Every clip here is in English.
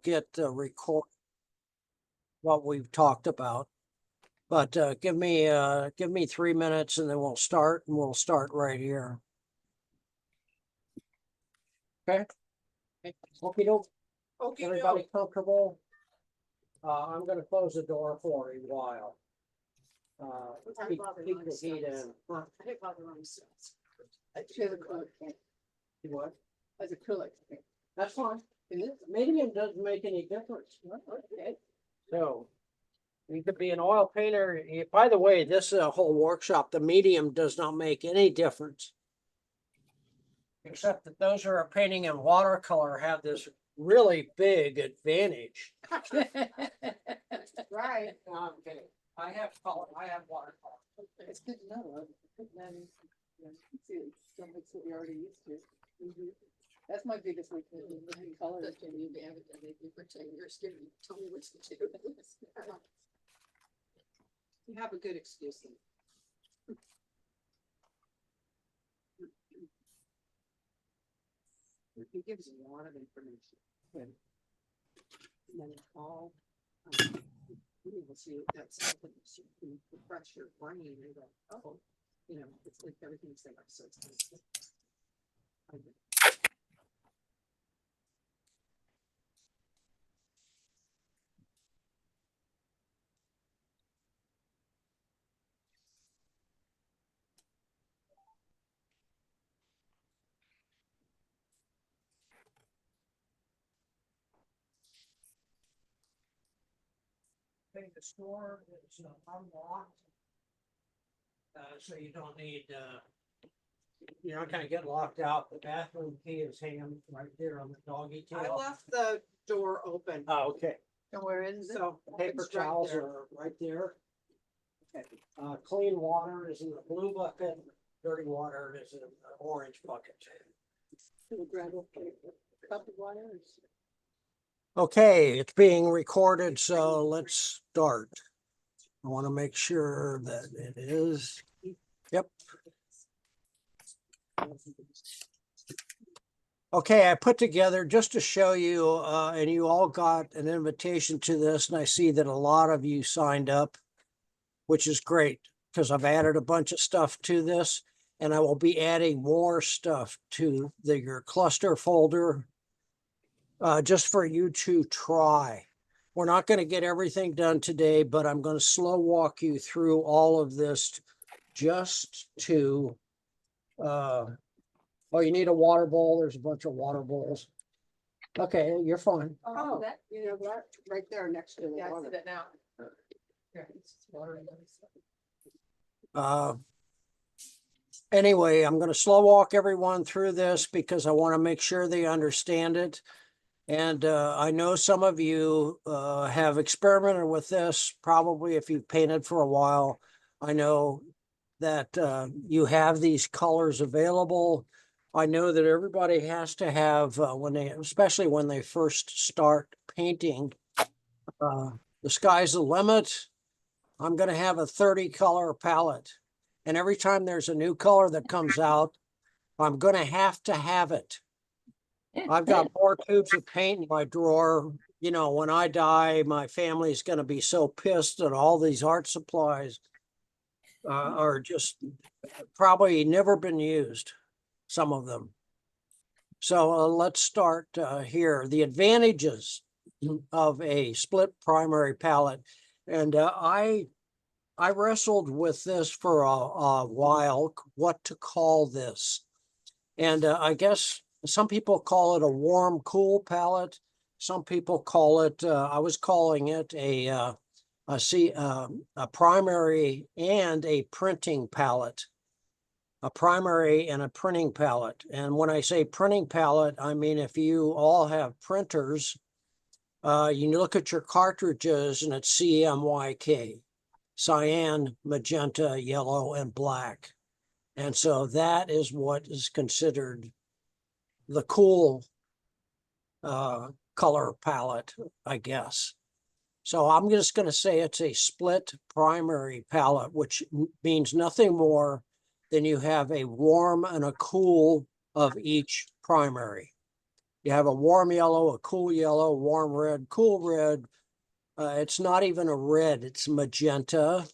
get record what we've talked about. But give me 3 minutes and then we'll start right here. Okay. Okey-doke. Everybody comfortable? I'm gonna close the door for a while. Keep the heat in. What? As a cooler. That's fine. Medium doesn't make any difference. Okay. So you could be an oil painter. By the way, this whole workshop, the medium does not make any difference. Except that those who are painting in watercolor have this really big advantage. Right. No, I'm kidding. I have color, I have watercolor. It's good to know. Then, see, so much that we already used to. That's my biggest weakness, is looking color. Can you be able to make me for 10 years? Tell me what to do. You have a good excuse then. He gives a lot of information. And then all, you will see that's something to refresh your brain and go, oh, you know, it's like everything's there. So it's The store is unlocked. So you don't need, you're not gonna get locked out. The bathroom key is hanging right there on the doggy tail. I left the door open. Oh, okay. And where is it? So Paper it's right towels there. are right there. Clean water is in the blue bucket. Dirty water is in the orange bucket. Can we grab a cup of water? Okay, it's being recorded, so let's start. I want to make sure that it is. Yep. Okay, I put together just to show you, and you all got an invitation to this, and I see that a lot of you signed up, which is great because I've added a bunch of stuff to this, and I will be adding more stuff to your cluster folder. Just for you to try. We're not going to get everything done today, but I'm going to slow walk you through all of this just to, oh, you need a water bowl. There's a bunch of water bowls. Okay, you're fine. Oh, that, you know, that right there next to the Yeah, I water. see that now. Anyway, I'm going to slow walk everyone through this because I want to make sure they understand it. And I know some of you have experimented with this, probably if you've painted for a while. I know that you have these colors available. I know that everybody has to have, especially when they first start painting, the sky's the limit. I'm going to have a 30 color palette. And every time there's a new color that comes out, I'm going to have it. I've got more tubes of paint in my drawer. You know, when I die, my family's going to be so pissed that all these art supplies are just probably never been used, some of them. So let's start here. The advantages of a split primary palette. And I wrestled with this for a while, what to call this. And I guess some people call it a warm, cool palette. Some people call it, I was calling it a primary and a printing palette. A primary and a printing palette. And when I say printing palette, I mean if you all have printers, you look at your cartridges and it's CMYK, cyan, magenta, yellow, and black. And so that is what is considered the cool color palette, I guess. So I'm just going to say it's a split primary palette, which means nothing more than you have a warm and a cool of each primary. You have a warm yellow, a cool yellow, warm red, cool red. It's not even a red, it's magenta,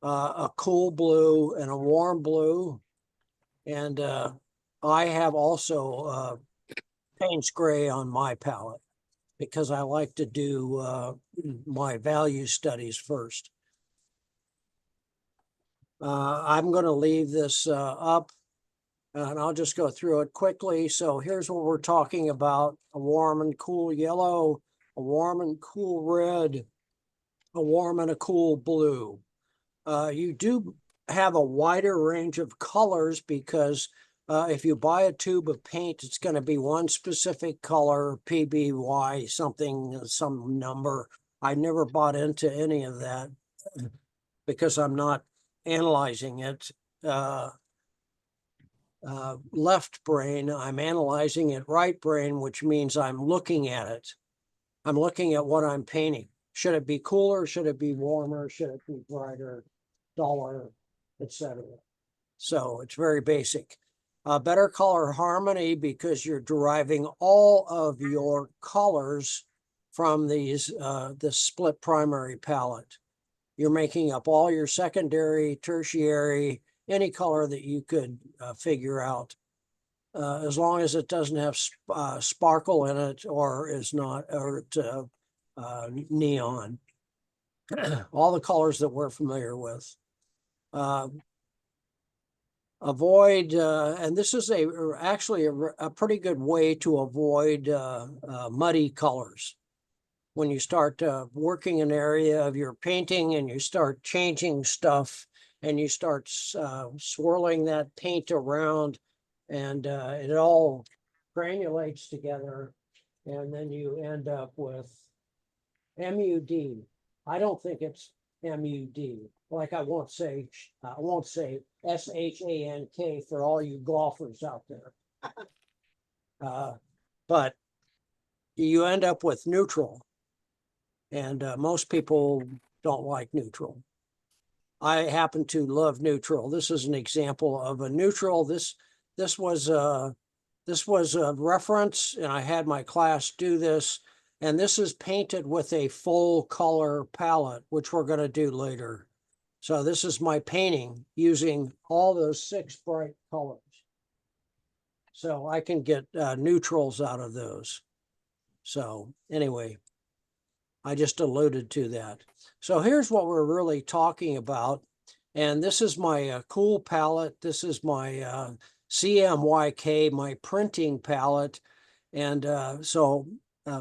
a cool blue and a warm blue. And I have also Payne's Gray on my palette because I like to do my value studies first. I'm going to leave this up and I'll just go through it quickly. So here's what we're talking about: a warm and cool yellow, a warm and cool red, a warm and a cool blue. You do have a wider range of colors because if you buy a tube of paint, it's going to be one specific color, PBY, something, some number. I never bought into any of that because I'm not analyzing it left brain. I'm analyzing it right brain, which means I'm looking at it. I'm looking at what I'm painting. Should it be cooler? Should it be warmer? Should it be brighter, duller, etc.? So it's very basic. Better color harmony because you're deriving all of your colors from these this split primary palette. You're making up all your secondary, tertiary, any color that you could figure out, as long as it doesn't have sparkle in it or is not or neon. All the colors that we're familiar with. Avoid, and this is actually a pretty good way to avoid muddy colors. When you start working an area of your painting and you start changing stuff and you start swirling that paint around and it all granulates together and then you end up with MUD. I don't think it's MUD. Like I won't say SHANK for all you golfers out there. But you end up with neutral. And most people don't like neutral. I happen to love neutral. This is an example of a neutral. This was a reference, and I had my class do this. And this is painted with a full color palette, which we're going to do later. So this is my painting using all those 6 bright colors. So I can get neutrals out of those. So anyway, I just alluded to that. So here's what we're really talking about. And this is my cool palette. This is my CMYK, my printing palette. And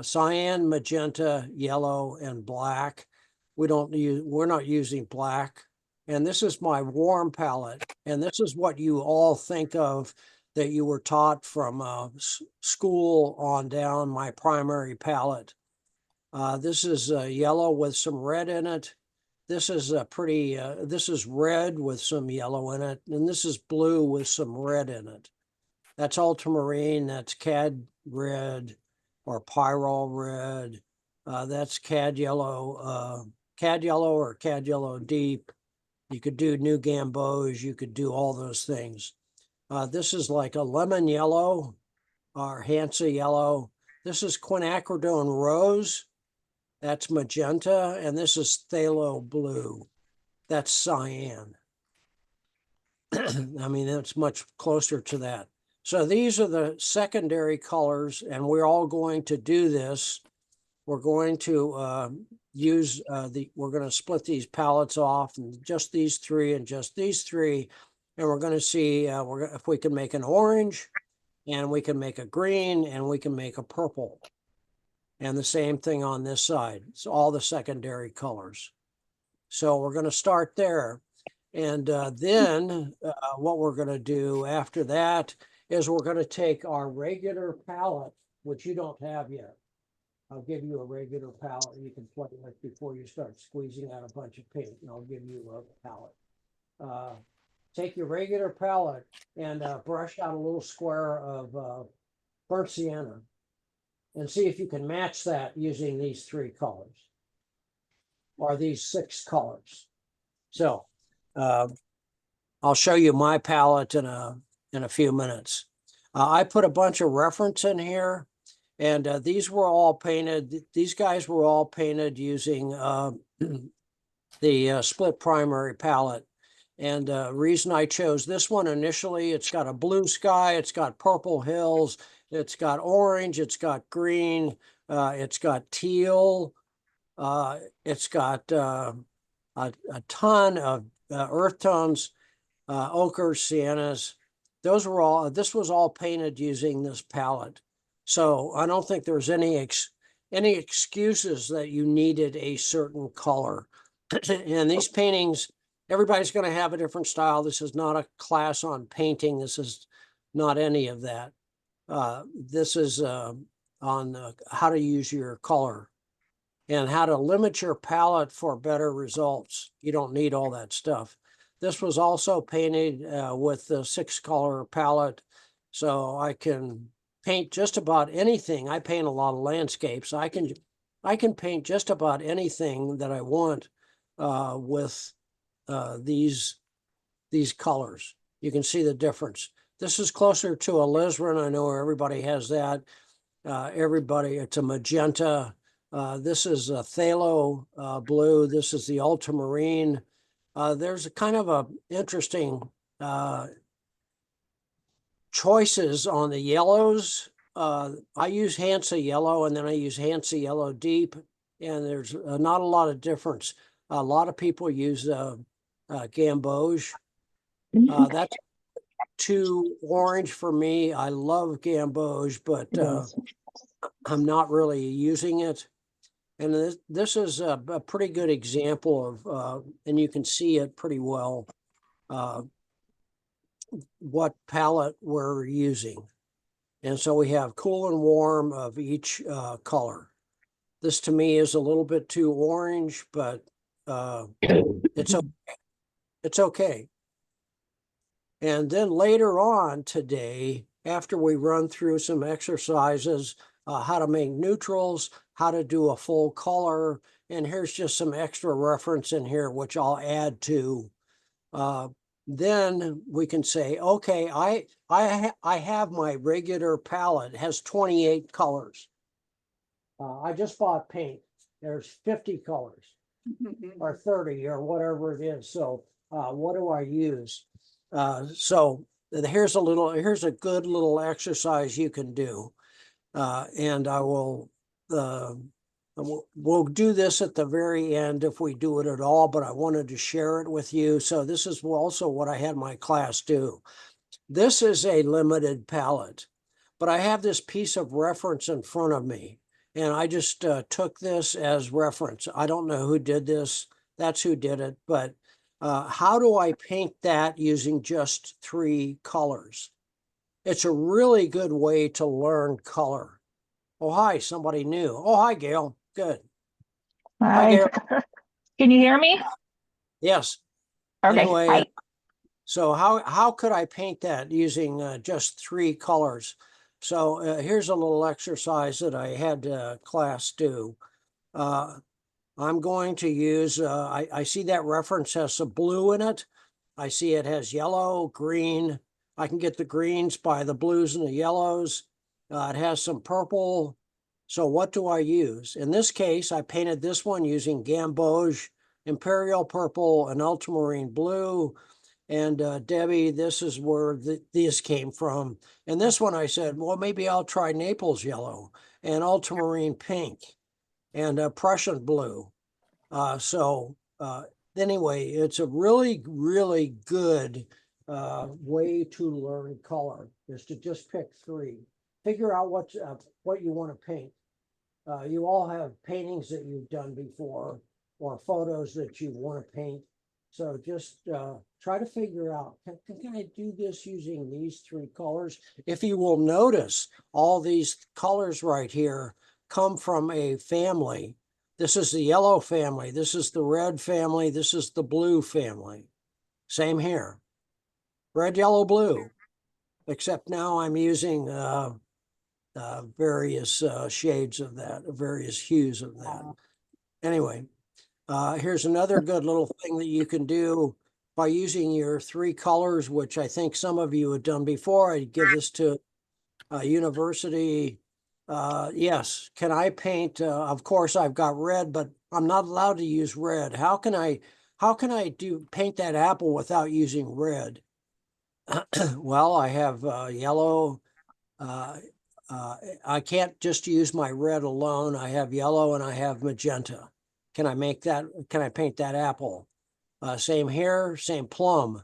cyan, magenta, yellow, and black. We're not using black. And this is my warm palette. And this is what you all think of that you were taught from school on down, my primary palette. This is yellow with some red in it. This is this is red with some yellow in it. And this is blue with some red in it. That's ultramarine, that's cad red or pyrrole red. That's cad yellow or cad yellow deep. You could do new gamboge, you could do all those things. This is like a lemon yellow or Hansa yellow. This is quinacridone rose. That's magenta. And this is phthalo blue. That's cyan. I mean, that's much closer to that. So these are the secondary colors, and we're all going to do this. We're going to we're going to split these palettes off, and just these 3 and just these 3. And we're going to see if we can make an orange, and we can make a green, and we can make a purple. And the same thing on this side. It's all the secondary colors. So we're going to start there. And then what we're going to do after that is we're going to take our regular palette, which you don't have yet. I'll give you a regular palette you can play with before you start squeezing out a bunch of paint, and I'll give you a palette. Take your regular palette and brush out a little square of burnt sienna and see if you can match that using these 3 colors or these 6 colors. So I'll show you my palette in a few minutes. I put a bunch of reference in here. And these were all painted, these guys were all painted using the split primary palette. And reason I chose this one initially, it's got a blue sky, it's got purple hills, it's got orange, it's got green, it's got teal, it's got a ton of earth tones, ochres, siennas. Those were all, this was all painted using this palette. So I don't think there's any excuses that you needed a certain color. And these paintings, everybody's going to have a different style. This is not a class on painting. This is not any of that. This is on how to use your color and how to limit your palette for better results. You don't need all that stuff. This was also painted with the 6-color palette, so I can paint just about anything. I paint a lot of landscapes. I can paint just about anything that I want with these colors. You can see the difference. This is closer to alizarin. I know everybody has that. It's a magenta. This is a phthalo blue. This is the ultramarine. There's a kind of a interesting choices on the yellows. I use Hansa yellow, and then I use Hansa yellow deep, and there's not a lot of difference. A lot of people use gamboge. That's too orange for me. I love gamboge, but I'm not really using it. And this is a pretty good example of, and you can see it pretty well, what palette we're using. And so we have cool and warm of each color. This to me is a little bit too orange, but it's okay. And then later on today, after we run through some exercises, how to make neutrals, how to do a full color, and here's just some extra reference in here, which I'll add to. Then we can say, okay, I have my regular palette. It has 28 colors. I just bought paint. There's 50 colors or 30 or whatever it is. So what do I use? So here's a good little exercise you can do. And I will, we'll do this at the very end if we do it at all, but I wanted to share it with you. So this is also what I had my class do. This is a limited palette, but I have this piece of reference in front of me, and I just took this as reference. I don't know who did this. That's who did it. But how do I paint that using just 3 colors? It's a really good way to learn color. Oh, hi, somebody new. Oh, hi, Gail. Good. Hi, Gail. Can you hear me? Yes. Okay. Anyway, Hi. so how could I paint that using just 3 colors? So here's a little exercise that I had class do. I'm going to use, I see that reference has some blue in it. I see it has yellow, green. I can get the greens by the blues and the yellows. It has some purple. So what do I use? In this case, I painted this one using gamboge, imperial purple, and ultramarine blue. And Debbie, this is where these came from. And this one I said, well, maybe I'll try Naples yellow and ultramarine pink and Prussian blue. Anyway, it's a really, really good way to learn color is to just pick 3. Figure out what you want to paint. You all have paintings that you've done before or photos that you want to paint. So just try to figure out, can I do this using these 3 colors? If you will notice, all these colors right here come from a family. This is the yellow family. This is the red family. This is the blue family. Same here. Red, yellow, blue. Except now I'm using various shades of that, various hues of that. Anyway, here's another good little thing that you can do by using your 3 colors, which I think some of you have done before. I give this to a university Yes, can I paint, of course, I've got red, but I'm not allowed to use red. How can I paint that apple without using red? Well, I have yellow. Uh, I can't just use my red alone. I have yellow and I have magenta. Can I paint that apple? Same here, same plum,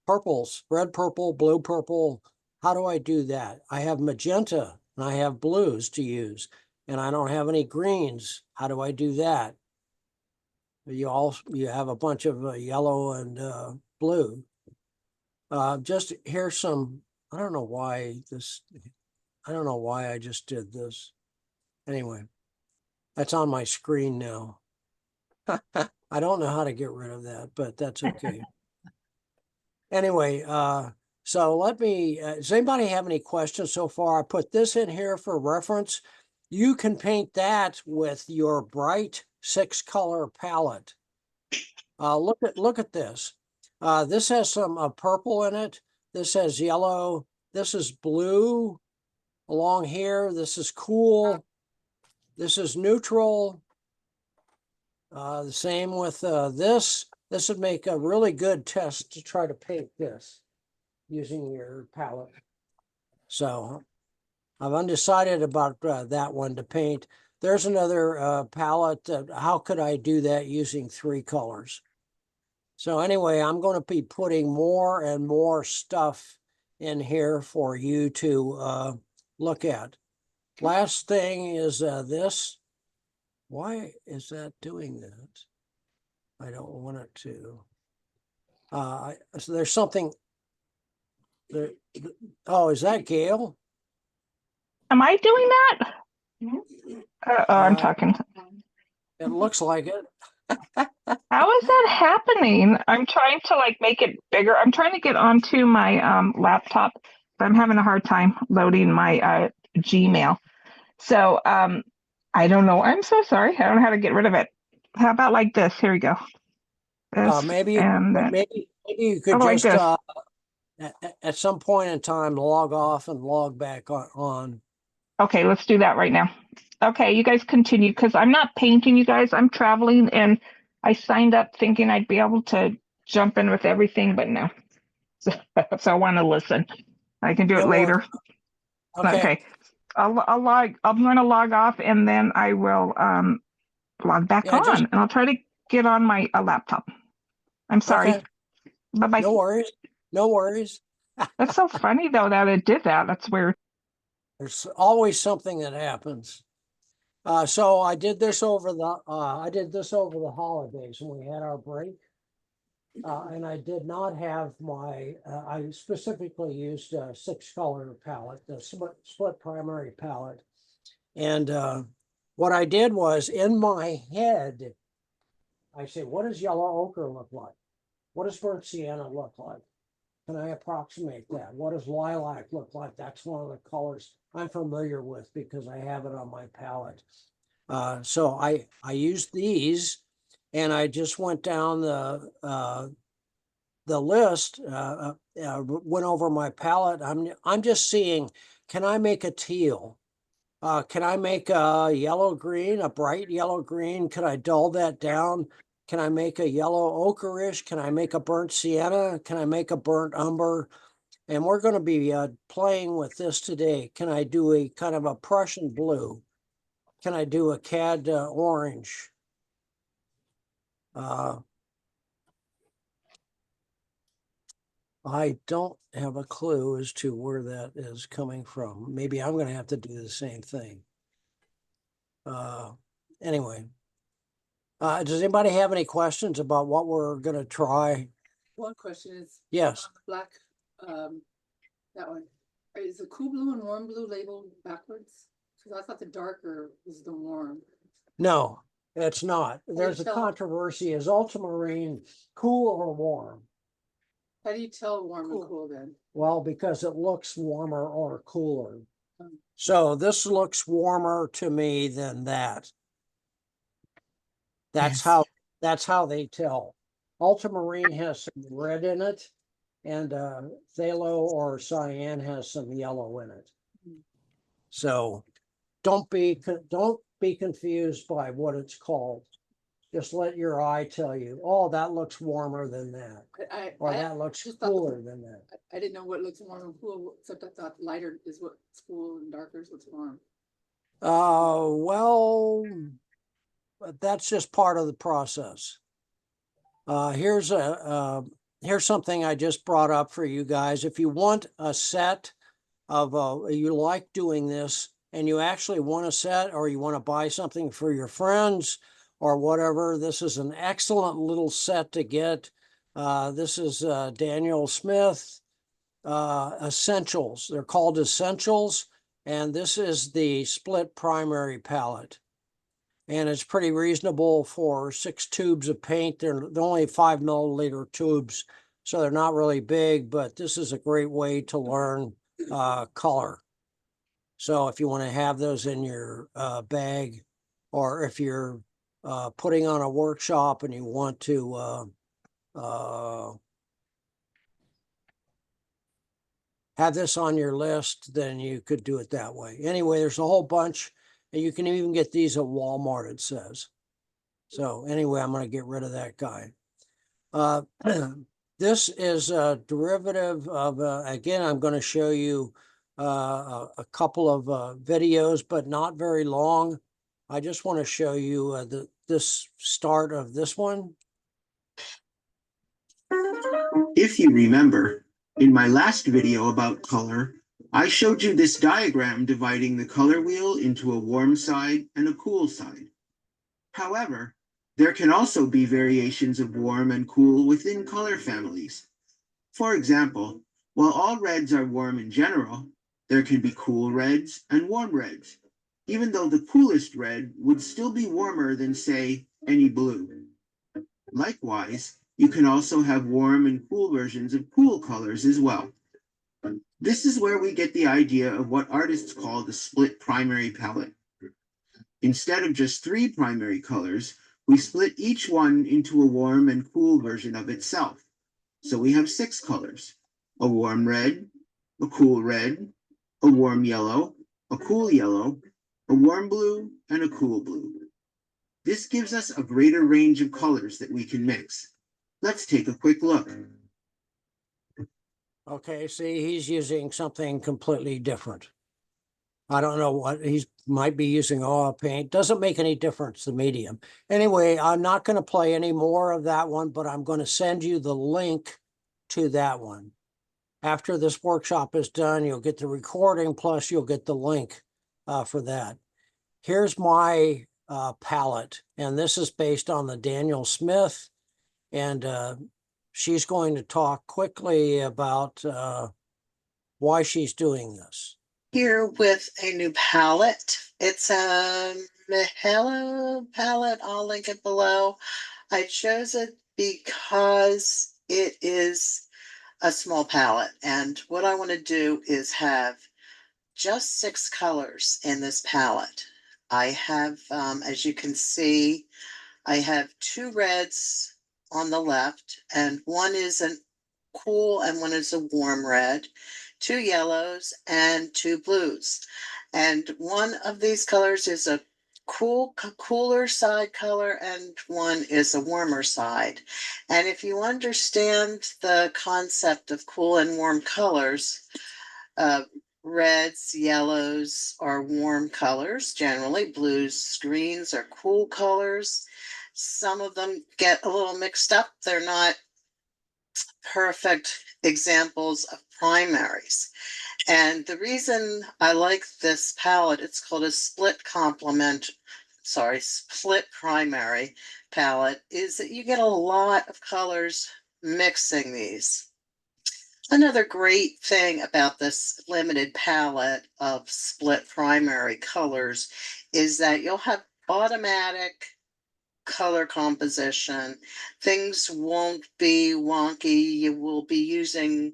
purples, red, purple, blue, purple. How do I do that? I have magenta and I have blues to use, and I don't have any greens. How do I do that? You have a bunch of yellow and blue. Just here's some, I don't know why I just did this. Anyway, that's on my screen now. I don't know how to get rid of that, but that's okay. Anyway, so does anybody have any questions so far? I put this in here for reference. You can paint that with your bright 6-color palette. Look at this. This has some purple in it. This has yellow. This is blue along here. This is cool. This is neutral. The same with this. This would make a really good test to try to paint this using your palette. So I'm undecided about that one to paint. There's another palette. How could I do that using 3 colors? So anyway, I'm going to be putting more and more stuff in here for you to look at. Last thing is this. Why is that doing that? I don't want it to. So there's something there. Oh, is that Gail? Am I doing that? I'm talking. It looks like it. How is that happening? I'm trying to like make it bigger. I'm trying to get onto my laptop, but I'm having a hard time loading my Gmail. So I don't know. I'm so sorry. I don't know how to get rid of it. How about like this? Here we go. This Maybe and then you could like just this. at some point in time log off and log back on. Okay, let's do that right now. Okay, you guys continue because I'm not painting, you guys. I'm traveling and I signed up thinking I'd be able to jump in with everything, but no. So I want to listen. I can do it No worries. later. Okay. Okay. I'm going to log off and then I will log back Yeah, on and I'll try to get on my laptop. I'm sorry. Okay. Bye-bye. No worries. No worries. That's so funny though that it did that. That's weird. There's always something that happens. So I did this over the holidays when we had our break. And I did not have I specifically used a 6-color palette, the split primary palette. And what I did was in my head, I said, what does yellow ochre look like? What does burnt sienna look like? Can I approximate that? What does lilac look like? That's one of the colors I'm familiar with because I have it on my palette. So I used these and I just went down the list, went over my palette. I'm just seeing, can I make a teal? Can I make a yellow green, a bright yellow green? Can I dull that down? Can I make a yellow ochreish? Can I make a burnt sienna? Can I make a burnt umber? And we're going to be playing with this today. Can I do a kind of a Prussian blue? Can I do a cad orange? I don't have a clue as to where that is coming from. Maybe I'm going to have to do the same thing. Anyway, does anybody have any questions about what we're going to try? One question is, Yes. black, that one, is the cool blue and warm blue labeled backwards? Because I thought the darker was the warm. No, it's not. There's a tell? controversy. Is ultramarine cool or warm? How do you tell warm and cool then? Well, because it looks warmer or cooler. Oh. So this looks warmer to me than that. That's how they tell. Ultramarine has some red in it, and phthalo or cyan has some yellow in it. So don't be confused by what it's called. Just let your eye tell you, oh, that looks warmer than that, or that looks just thought- cooler than that. I didn't know what looks warm and cool, except I thought lighter is what's cool and darker is what's warm. Well, but that's just part of the process. Here's something I just brought up for you guys. If you want a set of, you like doing this and you actually want a set, or you want to buy something for your friends or whatever, this is an excellent little set to get. This is Daniel Smith Essentials. They're called Essentials, and this is the split primary palette. And it's pretty reasonable for 6 tubes of paint. They're only 5 milliliter tubes, so they're not really big, but this is a great way to learn color. So if you want to have those in your bag, or if you're putting on a workshop and you want to have this on your list, then you could do it that way. Anyway, there's a whole bunch, and you can even get these at Walmart, it says. So anyway, I'm going to get rid of that guy. This is a derivative of, again, I'm going to show you a couple of videos, but not very long. I just want to show you this start of this one. If you remember, in my last video about color, I showed you this diagram dividing the color wheel into a warm side and a cool side. However, there can also be variations of warm and cool within color families. For example, while all reds are warm in general, there can be cool reds and warm reds, even though the coolest red would still be warmer than, say, any blue. Likewise, you can also have warm and cool versions of cool colors as well. This is where we get the idea of what artists call the split primary palette. Instead of just 3 primary colors, we split each one into a warm and cool version of itself. So we have 6 colors: a warm red, a cool red, a warm yellow, a cool yellow, a warm blue, and a cool blue. This gives us a greater range of colors that we can mix. Let's take a quick look. Okay, see, he's using something completely different. I don't know what might be using oil paint. Doesn't make any difference, the medium. Anyway, I'm not going to play any more of that one, but I'm going to send you the link to that one. After this workshop is done, you'll get the recording, plus you'll get the link for that. Here's my palette, and this is based on the Daniel Smith, and she's going to talk quickly about why she's doing this. Here with a new palette. It's a Mahalo palette. I'll link it below. I chose it because it is a small palette, and what I want to do is have just 6 colors in this palette. I have, as you can see, I have 2 reds on the left, and one is a cool and one is a warm red, 2 yellows and 2 blues. And one of these colors is a cooler side color, and one is a warmer side. And if you understand the concept of cool and warm colors, reds, yellows are warm colors, generally. Blues, greens are cool colors. Some of them get a little mixed up. They're not perfect examples of primaries. And the reason I like this palette, it's called a split primary palette, is that you get a lot of colors mixing these. Another great thing about this limited palette of split primary colors is that you'll have automatic color composition. Things won't be wonky. You will be using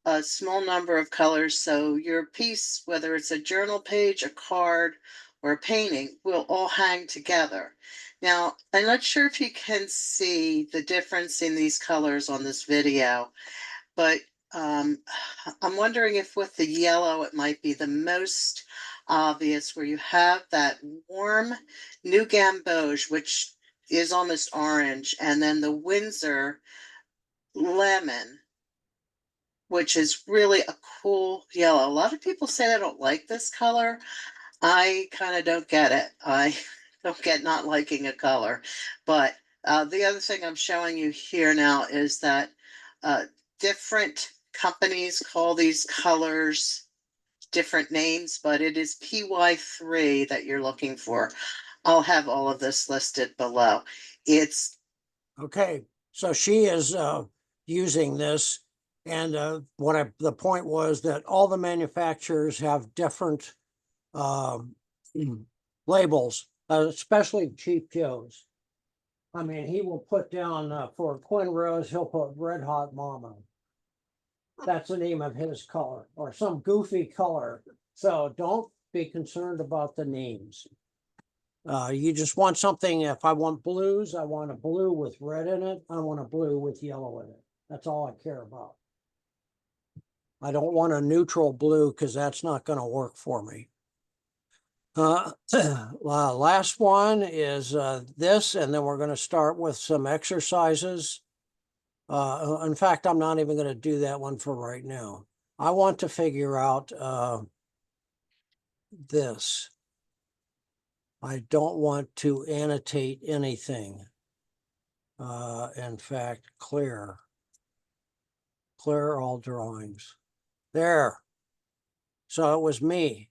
a small number of colors, so your piece, whether it's a journal page, a card, or a painting, will all hang together. Now, I'm not sure if you can see the difference in these colors on this video, but I'm wondering if with the yellow, it might be the most obvious where you have that warm New Gamboge, which is almost orange, and then the Windsor lemon, which is really a cool yellow. A lot of people say they don't like this color. I kind of don't get it. I don't get not liking a color. But the other thing I'm showing you here now is that different companies call these colors different names, but it is PY3 that you're looking for. I'll have all of this listed below. It's Okay, so she is using this, and the point was that all the manufacturers have different labels, especially Cheap Joe's. I mean, he will put down for Quinn Rose, he'll put Red Hot Mama. That's the name of his color, or some goofy color. So don't be concerned about the names. You just want something. If I want blues, I want a blue with red in it. I want a blue with yellow in it. That's all I care about. I don't want a neutral blue because that's not going to work for me. Last one is this, and then we're going to start with some exercises. In fact, I'm not even going to do that one for right now. I want to figure out this. I don't want to annotate anything. In fact, clear all drawings. There. So it was me.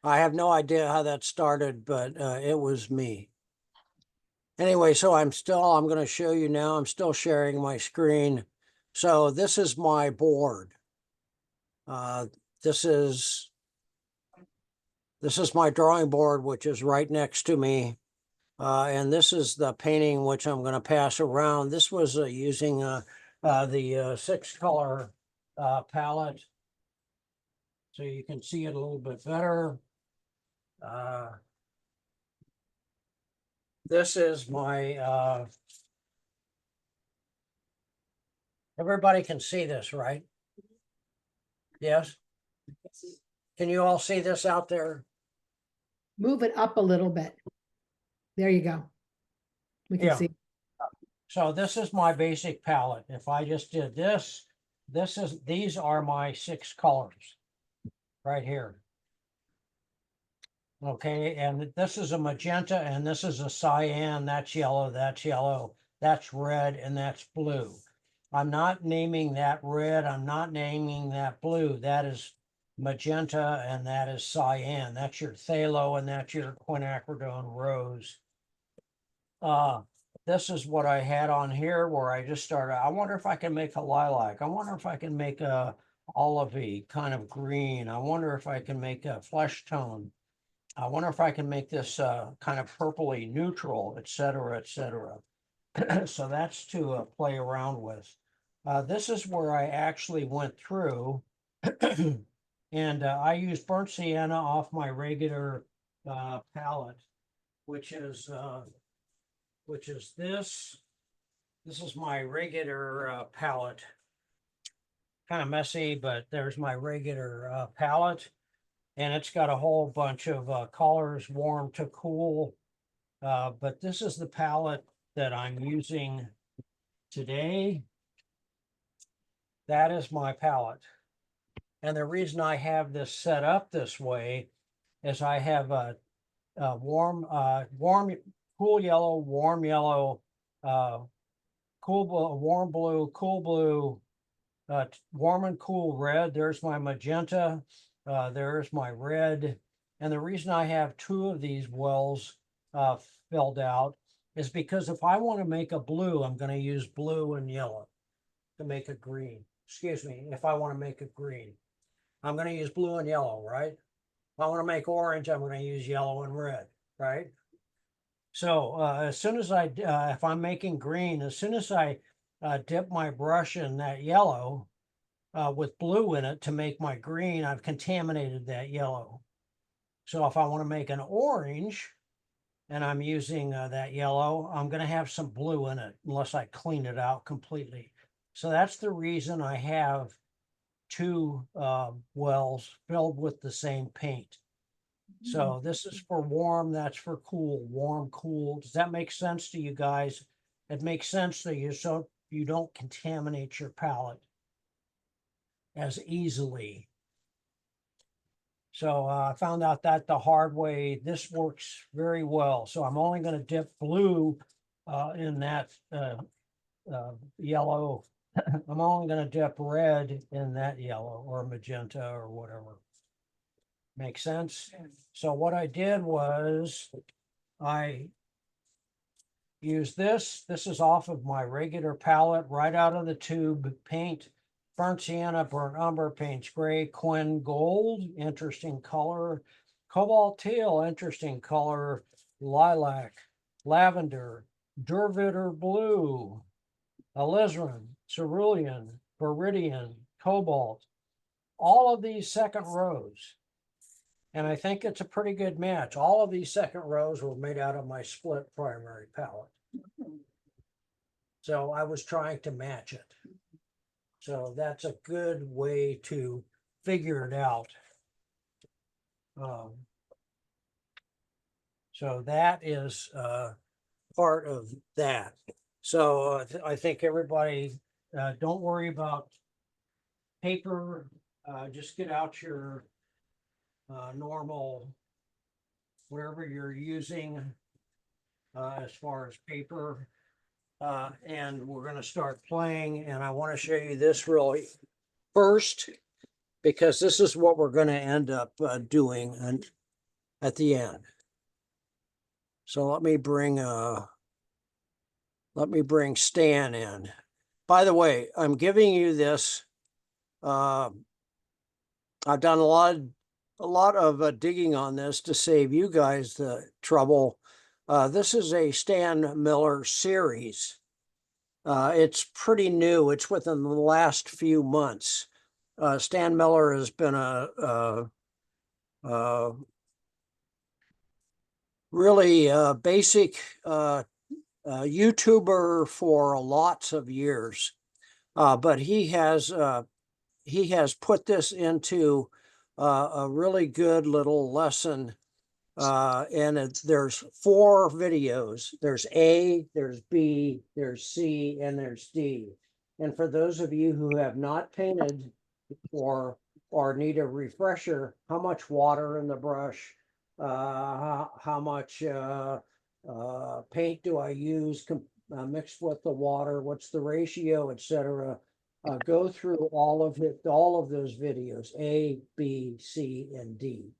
I have no idea how that started, but it was me. Anyway, so I'm going to show you now. I'm still sharing my screen. So this is my board. This is my drawing board, which is right next to me. And this is the painting, which I'm going to pass around. This was using the 6-color palette. So you can see it a little bit better. This is my, everybody can see this, right? Yes? Can you all see this out there? Move it up a little bit. There you go. We can Yeah. see. So this is my basic palette. If I just did this, these are my 6 colors right here. Okay, and this is a magenta, and this is a cyan, that's yellow, that's red, and that's blue. I'm not naming that red, I'm not naming that blue. That is magenta, and that is cyan. That's your phthalo, and that's your quinacridone rose. This is what I had on here where I just started. I wonder if I can make a lilac. I wonder if I can make a olivey kind of green. I wonder if I can make a flesh tone. I wonder if I can make this kind of purpley neutral, et cetera, et cetera. So that's to play around with. This is where I actually went through and I used burnt sienna off my regular palette, which is this. This is my regular palette. Kind of messy, but there's my regular palette. And it's got a whole bunch of colors, warm to cool. But this is the palette that I'm using today. That is my palette. And the reason I have this set up this way is I have a warm, cool yellow, warm yellow, cool blue, warm blue, cool blue, warm and cool red. There's my magenta. There's my red. And the reason I have 2 of these wells filled out is because if I want to make a blue, I'm going to use blue and yellow to make a green. Excuse me, if I want to make a green, I'm going to use blue and yellow, right? If I want to make orange, I'm going to use yellow and red, right? So as soon as if I'm making green, as soon as I dip my brush in that yellow, with blue in it to make my green, I've contaminated that yellow. So if I want to make an orange and I'm using that yellow, I'm going to have some blue in it unless I clean it out completely. So that's the reason I have two wells filled with the same paint. So this is for warm, that's for cool, warm, cool. Does that make sense to you guys? It makes sense to you so you don't contaminate your palette as easily. So I found out that the hard way. This works very well. So I'm only going to dip blue in that yellow. I'm only going to dip red in that yellow or magenta or whatever. Make sense? So what I did was I used this. This is off of my regular palette, right out of the tube paint. Burnt sienna, burnt umber, paints gray, Quinn gold, interesting color, cobalt teal, interesting color, lilac, lavender, Dervitter blue, alizarin, cerulean, viridian, cobalt, all of these second rows. And I think it's a pretty good match. All of these second rows were made out of my split primary palette. So I was trying to match it. So that's a good way to figure it out. So that is part of that. So I think everybody, don't worry about paper. Just get out your normal, whatever you're using as far as paper. And we're going to start playing, and I want to show you this really first, because this is what we're going to end up doing at the end. So let me bring Stan in. By the way, I'm giving you this. I've done a lot of digging on this to save you guys the trouble. This is a Stan Miller series. It's pretty new. It's within the last few months. Stan Miller has been a really basic YouTuber for lots of years, but he has put this into a really good little lesson. And there's 4 videos. There's A, there's B, there's C, and there's D. And for those of you who have not painted or need a refresher, how much water in the brush, how much paint do I use mixed with the water, what's the ratio, etc. Go through all of those videos, A, B, C, and D.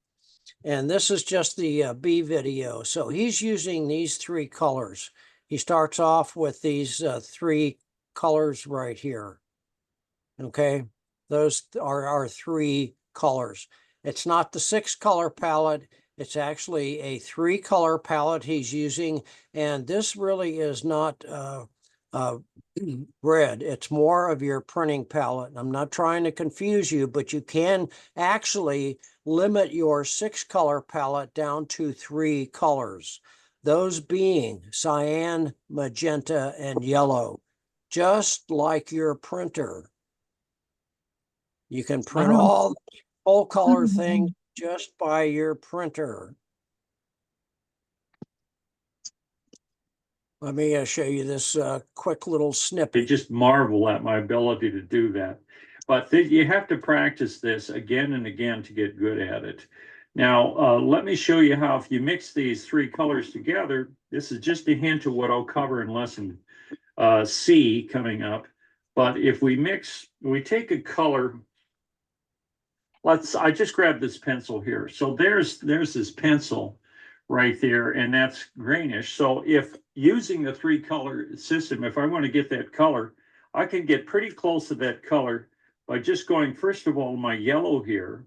And this is just the B video. So he's using these 3 colors. He starts off with these 3 colors right here. Okay, those are our 3 colors. It's not the 6-color palette. It's actually a 3-color palette he's using. And this really is not red. It's more of your printing palette. I'm not trying to confuse you, but you can actually limit your 6-color palette down to 3 colors. Those being cyan, magenta, and yellow, just like your printer. You can print all whole color things just by your printer. Let me show you this quick little snippet. They just marvel at my ability to do that. But you have to practice this again and again to get good at it. Now, let me show you how if you mix these 3 colors together, this is just a hint of what I'll cover in lesson C coming up. But if we take a color, I just grabbed this pencil here. So there's this pencil right there, and that's greenish. So if using the 3-color system, if I want to get that color, I can get pretty close to that color by just going, first of all, my yellow here.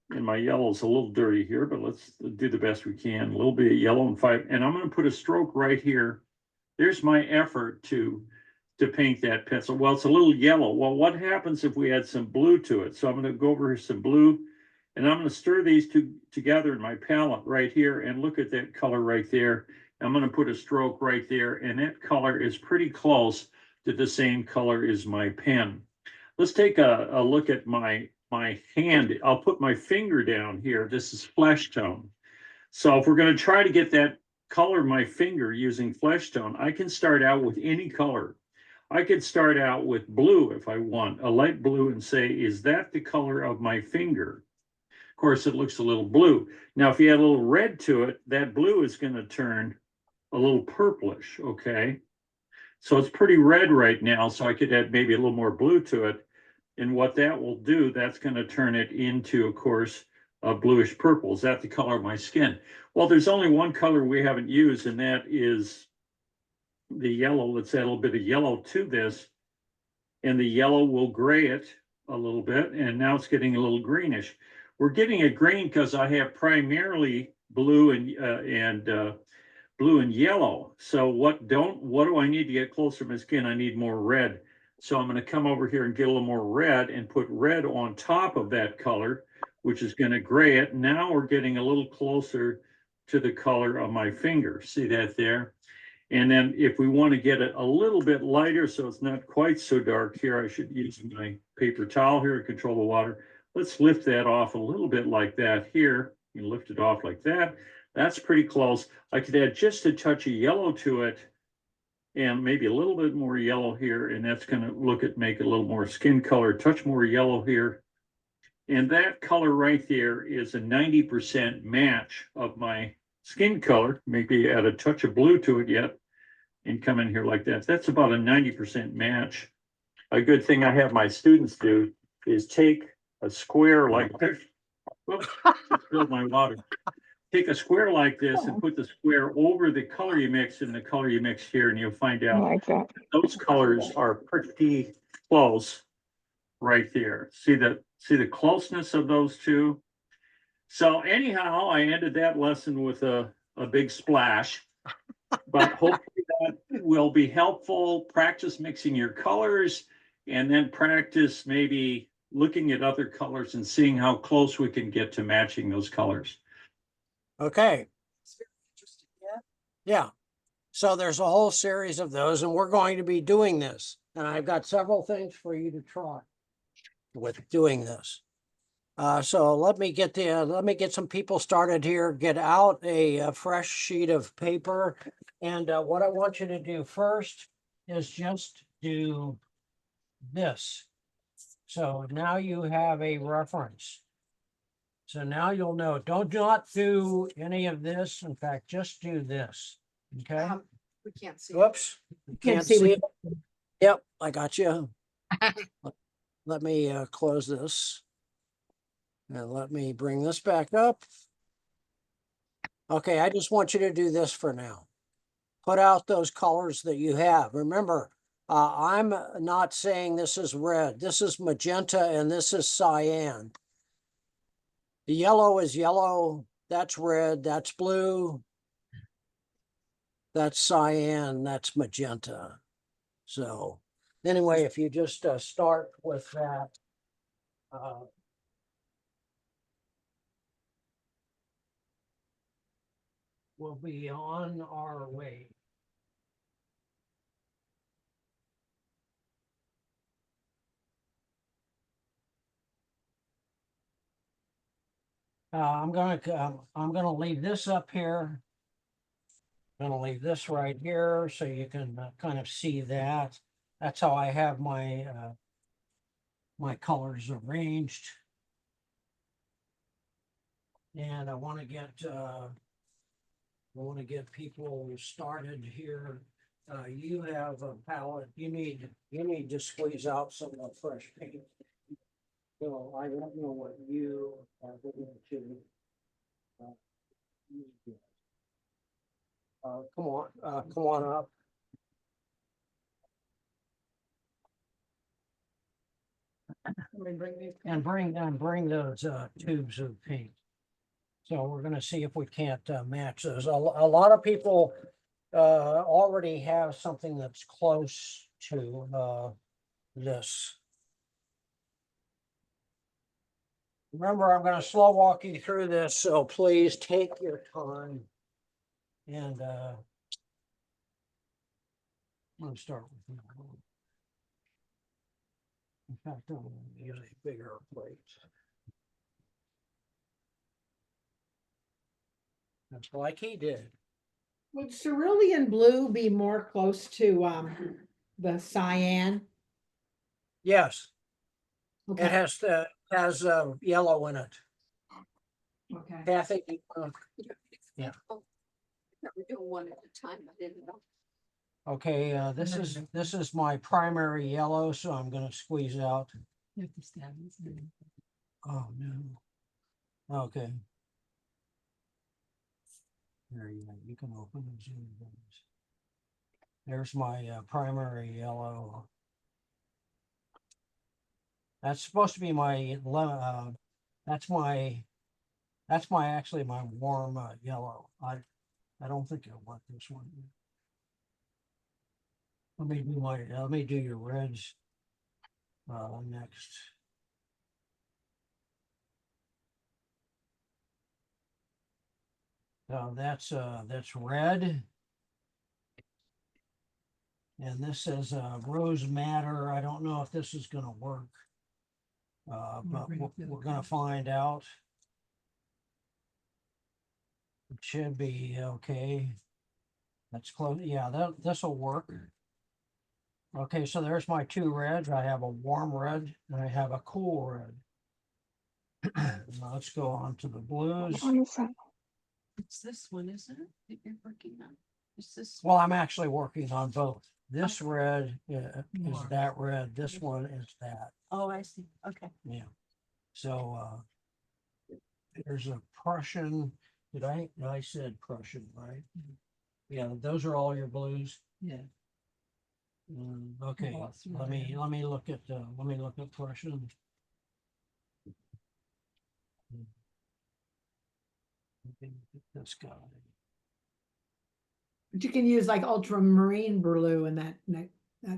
And my yellow is a little dirty here, but let's do the best we can. A little bit of yellow and 5, and I'm going to put a stroke right here. There's my effort to paint that pencil. Well, it's a little yellow. Well, what happens if we add some blue to it? So I'm going to go over here some blue, and I'm going to stir these 2 together in my palette right here, and look at that color right there. I'm going to put a stroke right there, and that color is pretty close to the same color as my pen. let's take a look at my hand. I'll put my finger down here. This is flesh tone. So if we're going to try to get that color my finger using flesh tone, I can start out with any color. I could start out with blue if I want, a light blue, and say, is that the color of my finger? Of course, it looks a little blue. Now, if you add a little red to it, that blue is going to turn a little purplish, okay? So it's pretty red right now, so I could add maybe a little more blue to it. And what that will do, that's going to turn it into, of course, a bluish purple. Is that the color of my skin? Well, there's only one color we haven't used, and that is the yellow. Let's add a little bit of yellow to this, and the yellow will gray it a little bit, and now it's getting a little greenish. We're getting a green because I have primarily blue and blue and yellow. So what do I need to get closer to my skin? I need more red. So I'm going to come over here and get a little more red and put red on top of that color, which is going to gray it. Now we're getting a little closer to the color of my finger. See that there? And then if we want to get it a little bit lighter, so it's not quite so dark here, I should use my paper towel here to control the water. Let's lift that off a little bit like that here. You lift it off like that. That's pretty close. I could add just a touch of yellow to it and maybe a little bit more yellow here. And that's going to make it a little more skin color, touch more yellow here. And that color right there is a 90% match of my skin color. Maybe add a touch of blue to it yet and come in here like that. That's about a 90% match. A good thing I have my students do is take a square like this. Whoops, just spilled my water. Take a square like this and put the square over the color you mix and the color you mix here, and you'll find I out like that. those colors are pretty close right there. See the closeness of those two? So anyhow, I ended that lesson with a big splash, but hopefully that will be helpful. Practice mixing your colors and then practice maybe looking at other colors and seeing how close we can get to matching those colors. Okay, It's very interesting, yeah. yeah. So there's a whole series of those, and we're going to be doing this. And I've got several things for you to try with doing this. So let me get some people started here. Get out a fresh sheet of paper, and what I want you to do first is just do this. So now you have a reference. So now you'll know. Don't not do any of this. In fact, just do this. Okay. We can't see. Whoops. You can't see it. Yep, I got you. Let me close this. And let me bring this back up. Okay, I just want you to do this for now. Put out those colors that you have. Remember, I'm not saying this is red. This is magenta and this is cyan. The yellow is yellow. That's red. That's blue. That's cyan. That's magenta. So anyway, if you just start with that. We'll be on our way. I'm gonna leave this up here. I'm gonna leave this right here so you can kind of see that. That's how I have my my colors arranged. And I want to get people started here. You have a palette. You need to squeeze out some of the fresh paint. So I don't know what you are going to. Come on up. Let me bring these. And bring those tubes of paint. So we're going to see if we can't match those. A lot of people already have something that's close to this. Remember, I'm going to slow walk you through this, so please take your time. And I'm going to start with that one. In fact, I'm gonna use a bigger plate. That's like he did. Would cerulean blue be more close to, the cyan? Yes, it Okay, has yellow in it. okay. Kathy, Yeah. Oh, thought we're doing one at a time, I didn't know. okay, this is my primary yellow, so I'm gonna squeeze out. Oh, no. Okay. There you go. You can open and zoom those. There's my primary yellow. That's supposed to be my that's actually my warm yellow. I don't think I want this one. Let me do your reds next. That's red. And this is rose madder. I don't know if this is gonna work. But we're gonna find out. It should be okay. That's close. Yeah, this will work. Okay, so there's my two reds. I have a warm red and I have a cool red. Now let's go on to the blues. Which one is that? It's this one, isn't it, that you're working on? It's this. Well, I'm actually working on both. This red is that red. This one is that. Oh, I see, okay. Yeah. So there's a Prussian. I said Prussian, right? Yeah, those are all your blues. Yeah. Okay, let me look at Prussian. Okay, this guy. But you can use like ultramarine blue and that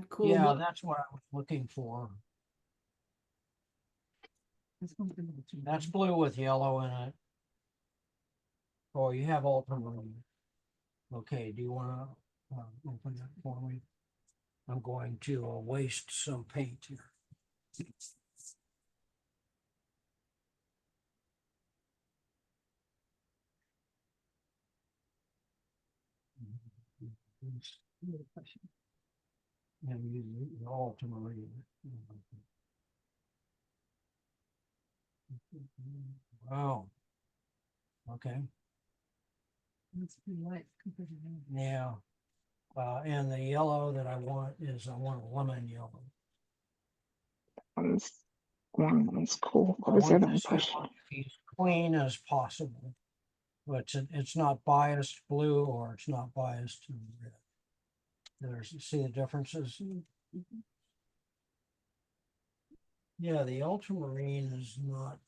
cool. Yeah, look. that's what I was looking for. That's blue with yellow in it. Oh, you have ultramarine. Okay, do you want to open that for me? I'm going to waste some paint here. And use the ultramarine. Wow. Okay. It's pretty light compared to that. Yeah. And the yellow that I want lemon yellow. One's cool. I What was the want other one? this Push. one to be as clean as possible. But it's not biased blue or it's not biased to red. See the differences? Yeah, the ultramarine is not.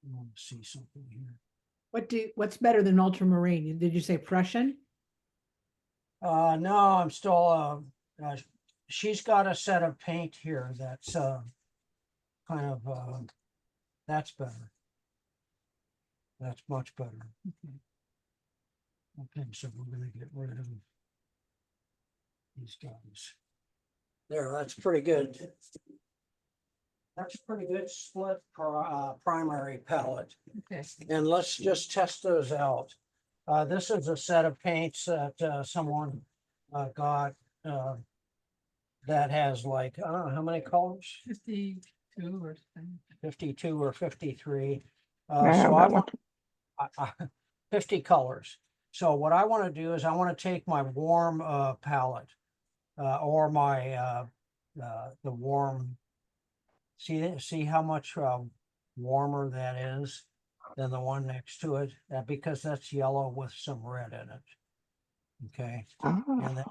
I want to see something here. What's better than ultramarine? Did you say Prussian? No, I'm still she's got a set of paint here that's kind of that's better. That's much better. Okay, so we're gonna get rid of these guys. There, that's pretty good. That's a pretty good split primary palette. Okay. And let's just test those out. This is a set of paints that someone got that has like, I don't know how many colors, 52 or something. 52 or 53. I have So that one. 50 colors. So what I want to do is I want to take my warm palette or my the warm. See how much warmer that is than the one next to it? Because that's yellow with some red in it. Okay, Oh, and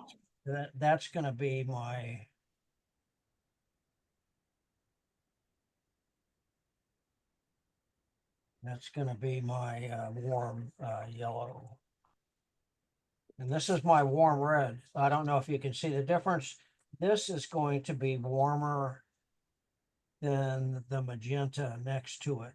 that's going to be my. That's going to be my warm yellow. And this is my warm red. I don't know if you can see the difference. This is going to be warmer than the magenta next to it.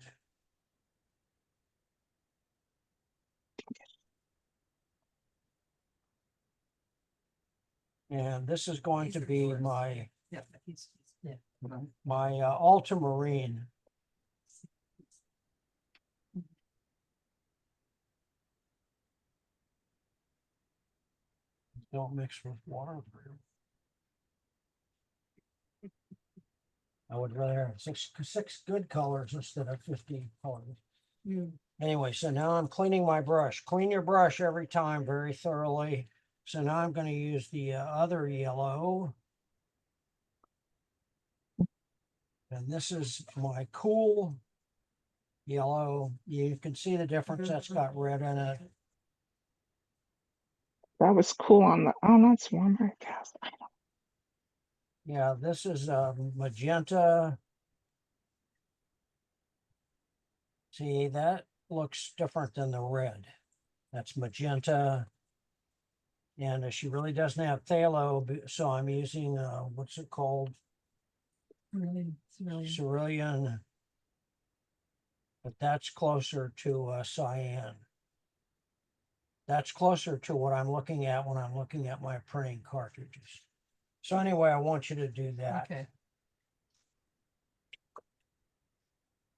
And this is going to be my, Yeah. Yeah. my ultramarine. Don't mix with water. I would rather have six good colors instead of 50 colors. Anyway, so now I'm cleaning my brush. Clean your brush every time very thoroughly. So now I'm going to use the other yellow. And this is my cool yellow. You can see the difference. That's got red in it. That was cool on the, oh, that's warmer. Yes, I know. Yeah, this is magenta. See, that looks different than the red. That's magenta. And she really doesn't have phthalo, so I'm using, what's it called? Cerulean. But that's closer to cyan. That's closer to what I'm looking at when I'm looking at my printing cartridges. So anyway, I want you to do that. Okay.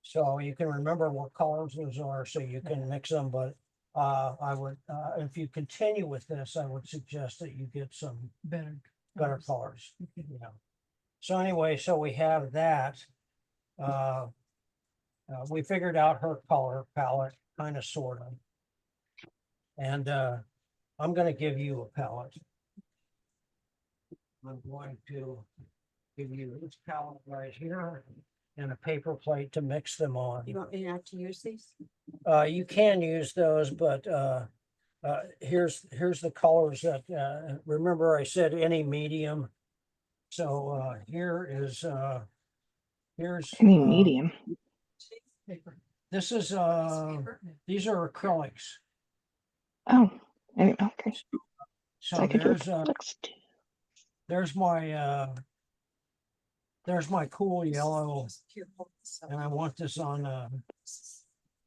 So you can remember what colors those are, so you can mix them, but I would, if you continue with this, I would suggest that you get some Better. better colors. Yeah. So anyway, so we have that. We figured out her color palette, kind of, sort of. And I'm going to give you a palette. I'm going to give you this palette right here and a paper plate to mix them on. You want me not to use these? You can use those, but here's the colors that, remember I said any medium. So here is, here's, Any medium. Paper. this is, these are acrylics. Oh, anyway, okay. So So I could do there's, acrylics too. there's my cool yellow, Here, hold this up. and I want this on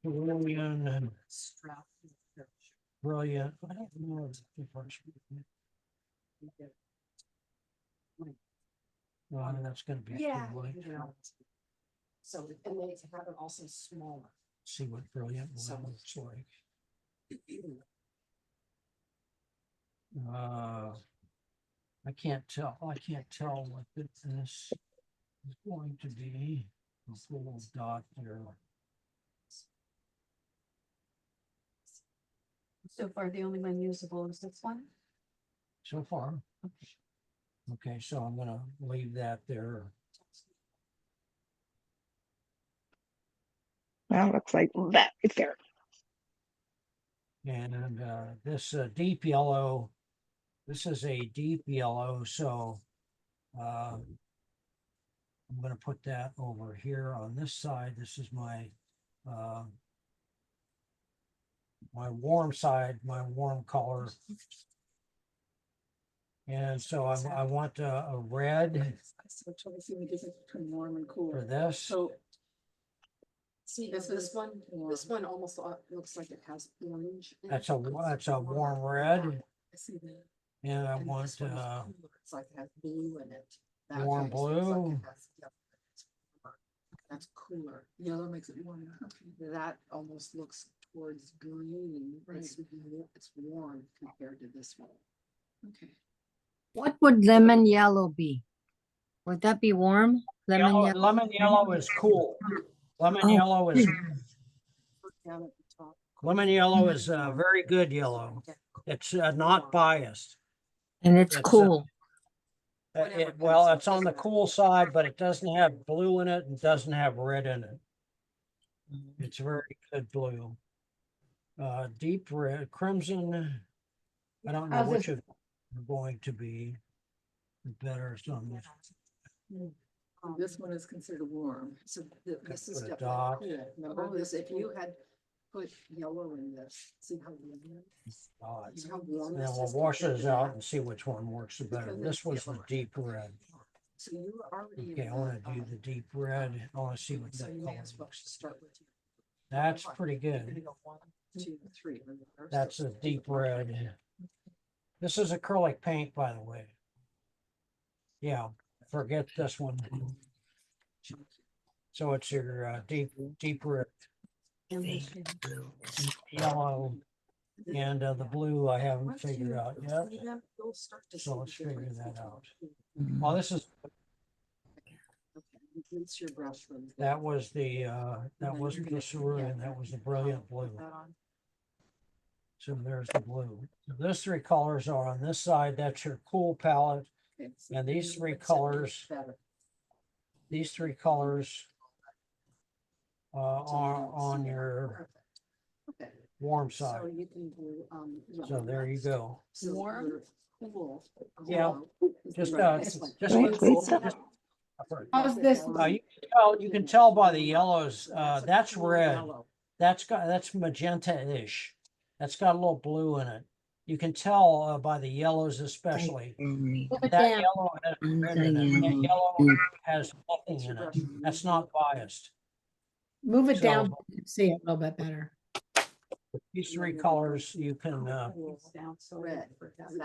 cerulean and Strap. brilliant. I don't know the difference. Well, that's gonna be too light. So, and they have it also smaller. See what brilliant So- looks like. I can't tell what this is going to be. This little dot there. So far, the only one usable is this one? So far. Okay, so I'm gonna leave that there. Well, looks like that right there. And this deep yellow, this is a deep yellow, so I'm going to put that over here on this side. This is my my warm side, my warm color. And so I want a red So try to see the difference between warm and cool. for this. So See, This this is one, warm. this one almost looks like it has orange. in That's it. a warm red. I see that. And I And want this one's cooler. It's like it has blue in it. That warm one looks like it blue. has yellow. It's warmer. That's cooler. Yellow makes it warm. That almost looks towards green. It's warm compared to this one. Okay. What would lemon yellow be? Would that be warm? Lemon yellow? Lemon yellow is cool. Lemon Oh. yellow is Down at the top. lemon yellow is very good yellow. It's not biased. And it's It's, cool. Well, it's on the cool side, but it doesn't have blue in it and doesn't have red in it. It's very good blue. Deep red, crimson. I don't know How's which this- of them are going to be better. Some This one is considered warm. So this is put a definitely dot. cool. Remember this, if you had put yellow in this, see how warm it is? dots. See how warm And then this we'll is wash compared those to out that? and see which one works the better. Because This it's was the different. deep red. So you already. Okay, I want to do the deep red. I want to see what So that you color may as well looks. start with. That's pretty You're gonna good. go 1, 2, 3. That's a deep red. This is acrylic paint, by the way. Yeah, forget this one. So it's your deep red yellow, and the blue I haven't figured out yet. So let's figure that out. Well, this is, Rinse your brush from. that was the that wasn't the cerulean, that was the brilliant blue. So there's the blue. So those three colors are on this side. That's your cool palette. And these three colors, these three colors are on your Okay, warm so side. you can do, So there you go. warm. Cool. Yeah, just This one. just Wait, wait, just- How's this? you can tell by the yellows, that's red. That's magenta-ish. That's got a little blue in it. You can tell by the yellows especially. Move it That down. yellow has red in it. That yellow has nothing in it. That's not biased. Move it down, So- so you can see it a little bit better. These three colors you can Red.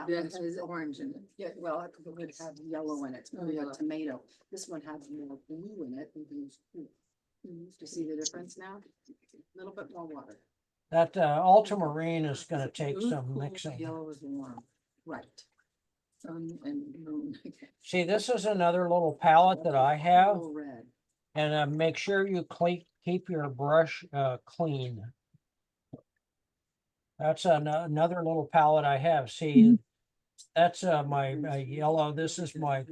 That has orange in it. Yeah, well, it would have yellow in it. It's maybe like tomato. This one has more blue in it. And blue's cool. Do you see the difference now? A little bit more water. that ultramarine is going to take Blue's some cool, mixing. Yellow is warm. Right. Sun and moon. See, this is another little palette that I have, Little red. and make sure you keep your brush clean. That's another little palette I have. See, that's my yellow. This is my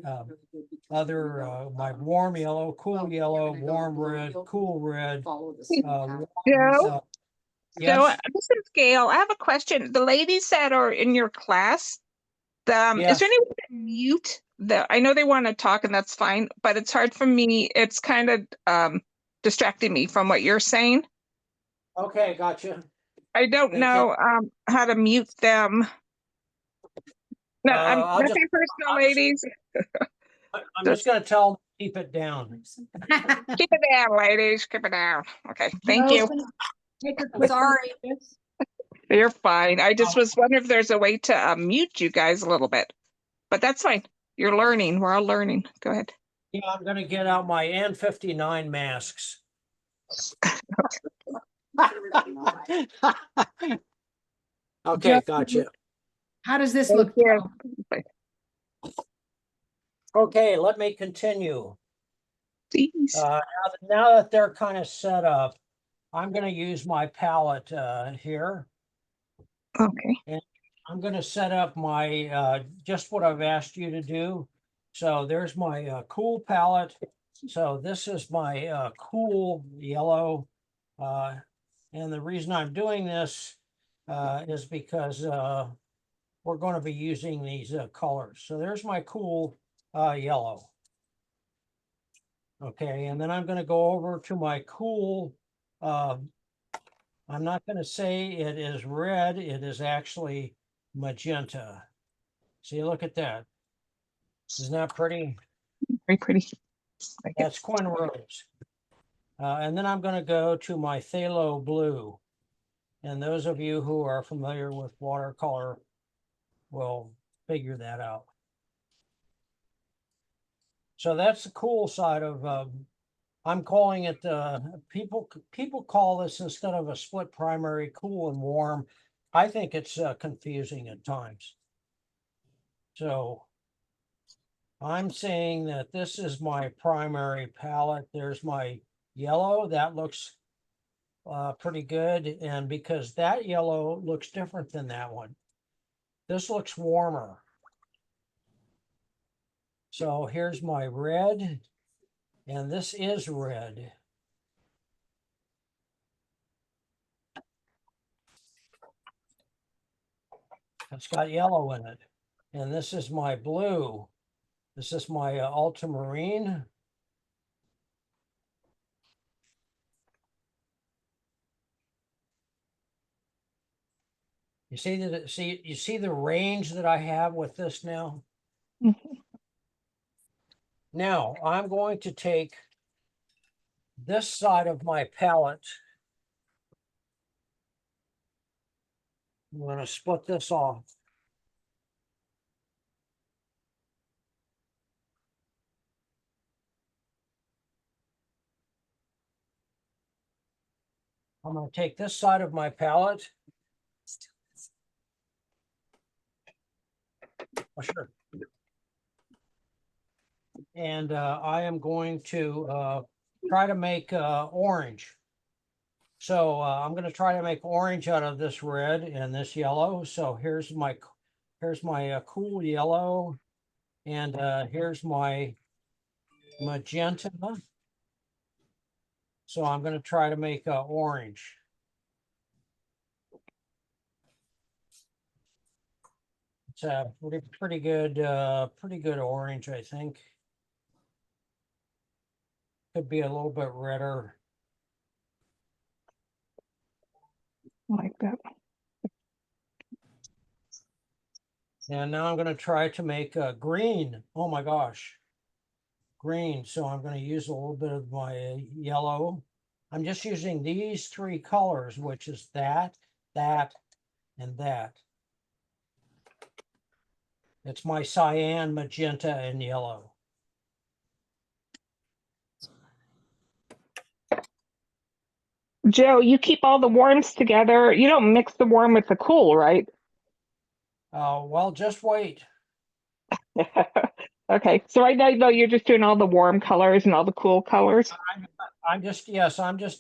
other my warm yellow, cool yellow, warm red, cool red. Follow the. Joe? Joe, Joe, yes, this is Gail. I have a question. The ladies that are in your class, is Yes. there any way to mute I know they want to talk and that's fine, but it's hard for me. It's kind of distracting me from what you're saying. okay, gotcha. I don't Okay. know how to mute them. No, I'll nothing personal, ladies. I'm just going to tell them to keep it down. Keep it down, ladies. Keep it down. Okay, thank you. Sorry. You're fine. I just was wondering if there's a way to mute you guys a little bit, but that's fine. You're learning. We're all learning. Go ahead. Yeah, I'm going to get out my N59 masks. Okay, Joe, gotcha. How does this Thank look? you. Joe? Okay, let me continue. Please. Now that they're kind of set up, I'm going to use my palette here. Okay. I'm going to set up my just what I've asked you to do. So there's my cool palette. So this is my cool yellow. And the reason I'm doing this is because we're going to be using these colors. So there's my cool yellow. Okay, and then I'm going to go over to my cool. I'm not going to say it is red. It is actually magenta. See, look at that. Isn't that pretty? Very pretty. Like it. That's Quinn Rose. And then I'm going to go to my phthalo blue. And those of you who are familiar with watercolor will figure that out. So that's the cool side of, I'm calling it, people call this, instead of a split primary, cool and warm. I think it's confusing at times. So I'm saying that this is my primary palette. There's my yellow. That looks pretty good. And because that yellow looks different than that one, this looks warmer. So here's my red, and this is red. It's got yellow in it. And this is my blue. This is my ultramarine. You see that? You see the range that I have with this now? Mhm. Now I'm going to take this side of my palette. I'm going to split this off. I'm gonna take this side of my palette. Oh, sure. And I am going to try to make orange. So I'm going to try to make orange out of this red and this yellow. So here's my cool yellow, and here's my magenta. So I'm going to try to make orange. It's a pretty good orange, I think. Could be a little bit redder. Like that. And now I'm going to try to make green. Oh my gosh. Green. So I'm going to use a little bit of my yellow. I'm just using these three colors, which is that, and that. It's my cyan, magenta, and yellow. Joe, you keep all the warms together. You don't mix the warm with the cool, right? Well, just wait. Okay, so right now, though, you're just doing all the warm colors and all the cool colors. I'm just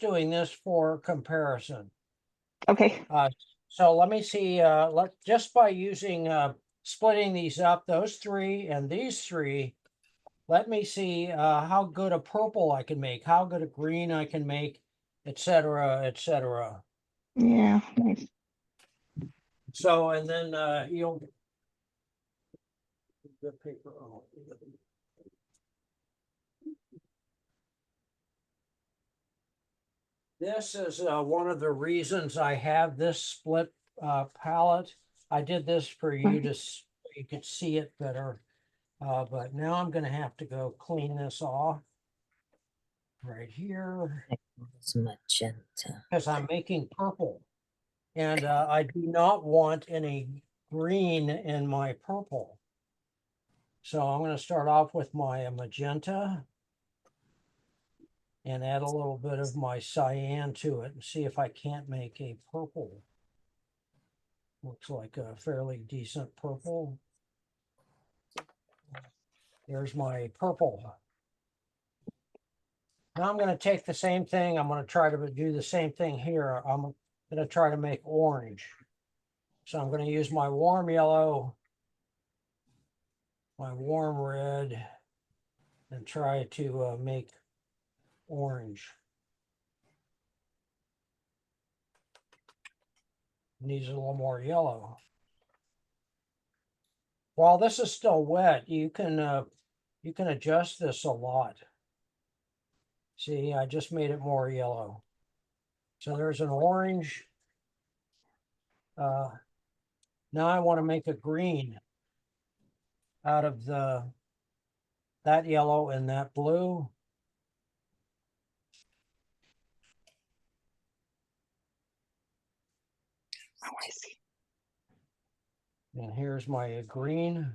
doing this for comparison. Okay, So let me see, just by using, splitting these up, those three and these three, let me see how good a purple I can make, how good a green I can make, etc., etc. yeah, nice. So, and then you'll the paper. Oh. This is one of the reasons I have this split palette. I did this for you to so you could see it better. But now I'm going to have to go clean this off right here It's magenta. because I'm making purple. And I do not want any green in my purple. So I'm going to start off with my magenta and add a little bit of my cyan to it and see if I can't make a purple. Looks like a fairly decent purple. There's my purple. Now I'm going to take the same thing. I'm going to try to do the same thing here. I'm going to try to make orange. So I'm going to use my warm yellow, my warm red, and try to make orange. Needs a little more yellow. While this is still wet, you can adjust this a lot. See, I just made it more yellow. So there's an orange. Now I want to make a green out of that yellow and that blue. Oh, I see. And here's my green.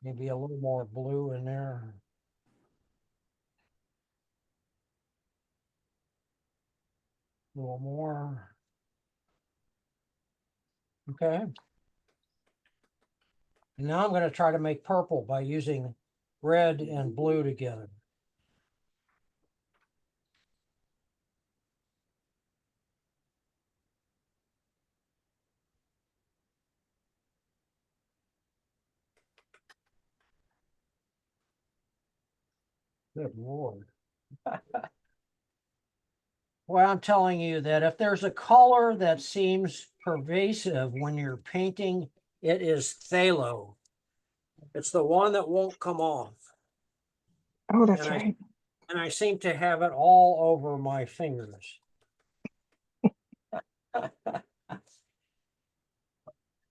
Maybe a little more blue in there. A little more. Okay. And now I'm going to try to make purple by using red and blue together. Good Lord. Well, I'm telling you that if there's a color that seems pervasive when you're painting, it is phthalo. It's the one that won't come off. Oh, that's And right. And I seem to have it all over my fingers.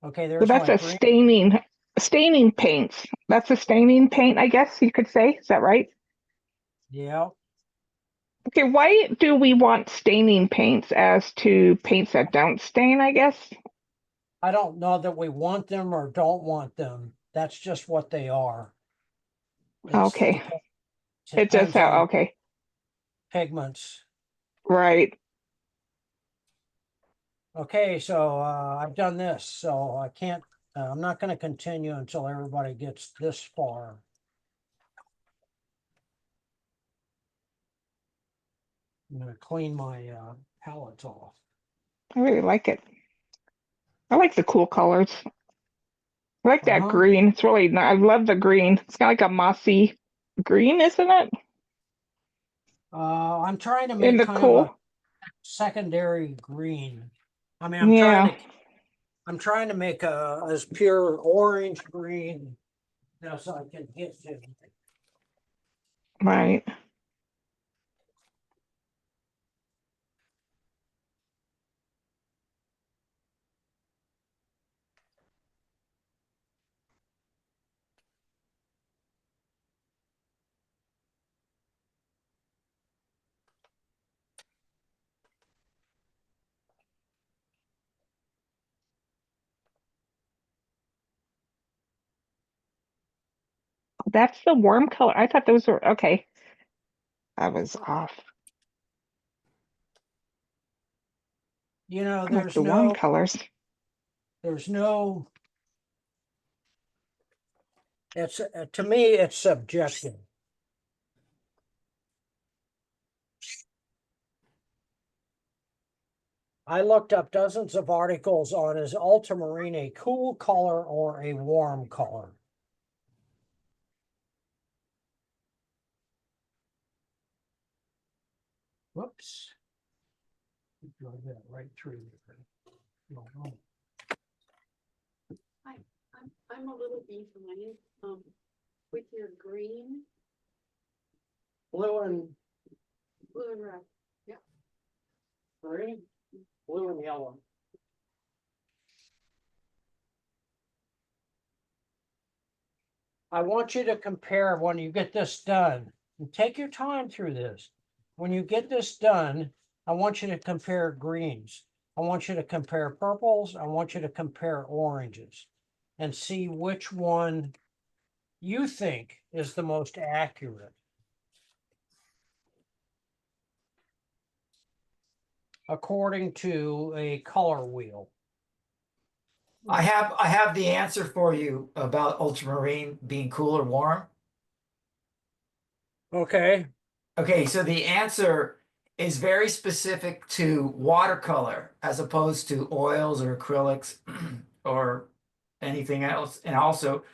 Okay, So there's that's my a green. staining paint. That's a staining paint, I guess you could say. Is that right? Yeah. Okay, why do we want staining paints as to paints that don't stain, I guess? I don't know that we want them or don't want them. That's just what they are. Okay. It does Depends have, on okay. pigments. Right. Okay, so I've done this, so I can't, I'm not gonna continue until everybody gets this far. I'm gonna clean my palettes off. I really like it. I like the cool colors. I like that Uh-huh. green. It's really nice. I love the green. It's kind of like a mossy green, isn't it? I'm trying to In make the kind of a cool. secondary green. I mean, Yeah. I'm trying to make a as pure orange green as I can get to. Right. That's the warm color. I thought those were okay. I was off. You know, I like the warm colors. there's no, it's, to me, it's subjective. I looked up dozens of articles on is ultramarine a cool color or a warm color? Whoops. Drove that right through there. No, no. I'm a little behind, with your green, Blue and blue and red. green, blue and yellow. I want you to compare when you get this done, and take your time through this. When you get this done, I want you to compare greens. I want you to compare purples. I want you to compare oranges and see which one you think is the most accurate. According to a color wheel. I have the answer for you about ultramarine being cool or warm. Okay. Okay, so the answer is very specific to watercolor as opposed to oils or acrylics or anything else, and also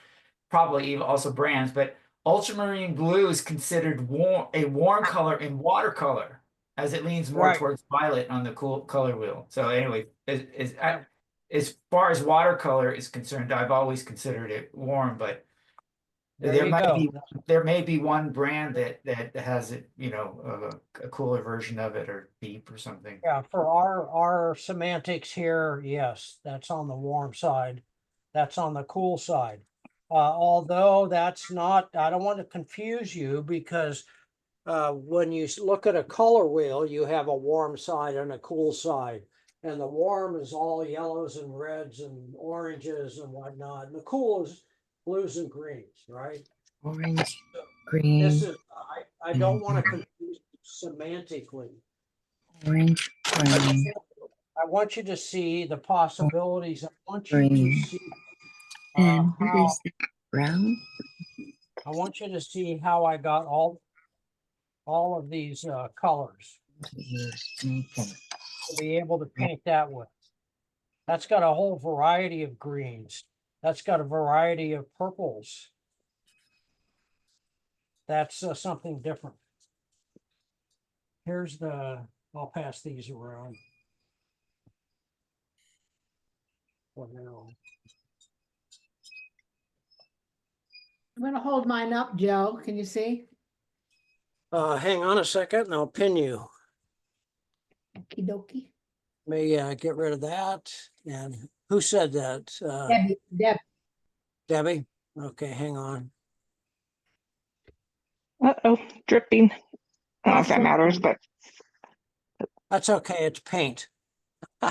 probably even also brands, but ultramarine blue is considered a warm color in watercolor as it leans more Right. towards violet on the cool color wheel. So anyway, Yeah. as far as watercolor is concerned, I've always considered it warm, but There you go. there may be one brand that has it, you know, a cooler version of it or deep or something. Yeah, for our semantics here, yes, that's on the warm side. That's on the cool side. Although that's not, I don't want to confuse you because when you look at a color wheel, you have a warm side and a cool side. And the warm is all yellows and reds and oranges and whatnot. And the cool is blues and greens, right? Orange, This green, is, I don't want to confuse semantically. orange, green, I want you to see the possibilities. I want you to green. see And what how, is that? Brown? I want you to see how I got all of these colors to be able to paint that with. That's got a whole variety of greens. That's got a variety of purples. That's something different. Here's I'll pass these around. For now. I'm gonna hold mine up, Joe. Can you see? Hang on a second and I'll pin you. Okie dokie. May get rid of that. And who said that? Debbie. Debbie? Okay, hang on. Uh-oh, dripping. I don't know if that matters, but That's okay. It's paint.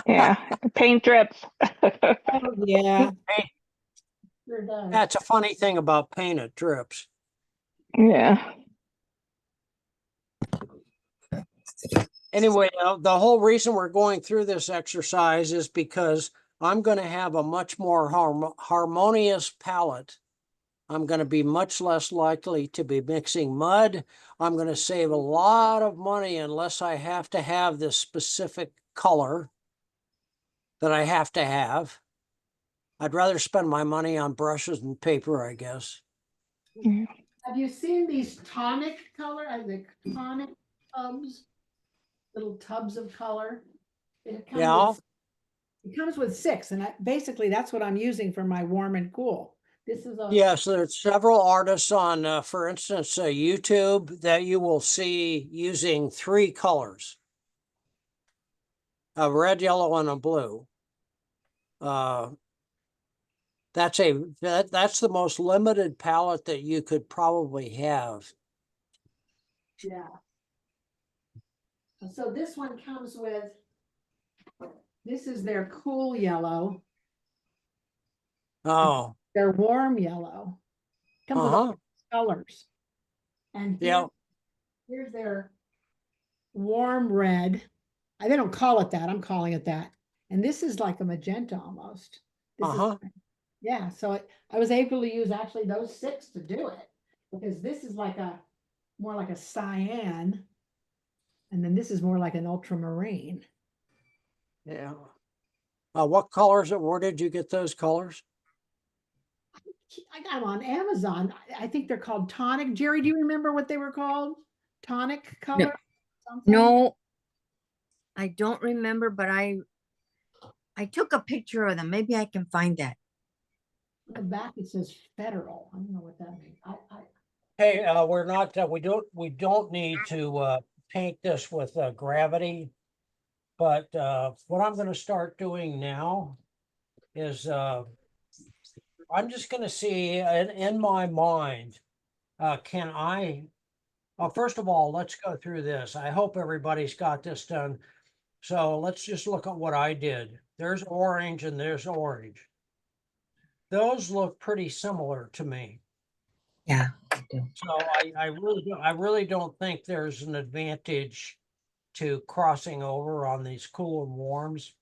yeah, paint drips. Oh, yeah. Hey. Sure does. That's a funny thing about paint, it drips. Yeah. Anyway, the whole reason we're going through this exercise is because I'm going to have a much more harmonious palette. I'm going to be much less likely to be mixing mud. I'm going to save a lot of money unless I have to have this specific color that I have to have. I'd rather spend my money on brushes and paper, I guess. Have you seen these tonic color, the tonic tubs? Little tubs of color? It comes Yeah. with- It comes with 6, and basically that's what I'm using for my warm and cool. This is a. Yes, there's several artists on, for instance, YouTube that you will see using 3 colors. A red, yellow, and a blue. That's the most limited palette that you could probably have. Yeah. And so this one comes with, this is their cool yellow, Oh, their warm yellow. Comes with all colors. And yeah. here's their warm red. They don't call it that, I'm calling it that. And this is like a magenta almost. This is, yeah, so I was able to use actually those 6 to do it. Because this is like more like a cyan. And then this is more like an ultramarine. Yeah. What colors, where did you get those colors? I got them on Amazon. I think they're called tonic. Jerry, do you remember what they were called? Tonic color? Something? No, I don't remember, but I took a picture of them. Maybe I can find that. On the back it says federal. I don't know what that means. Hey, we're not, we don't need to paint this with gravity. But what I'm going to start doing now is I'm just going to see in my mind, can I, first of all, let's go through this. I hope everybody's got this done. So let's just look at what I did. There's orange and there's orange. Those look pretty similar to me. Yeah. So I really don't think there's an advantage to crossing over on these cool and warms.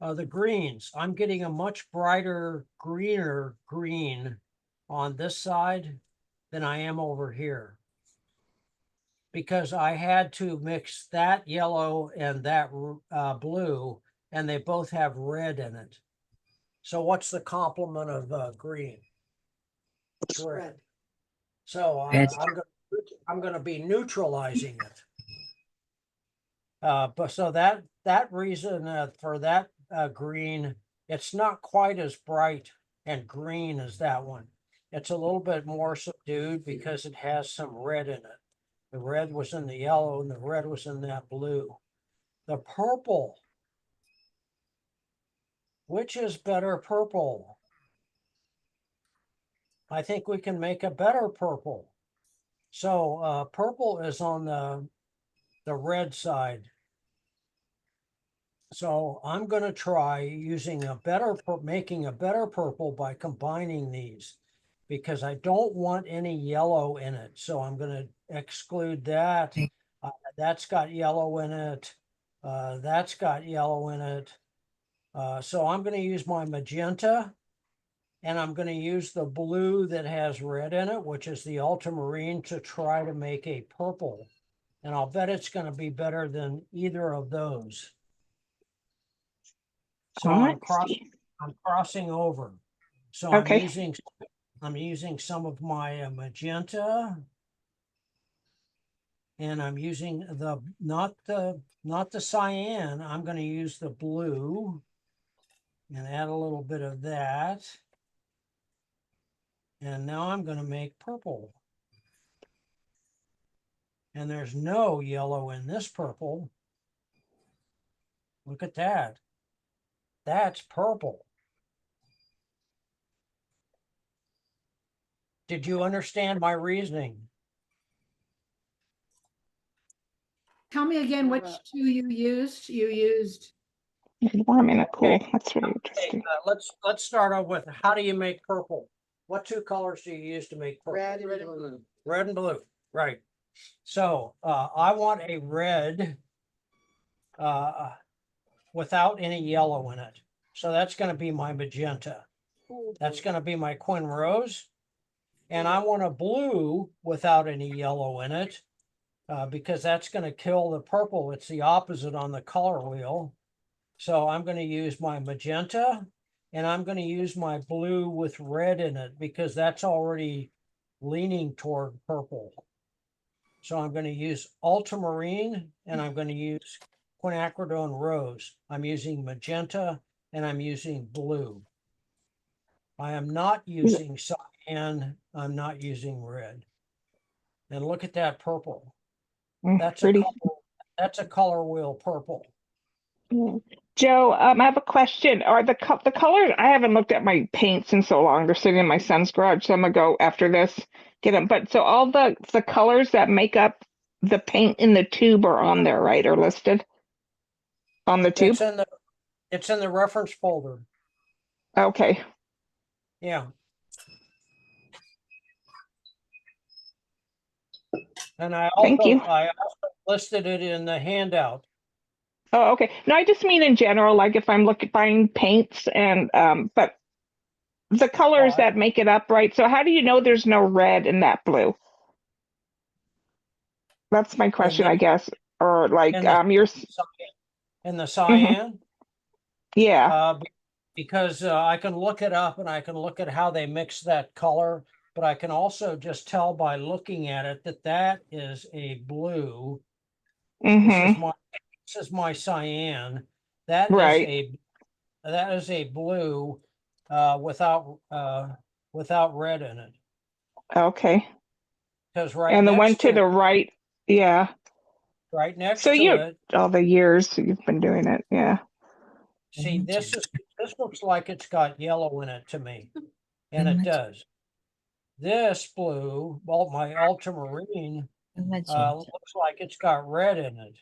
The greens, I'm getting a much brighter, greener green on this side than I am over here. Because I had to mix that yellow and that blue, and they both have red in it. So what's the complement of green? It's red. So I'm going to be neutralizing it. But so that reason for that green, it's not quite as bright and green as that one. It's a little bit more subdued because it has some red in it. The red was in the yellow and the red was in that blue. The purple, which is better purple? I think we can make a better purple. So purple is on the red side. So I'm going to try using making a better purple by combining these, because I don't want any yellow in it. So I'm going to exclude that. That's got yellow in it. That's got yellow in it. So I'm going to use my magenta, and I'm going to use the blue that has red in it, which is the ultramarine, to try to make a purple. And I'll bet it's going to be better than either of those. So I'm crossing over. So Okay. I'm using some of my magenta, and I'm using not the cyan. I'm going to use the blue and add a little bit of that. And now I'm going to make purple. And there's no yellow in this purple. Look at that. That's purple. Did you understand my reasoning? Tell me again which 2 you used. You used. Warm and cool. Okay. That's really Okay, interesting. let's start off with, how do you make purple? What 2 colors do you use to make purple? Red and blue. Red and blue, right. So I want a red without any yellow in it. So that's going to be my magenta. That's going to be my Quinn Rose. And I want a blue without any yellow in it because that's going to kill the purple. It's the opposite on the color wheel. So I'm going to use my magenta and I'm going to use my blue with red in it because that's already leaning toward purple. So I'm going to use ultramarine and I'm going to use quinacridone rose. I'm using magenta and I'm using blue. I am not using cyan. I'm not using red. And look at that purple. That's Pretty. that's a color wheel purple. Joe, I have a question. Are the colors? I haven't looked at my paints in so long. They're sitting in my son's garage, so I'm gonna go after this, get them. But so all the colors that make up the paint in the tube are on there, right? Are listed on the tube? It's in the reference folder. Okay. Yeah. And I Thank you. also listed it in the handout. Oh, okay. No, I just mean in general, like if I'm buying paints and but the colors that make it up, right? So how do you know there's no red in that blue? That's my question, I guess. Or like you're in the cyan. Yeah. Because I can look it up and I can look at how they mix that color, but I can also just tell by looking at it that that is a blue. This is my cyan. That is a blue without red in it. Okay. Because right and the one next to the right, yeah. Right next So to you it, all the years you've been doing it, yeah. see, this looks like it's got yellow in it to me, and it does. This blue, well, my ultramarine, looks like it's got red in it.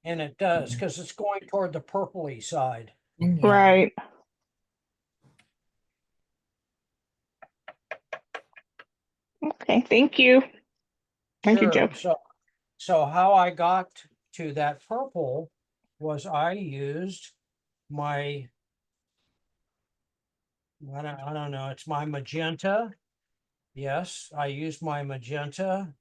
And it does, because it's going toward the purpley side. Right. Okay, thank you. Thank you, Joe. So how I got to that purple was I used my, I don't know, it's my magenta. Yes, I used my magenta.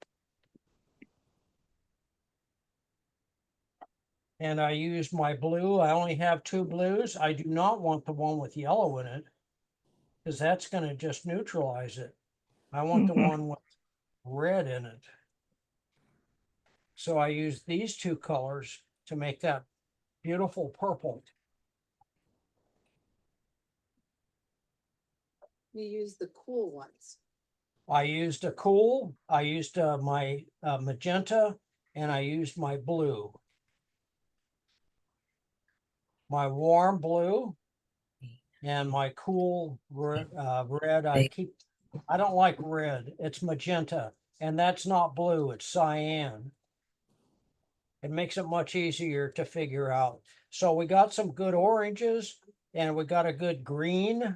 And I used my blue. I only have 2 blues. I do not want the one with yellow in it because that's going to just neutralize it. I want the one with red in it. So I use these 2 colors to make that beautiful purple. You use the cool ones. I used my magenta and I used my blue. My warm blue and my cool red. I don't like red. It's magenta, and that's not blue. It's cyan. It makes it much easier to figure out. So we got some good oranges and we got a good green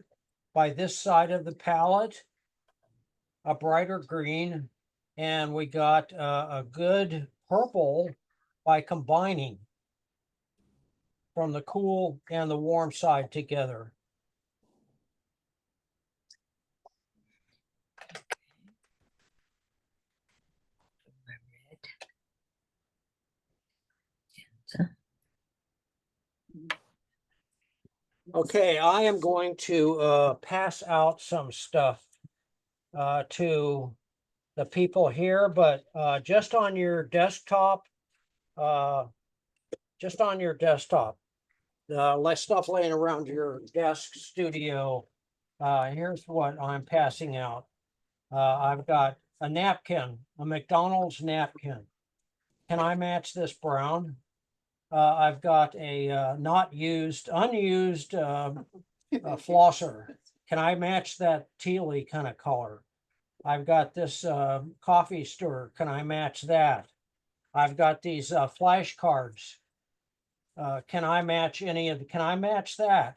by this side of the palette, a brighter green, and we got a good purple by combining from the cool and the warm side together. Okay, I am going to pass out some stuff to the people here, but just on your desktop, less stuff laying around your desk studio. Here's what I'm passing out. I've got a napkin, a McDonald's napkin. Can I match this brown? I've got a unused flosser. Can I match that tealy kind of color? I've got this coffee stirrer. Can I match that? I've got these flashcards. Can I match can I match that?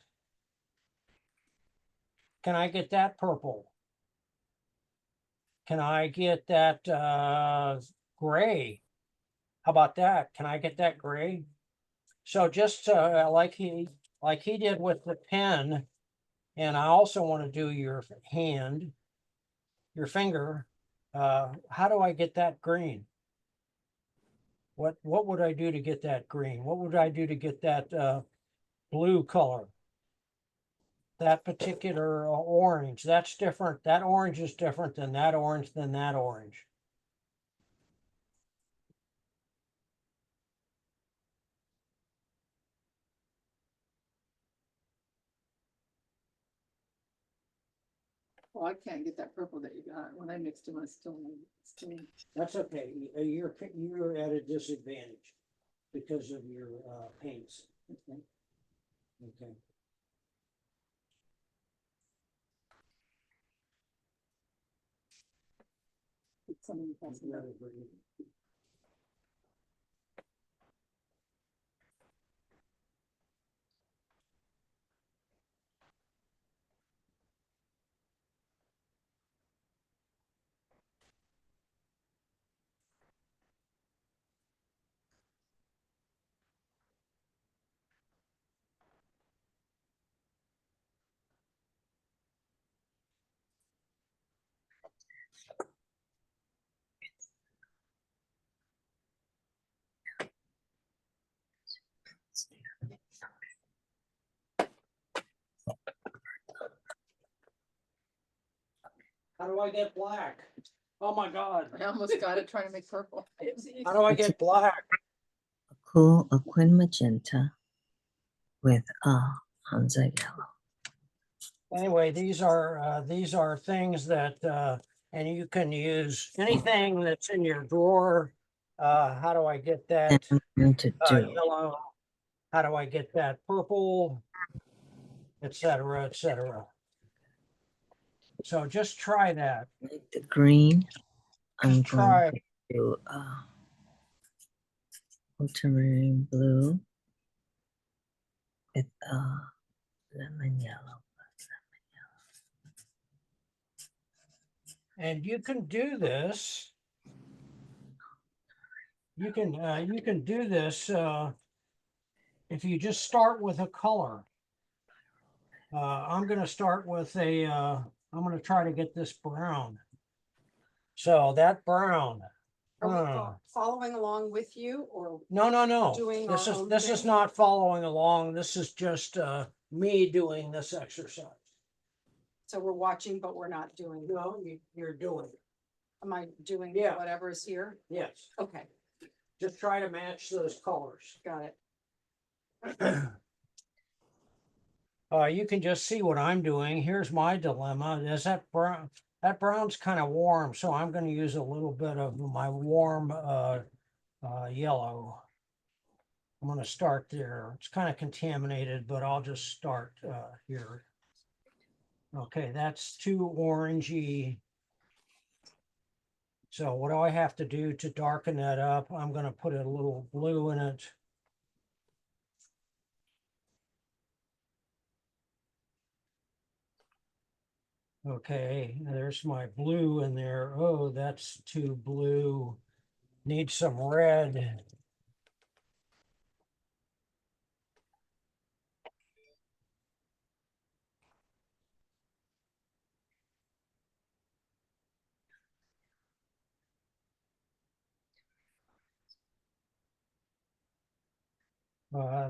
Can I get that purple? can I get that gray? How about that? Can I get that gray? So just like he did with the pen, and I also want to do your hand, your finger. How do I get that green? What would I do to get that green? What would I do to get that blue color? That particular orange, that's different. That orange is different than that orange than that orange. Well, I can't get that purple that you got. When I mixed them, I still. That's okay. You're at a disadvantage because of your paints. Okay. Okay. Somebody else Another green. How do I get black? Oh my God. I almost got it trying to make purple. How do I get black? Cool Aquin Magenta with Hansa Yellow. Anyway, these are things that and you can use anything that's in your drawer. How do I get that And I'm going to do yellow? How do I get that purple? Etc. etc. So just try that. like the green. I'm Just try. going to do ultramarine blue with lemon yellow. And you can do this. You can do this if you just start with a color. I'm going to start with a. I'm going to try to get this brown. So that brown. Are we following along with you or? No. Doing This our is own this is thing? not following along. This is just me doing this exercise. So we're watching, but we're not doing, No, you're doing it. am I doing Yeah. whatever is here? Yes. Okay, Just try to match those colors. got it. You can just see what I'm doing. Here's my dilemma. Is that brown? That brown's kind of warm, so I'm going to use a little bit of my warm yellow. I'm going to start there. It's kind of contaminated, but I'll just start here. Okay, that's too orangey. So what do I have to do to darken that up? I'm going to put a little blue in it. Okay, there's my blue in there. Oh, that's too blue. Need some red.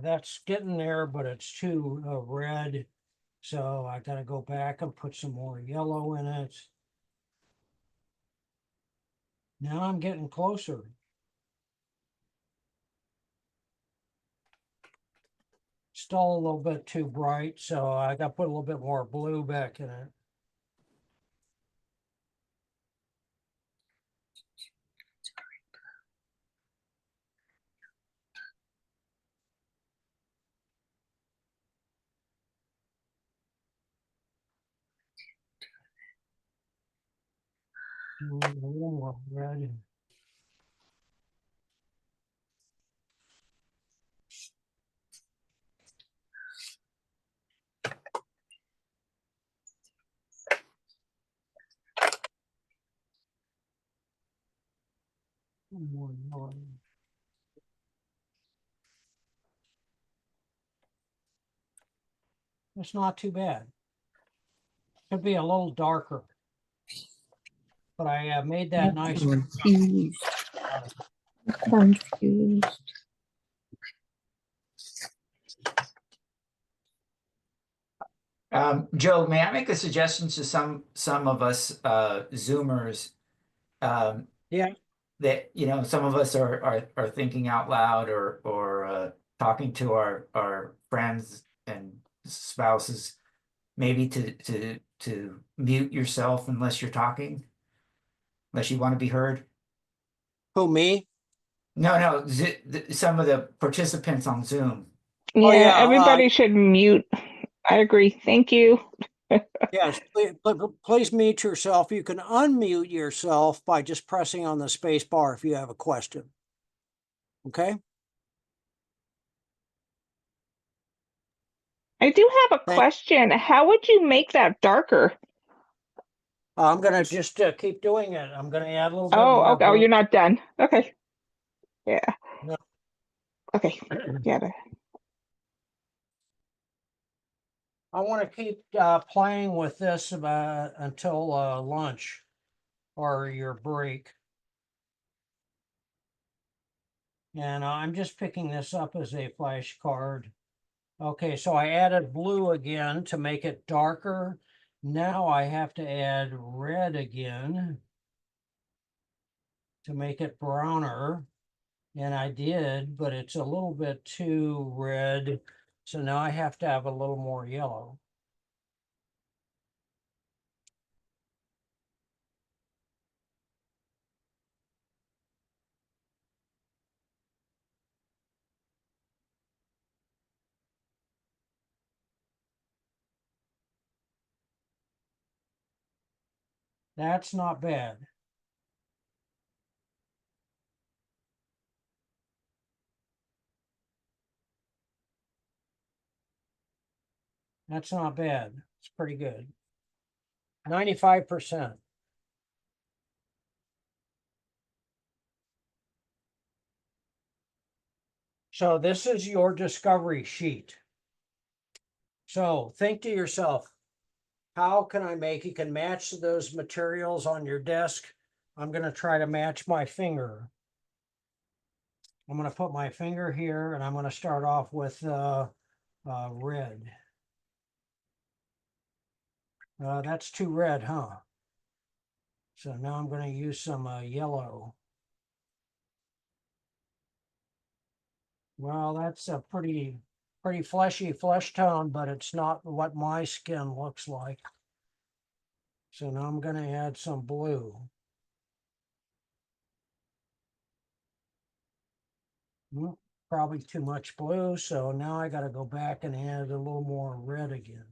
That's getting there, but it's too red. So I got to go back and put some more yellow in it. Now I'm getting closer. Still a little bit too bright, so I got to put a little bit more blue back in it. A little more red. More yellow. It's not too bad. Could be a little darker. But I made that nice. Confused. Confused. Joe, may I make a suggestion to some of us Zoomers? Yeah. That, you know, some of us are thinking out loud or talking to our friends and spouses, maybe to mute yourself unless you're talking, unless you want to be heard. Who, me? No, some of the participants on Zoom. Oh, Yeah, yeah, everybody should mute. I agree. Thank you. Yes, please mute yourself. You can unmute yourself by just pressing on the space bar if you have a question. Okay? I do have a Thank- question. How would you make that darker? I'm gonna just keep doing it. I'm gonna add a little bit Oh, more. okay. Oh, blue. you're not done. Okay. Yeah. No. Okay. Yeah. I want to keep playing with this until lunch or your break. And I'm just picking this up as a flashcard. Okay, so I added blue again to make it darker. Now I have to add red again to make it browner. And I did, but it's a little bit too red. So now I have to have a little more yellow. That's not bad. That's not bad. It's pretty good. 95%. So this is your discovery sheet. So think to yourself, how can I make, you can match those materials on your desk. I'm going to try to match my finger. I'm going to put my finger here and I'm going to start off with red. That's too red, huh? So now I'm going to use some yellow. Well, that's a pretty fleshy flesh tone, but it's not what my skin looks like. So now I'm going to add some blue. Probably too much blue, so now I got to go back and add a little more red again.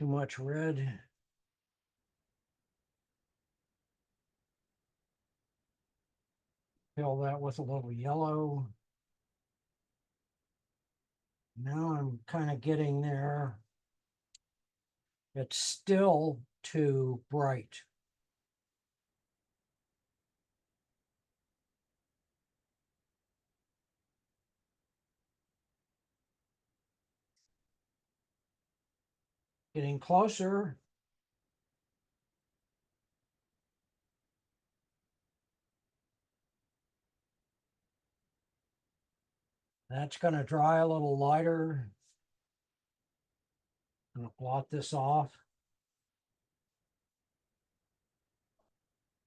Too much red. Fill that with a little yellow. Now I'm kind of getting there. It's still too bright. Getting closer. That's going to dry a little lighter. I'm going to blot this off.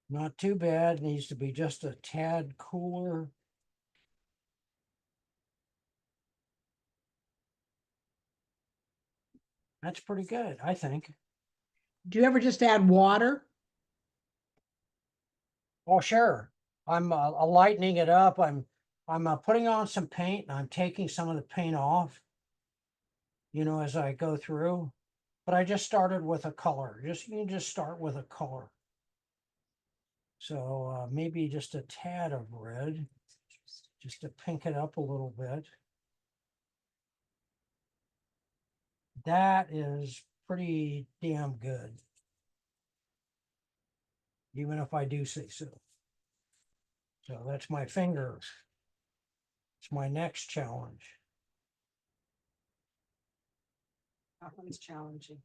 Not too bad. Needs to be just a tad cooler. That's pretty good, I think. Do you ever just add water? Oh, sure. I'm lightening it up. I'm putting on some paint and I'm taking some of the paint off, you know, as I go through. But I just started with a color. You can just start with a color. So maybe just a tad of red, just to pink it up a little bit. That is pretty damn good. even if I do say so. So that's my finger. It's my next challenge. That one's challenging.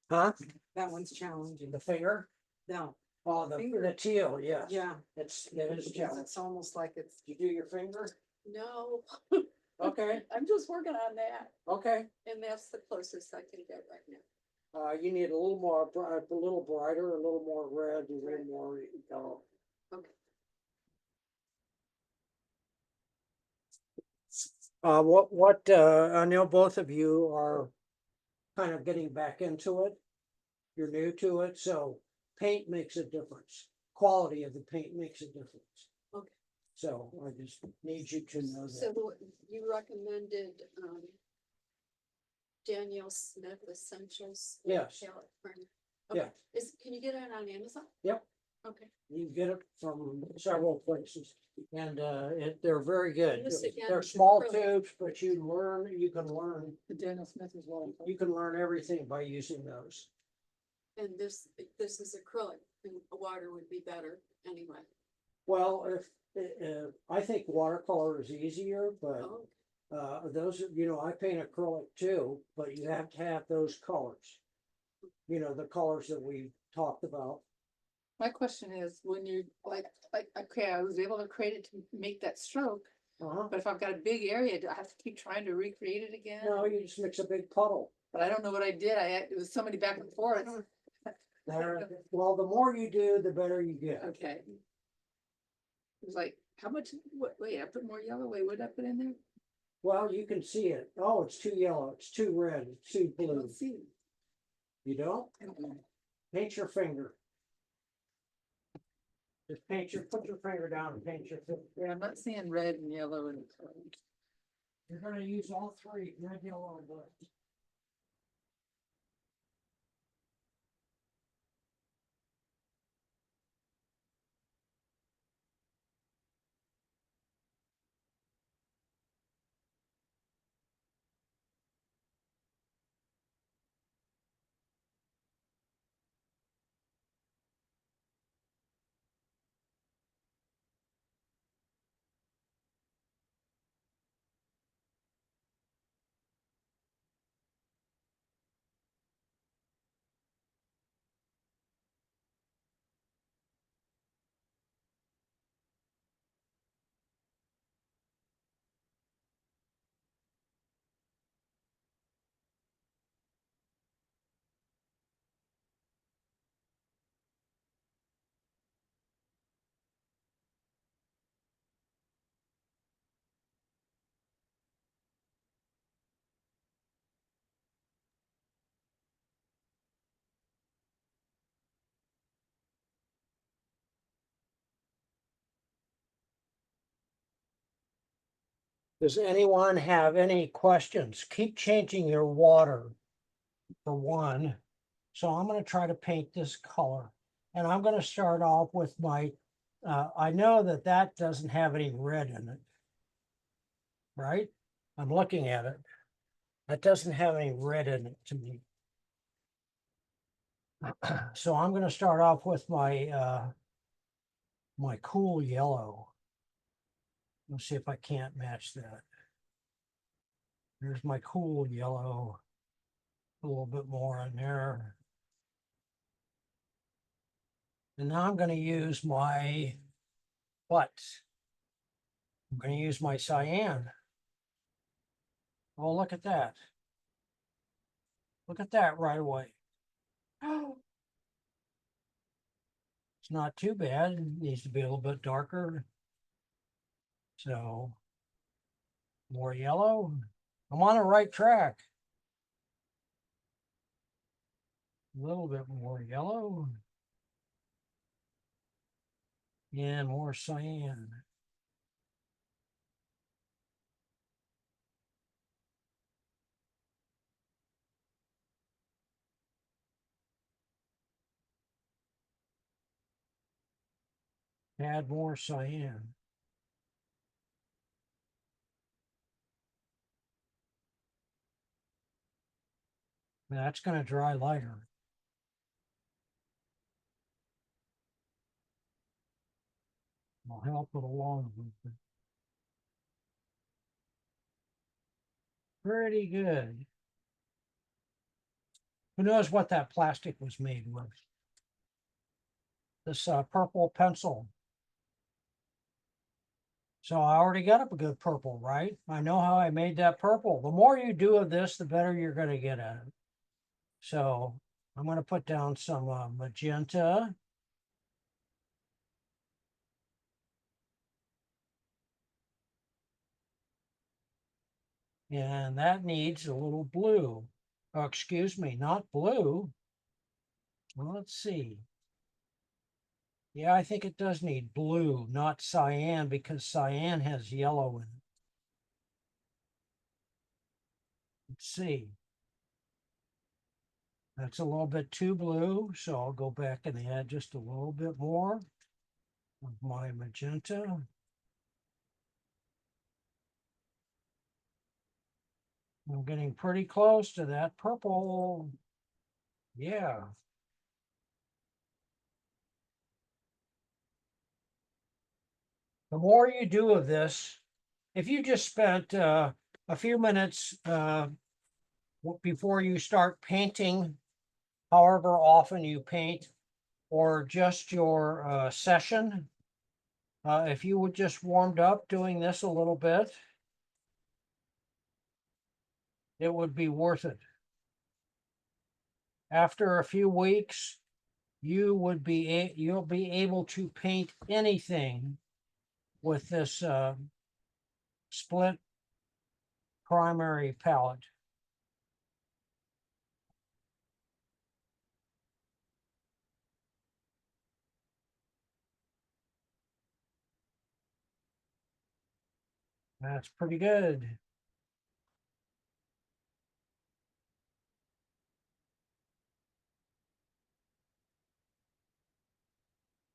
Huh? That one's challenging. The finger? No, Oh, Finger. the teal, yes. yeah, It is challenge. it's almost like it's, You do your finger? no, Okay, I'm just working on that. okay. And that's the closest I can get right now. You need a little more, a little brighter, a little more red, a little more yellow. Okay. I know both of you are kind of getting back into it. You're new to it, so paint makes a difference. Quality of the paint makes a difference. Okay. So I just need you to know So that. you recommended, Danielle Smith Essentials. Yes. palette primer. Yeah. Okay. Can you get it on Amazon? Yep. Okay. You get it from several places and they're very good. This again They're is small acrylic. tubes, but you can learn, The Daniel Smith is one. you can learn everything by using those. And this is acrylic and water would be better anyway. Well, I think watercolor is easier, but Oh, those, I paint acrylic too, but you have to have those colors. The colors that we talked about. My question is, when you're like, okay, I was able to create it to make that stroke, Uh-huh. but if I've got a big area, do I have to keep trying to recreate it again? No, you just mix a big puddle. But I don't know what I did. It was so many back and forth. Well, the more you do, the better you get. Okay. It was like, how much, wait, I put more yellow, wait, what did I put in there? Well, you can see it. Oh, it's too yellow, it's too red, it's too I blue. don't see it. You don't? I don't know. Paint your finger. Just put your finger down and paint your finger. Yeah, I'm not seeing red and yellow and. You're gonna use all three, red, yellow, and blue. Does anyone have any questions? Keep changing your water for one. So I'm going to try to paint this color. And I'm going to start off with my, I know that doesn't have any red in it. Right? I'm looking at it. That doesn't have any red in it to me. So I'm going to start off with my my cool yellow. Let's see if I can't match that. There's my cool yellow. A little bit more in there. And now I'm going to use my what? I'm going to use my cyan. Oh, look at that. Look at that right away. It's not too bad. It needs to be a little bit darker. So more yellow. I'm on the right track. A little bit more yellow. And more cyan. Add more cyan. That's going to dry lighter. I'll help it along with it. Pretty good. Who knows what that plastic was made with? This purple pencil. So I already got a good purple, right? I know how I made that purple. The more you do of this, the better you're going to get at it. So I'm going to put down some magenta. And that needs a little blue. Oh, excuse me, not blue. Well, let's see. Yeah, I think it does need blue, not cyan, because cyan has yellow in it. Let's see. That's a little bit too blue, so I'll go back and add just a little bit more of my magenta. I'm getting pretty close to that purple. Yeah. The more you do of this, if you just spent a few minutes before you start painting, however often you paint, or just your session, if you would just warmed up doing this a little bit, it would be worth it. After a few weeks, you'll be able to paint anything with this split primary palette. That's pretty good.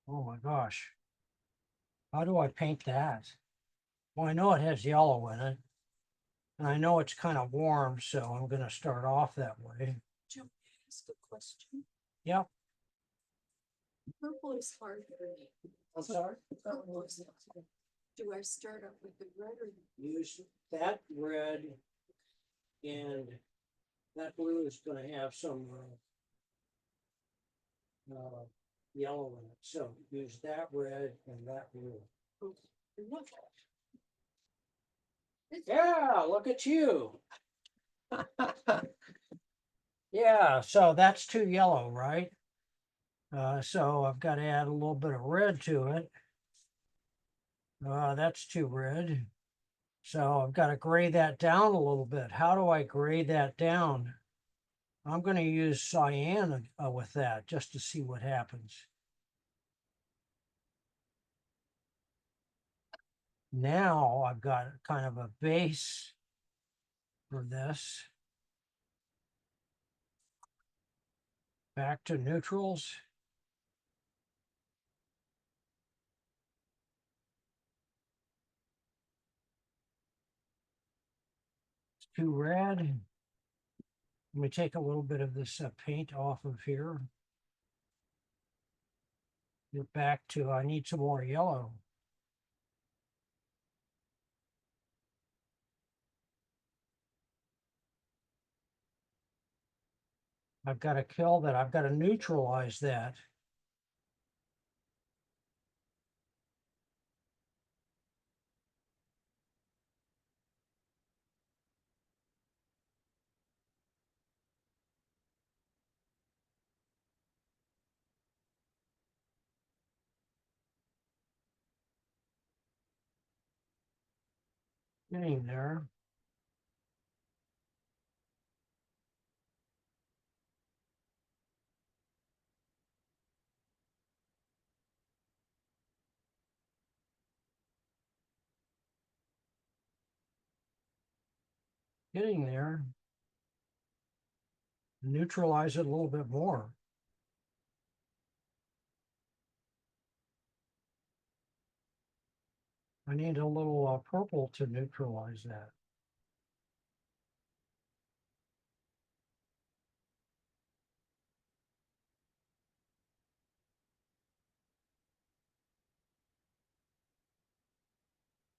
Oh my gosh. How do I paint that? Well, I know it has yellow in it. And I know it's kind of warm, so I'm going to start off that way. Jim, ask a question. Yep. Purple is hard for me. I'm sorry? Purple is hard. Do I start up with the red or? Use that red, and that blue is going to have some yellow in it. So use that red and that blue. Look. Yeah, look at you. Yeah, so that's too yellow, right? So I've got to add a little bit of red to it. That's too red. So I've got to gray that down a little bit. How do I gray that down? I'm going to use cyan with that just to see what happens. Now I've got kind of a base for this. Back to neutrals. It's too red. Let me take a little bit of this paint off of here. Get back to, I need some more yellow. I've got to kill that. I've got to neutralize that. Getting there. Getting there. Neutralize it a little bit more. I need a little purple to neutralize that.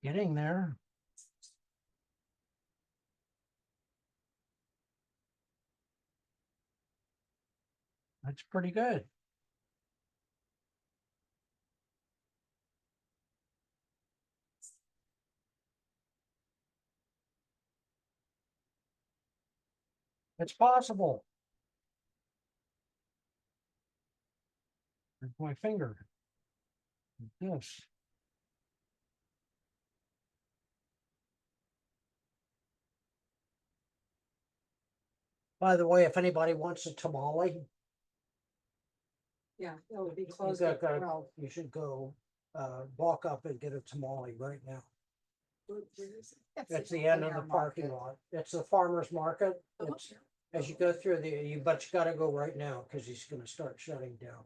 Getting there. That's pretty good. It's possible. With my finger. Yes. By the way, if anybody wants a tamale, Yeah, that would be you closed got- at got- 12. you should go walk up and get a tamale right now. Where is it? It's the end of the parking lot. It's the farmer's market. Oh, It's as you go through but you gotta go right now because he's gonna start shutting down.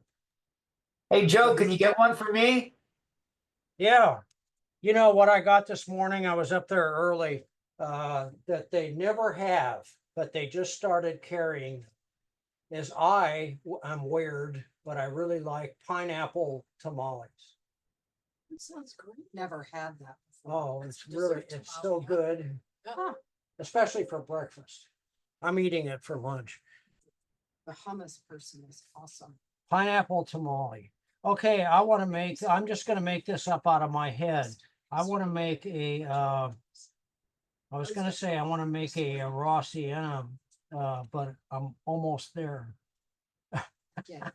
Hey, Joe, can you get one for me? Yeah. You know what I got this morning? I was up there early, that they never have, but they just started carrying is I'm weird, but I really like pineapple tamales. That sounds great. Never had that before. Oh, That's it's really, dessert it's so tamale. good, Huh. especially for breakfast. I'm eating it for lunch. The hummus person is awesome. Pineapple tamale. Okay, I'm just gonna make this up out of my head. I want to make I was gonna say I want to make a raw sienna, but I'm almost there. Yeah.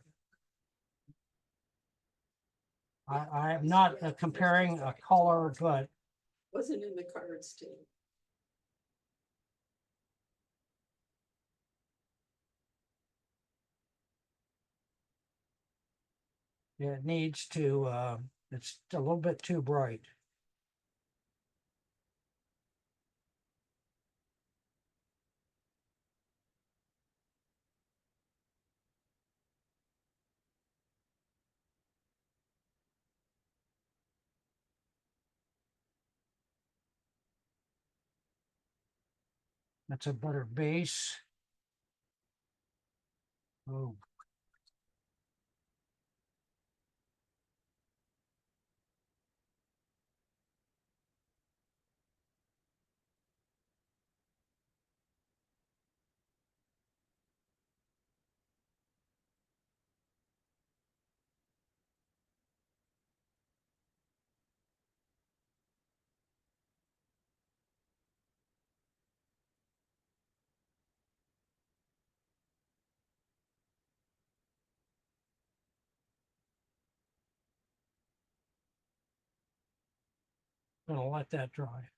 I'm not comparing a color, but Wasn't in the cards too. it needs to, it's a little bit too bright. That's a better base. Oh. Gonna let that dry.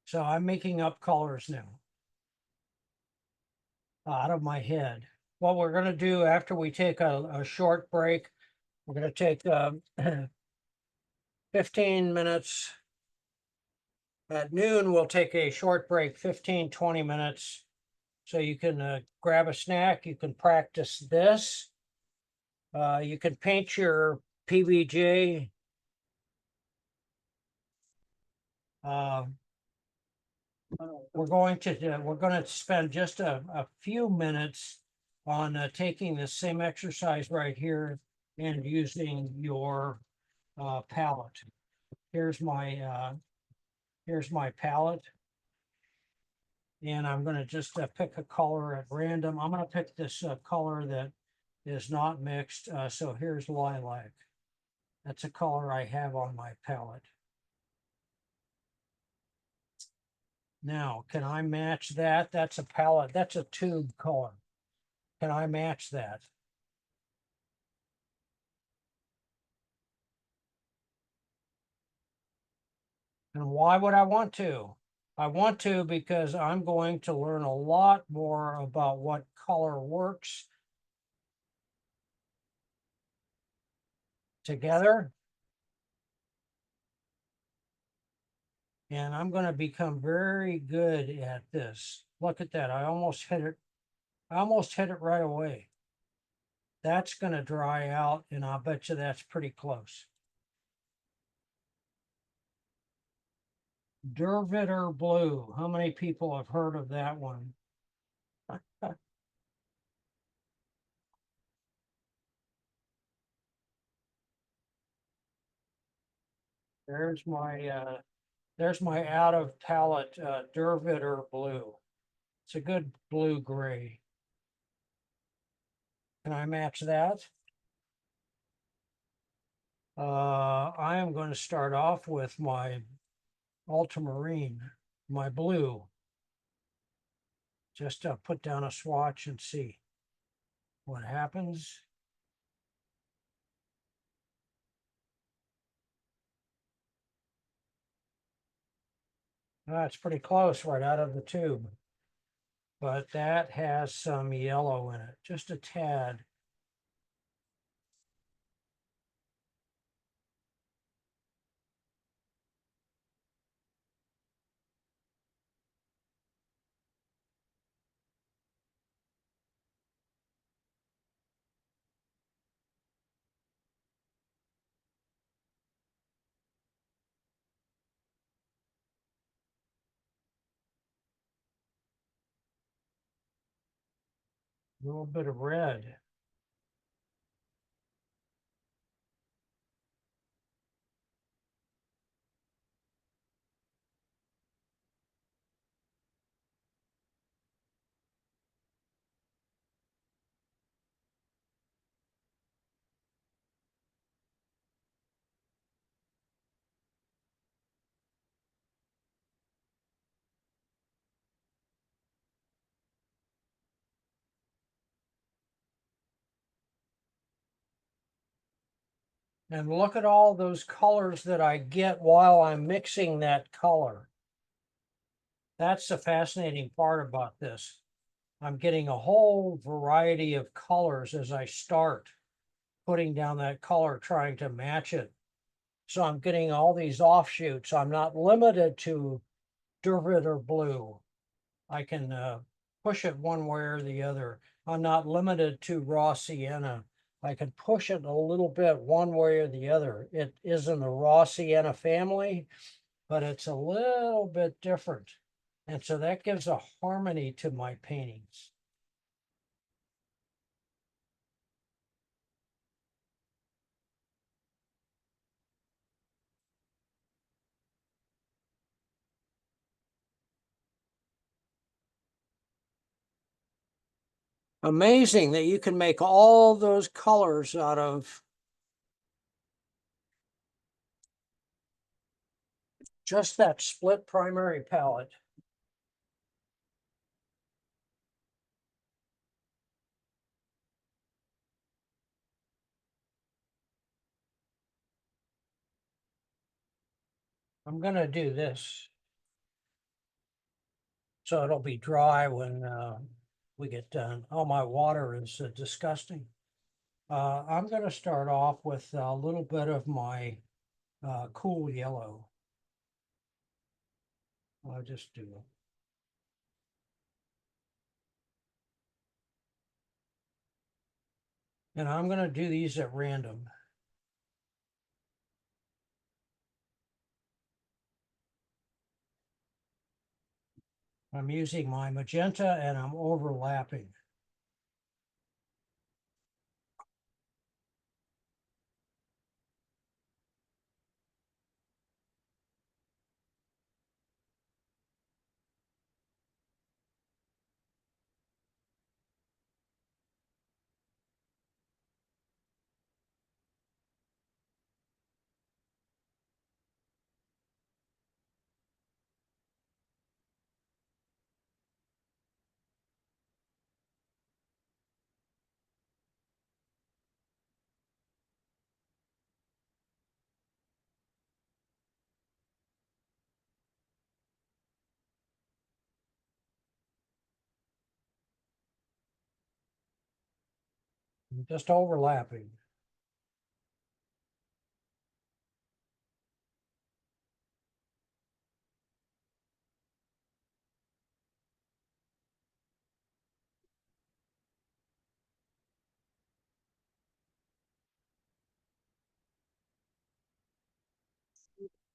So I'm making up colors now. Out of my head. What we're gonna do after we take a short break, we're gonna take 15 minutes. At noon, we'll take a short break, 15-20 minutes. So you can grab a snack, you can practice this. You can paint your PBJ. We're going to spend just a few minutes on taking the same exercise right here and using your palette. Here's my palette. And I'm going to just pick a color at random. I'm going to pick this color that is not mixed. So here's lilac. That's a color I have on my palette. Now, can I match that? That's a palette. That's a tube color. Can I match that? And why would I want to? I want to because I'm going to learn a lot more about what color works together. And I'm going to become very good at this. Look at that. I almost hit it. I almost hit it right away. That's going to dry out, and I'll bet you that's pretty close. Dervitter Blue. How many people have heard of that one? There's my There's my out of palette Dervitter blue. It's a good blue gray. Can I match that? I am going to start off with my ultramarine, my blue. Just put down a swatch and see what happens. It's pretty close right out of the tube. But that has some yellow in it, just a tad. A little bit of red. And look at all those colors that I get while I'm mixing that color. That's the fascinating part about this. I'm getting a whole variety of colors as I start putting down that color, trying to match it. So I'm getting all these offshoots. I'm not limited to Dervitter blue. I can push it one way or the other. I'm not limited to raw sienna. I can push it a little bit one way or the other. It is in the raw sienna family, but it's a little bit different. And so that gives a harmony to my paintings. Amazing that you can make all those colors out of just that split primary palette. I'm going to do this so it'll be dry when we get done. Oh, my water is disgusting. I'm going to start off with a little bit of my cool yellow. I'll just do it. And I'm going to do these at random. I'm using my magenta and I'm overlapping. Just overlapping.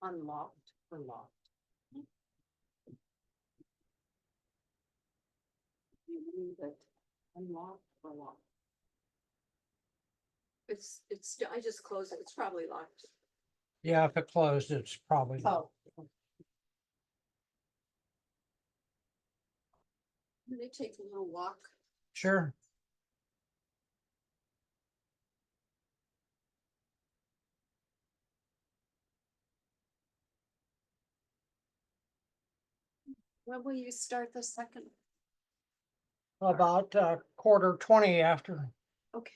Unlocked or locked? You mean that unlocked or locked? I just closed it. It's probably locked. Yeah, if it closed, it's probably. Oh. They take a little walk. Sure. When will you start the second? About 20 after. Okay.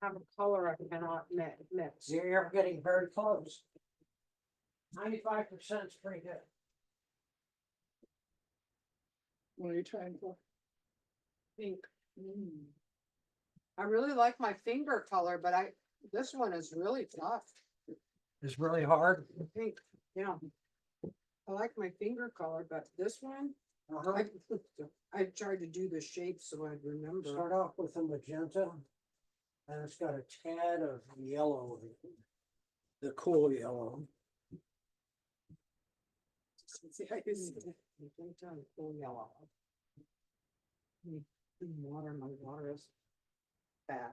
have a color I cannot mix. You're getting very close. 95% is pretty good. What are you trying for? Pink. I really like my finger color, but this one is really tough. It's really hard. Pink, yeah. I like my finger color, but this one, Uh-huh. I tried to do the shape so I'd remember. Start off with a magenta, and it's got a tad of yellow in it. The cool yellow. See how you see it? Magenta and full yellow. Water, my water is bad.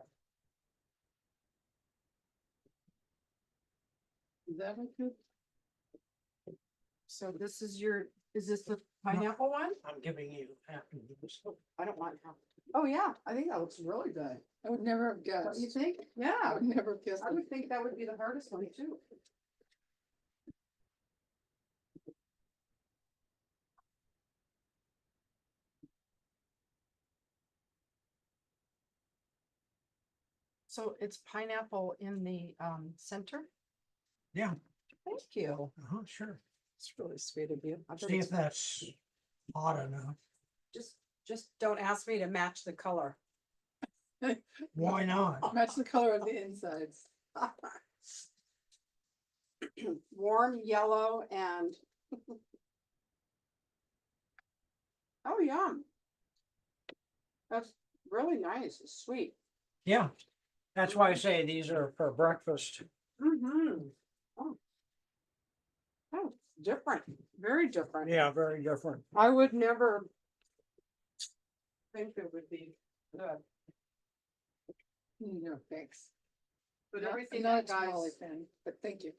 Is that what you? So this is is this the pineapple one? I'm giving you half of this. I don't want half. Oh, yeah, I think that looks really good. I would never have Don't you guessed. think? I Yeah, would never have guessed. I would think that would be the hardest one too. So it's pineapple in the center? Yeah, Thank you. sure. It's really sweet of you. I bet See it's- if that's hot enough. Just don't ask me to match the color. Why not? Match the color of the insides. Warm yellow and. Oh, yum. That's really nice, it's sweet. Yeah, that's why I say these are for breakfast. Mm-hmm. Oh. Oh, different, very different. Yeah, very different. I would never think it would be good, No, thanks. but Not- everything not that a tamale guys, fan, but thank you.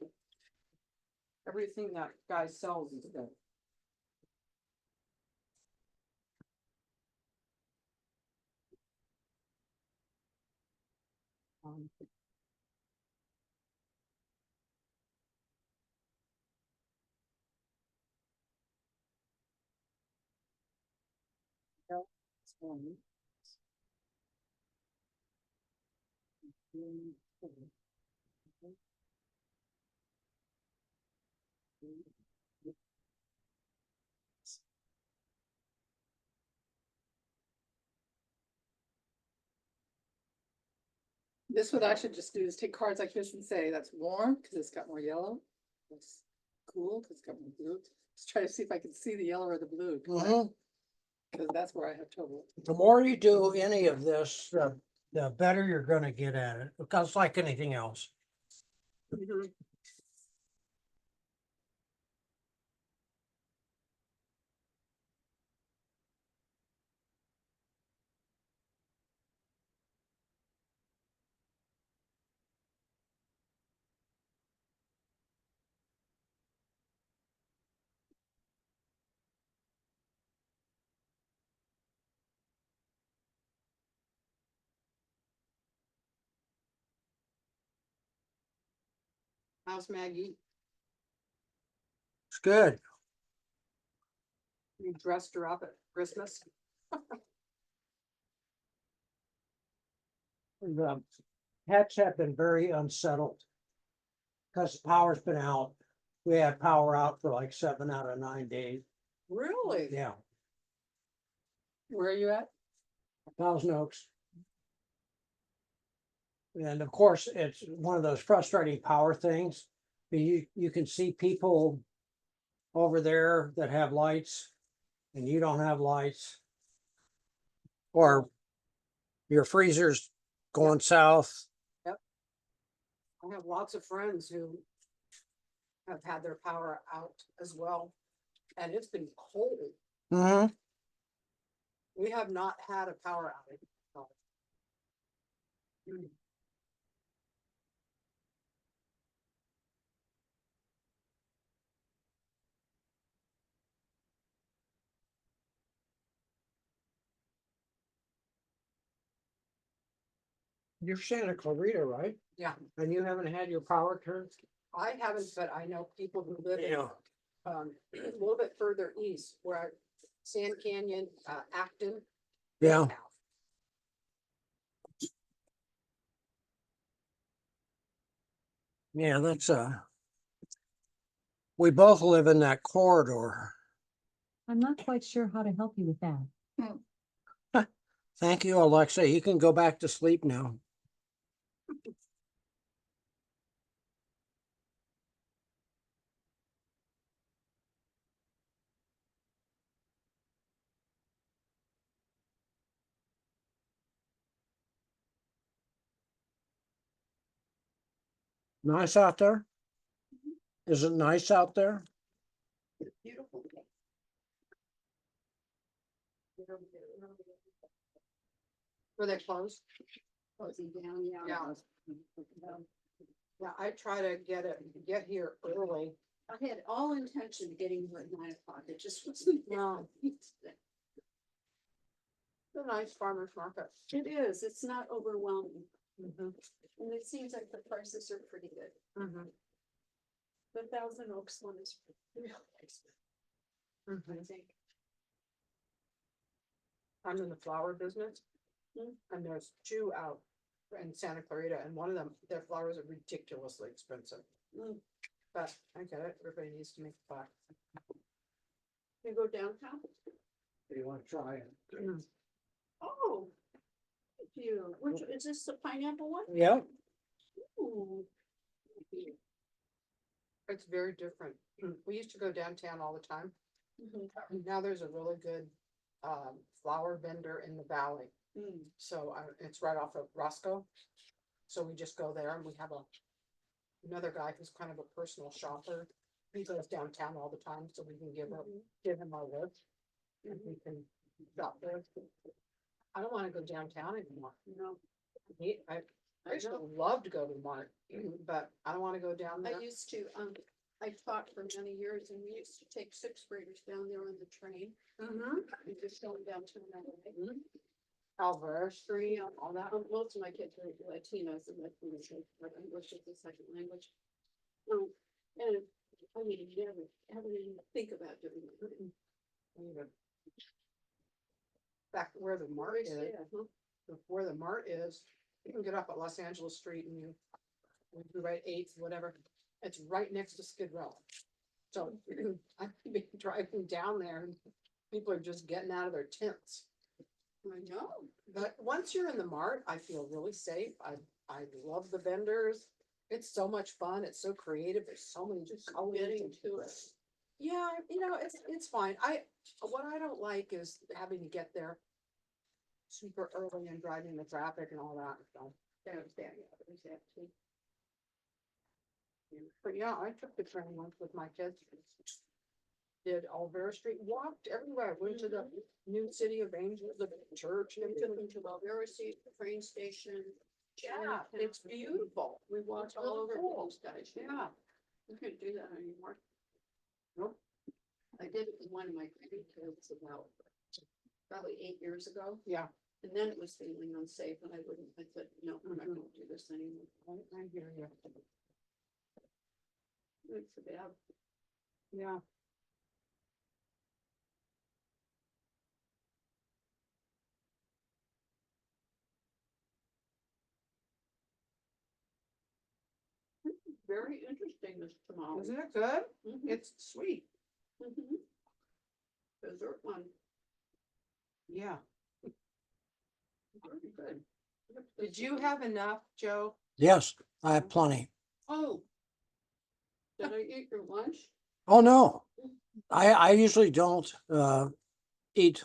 everything that guy sells is good. Um, it's one. This, what I should just do is take cards like this and say that's warm because it's got more yellow. That's cool because it's got more blue. Just try to see if I can see the yellow or the blue. Because that's where I have trouble. The more you do any of this, the better you're gonna get at it, because like anything else. Mhm. How's Maggie? It's good. You dressed her up at Christmas? The pets have been very unsettled. Because the power's been out. We had power out for like 7 out of 9 days. Really? Yeah, Where are you at? Thousand Oaks. And of course, it's one of those frustrating power things. You can see people over there that have lights and you don't have lights. Or your freezer's going south. I have lots of friends who have had their power out as well, and it's been cold. Mm-hmm. We have not had a power outage. Mm. You're Santa Clarita, right? Yeah, And you haven't had your power turned? I haven't, but I know people who live in, Yeah. a little bit further east where Sand Canyon, Acton. they Yeah. have. Yeah, that's we both live in that corridor. I'm not quite sure how to help you with that. Thank you, Alexa. You can go back to sleep now. Nice out there? Is it nice out there? Beautiful. Were they closed? Closing down, yeah. Yeah, I try to get here early. I had all intention of getting here at 9 o'clock. It just wasn't. No. It's a nice farmer's market. It is. It's not overwhelming. Mhm, And it seems like the prices are pretty good. mhm, The Thousand Oaks one is really expensive, I mhm. think. I'm in the flower business. Mm. And there's two out in Santa Clarita, and one of them, their flowers are ridiculously expensive. Mm. But I get it, everybody needs to make a buck. You go downtown? Do you want to try it? Oh. Thank you. Which, is this the pineapple one? Yeah. Ooh. It's very different. We used to go downtown all the time. Mhm. Now there's a really good flower vendor in the valley. Mm. So it's right off of Roscoe. So we just go there and we have another guy who's kind of a personal shopper. He goes downtown all the time, so we can give him our list. And we can shop there. I don't wanna go downtown anymore. No, I used to love to go to the mart, but I don't wanna go down there. I used to, I taught for many years and we used to take sixth graders down there on the train. Mhm. And just going downtown that way. Alvera Street, all that. Most of my kids are Latinos and English is a second language. And I mean, never, ever even think about doing it. Even back where the mart is, where the mart is, you can get up at Los Angeles Street and you right 8th, whatever. It's right next to Skid Row. So I've been driving down there and people are just getting out of their tents. I know. But once you're in the mart, I feel really safe. I love the vendors. It's so much fun. It's so creative. There's so many Just colors getting and- to it. Yeah, it's fine. What I don't like is having to get there super early and driving the traffic and all that, so. There's that too. But yeah, I took the train once with my kids. Did Alvera Street, walked everywhere, went to the new City of Angels, the church and We took them to Valvera Street, the train station. yeah, it's beautiful. We walked It's all really over cool. those guys. Yeah. You can't do that anymore. Nope. I did it with one of my grandkids about probably 8 years ago. Yeah. And then it was feeling unsafe and I said, no, we're not gonna do this anymore. I hear you. It's bad. Yeah. Very interesting this tamale. Isn't it good? Mhm, It's sweet. mhm. Dessert one, Yeah. very good. Did you have enough, Joe? Yes, I have plenty. Oh. Did I eat your lunch? Oh, no. I usually don't eat.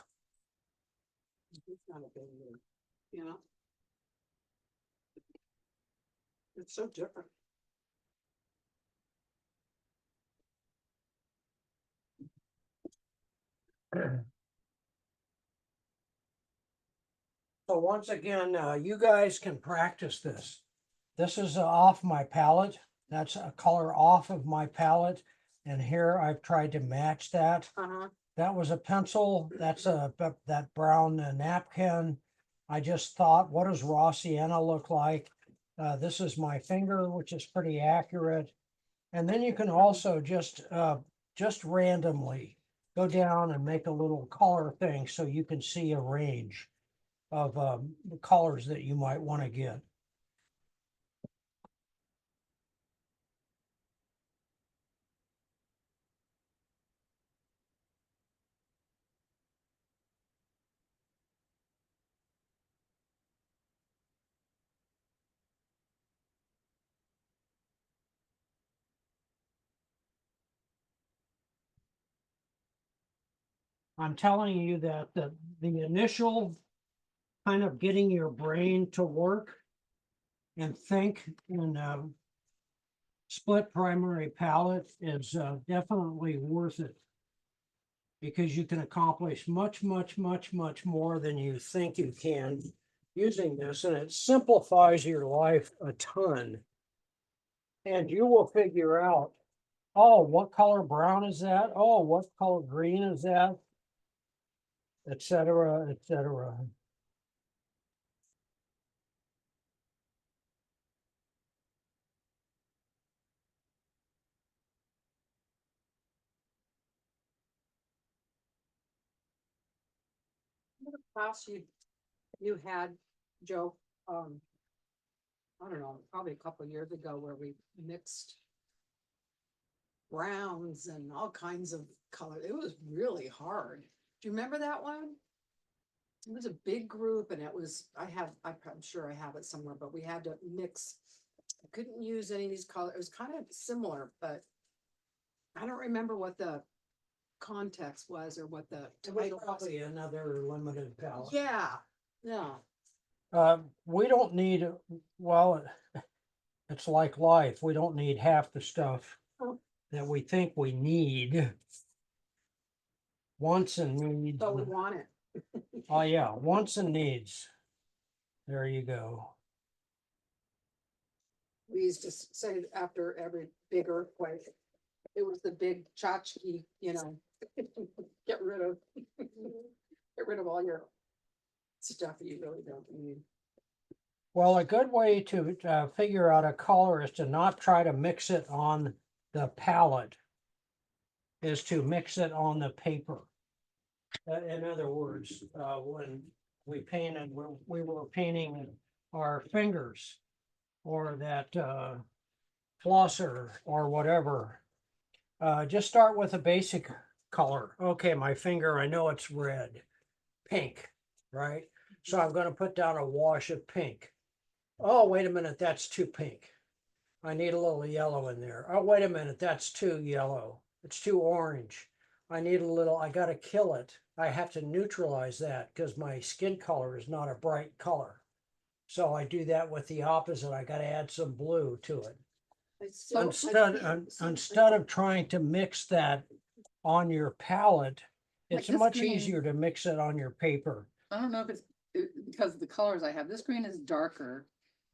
It's not a big deal. Yeah. It's so different. So once again, you guys can practice this. This is off my palette. That's a color off of my palette. And here I've tried to match that. Uh-huh. That was a pencil. That's that brown napkin. I just thought, what does raw sienna look like? This is my finger, which is pretty accurate. And then you can also just randomly go down and make a little color thing so you can see a range of the colors that you might want to get. I'm telling you that the initial kind of getting your brain to work and think in split primary palette is definitely worth it. Because you can accomplish much, much, much, much more than you think you can using this, and it simplifies your life a ton. And you will figure out, oh, what color brown is that? Oh, what color green is that? Et cetera, et cetera. Class you had, Joe, I don't know, probably a couple of years ago where we mixed browns and all kinds of color. It was really hard. Do you remember that one? It was a big group and it was, I'm sure I have it somewhere, but we had to mix. I couldn't use any of these colors. It was kind of similar, but I don't remember what the context was or what the It was title was. probably another limited palette. Yeah, yeah. We don't need, well, it's like life. We don't need half the stuff that we think we need. Wants and needs. But we want it. Oh, yeah, wants and needs. There you go. We used to say after every big earthquake, it was the big tchotchke, you know, get rid of all your stuff that you really don't need. Well, a good way to figure out a color is to not try to mix it on the palette, is to mix it on the paper. In other words, when we painted, we were painting our fingers or that flosser or whatever, just start with a basic color. Okay, my finger, I know it's red, pink, right? So I'm going to put down a wash of pink. Oh, wait a minute, that's too pink. I need a little yellow in there. Oh, wait a minute, that's too yellow. It's too orange. I need a little, I got to kill it. I have to neutralize that because my skin color is not a bright color. So I do that with the opposite. I got to add some blue to it. Instead of trying to mix that on your palette, Like it's this much green. easier to mix it on your paper. I don't know if it's because of the colors I have. This green is darker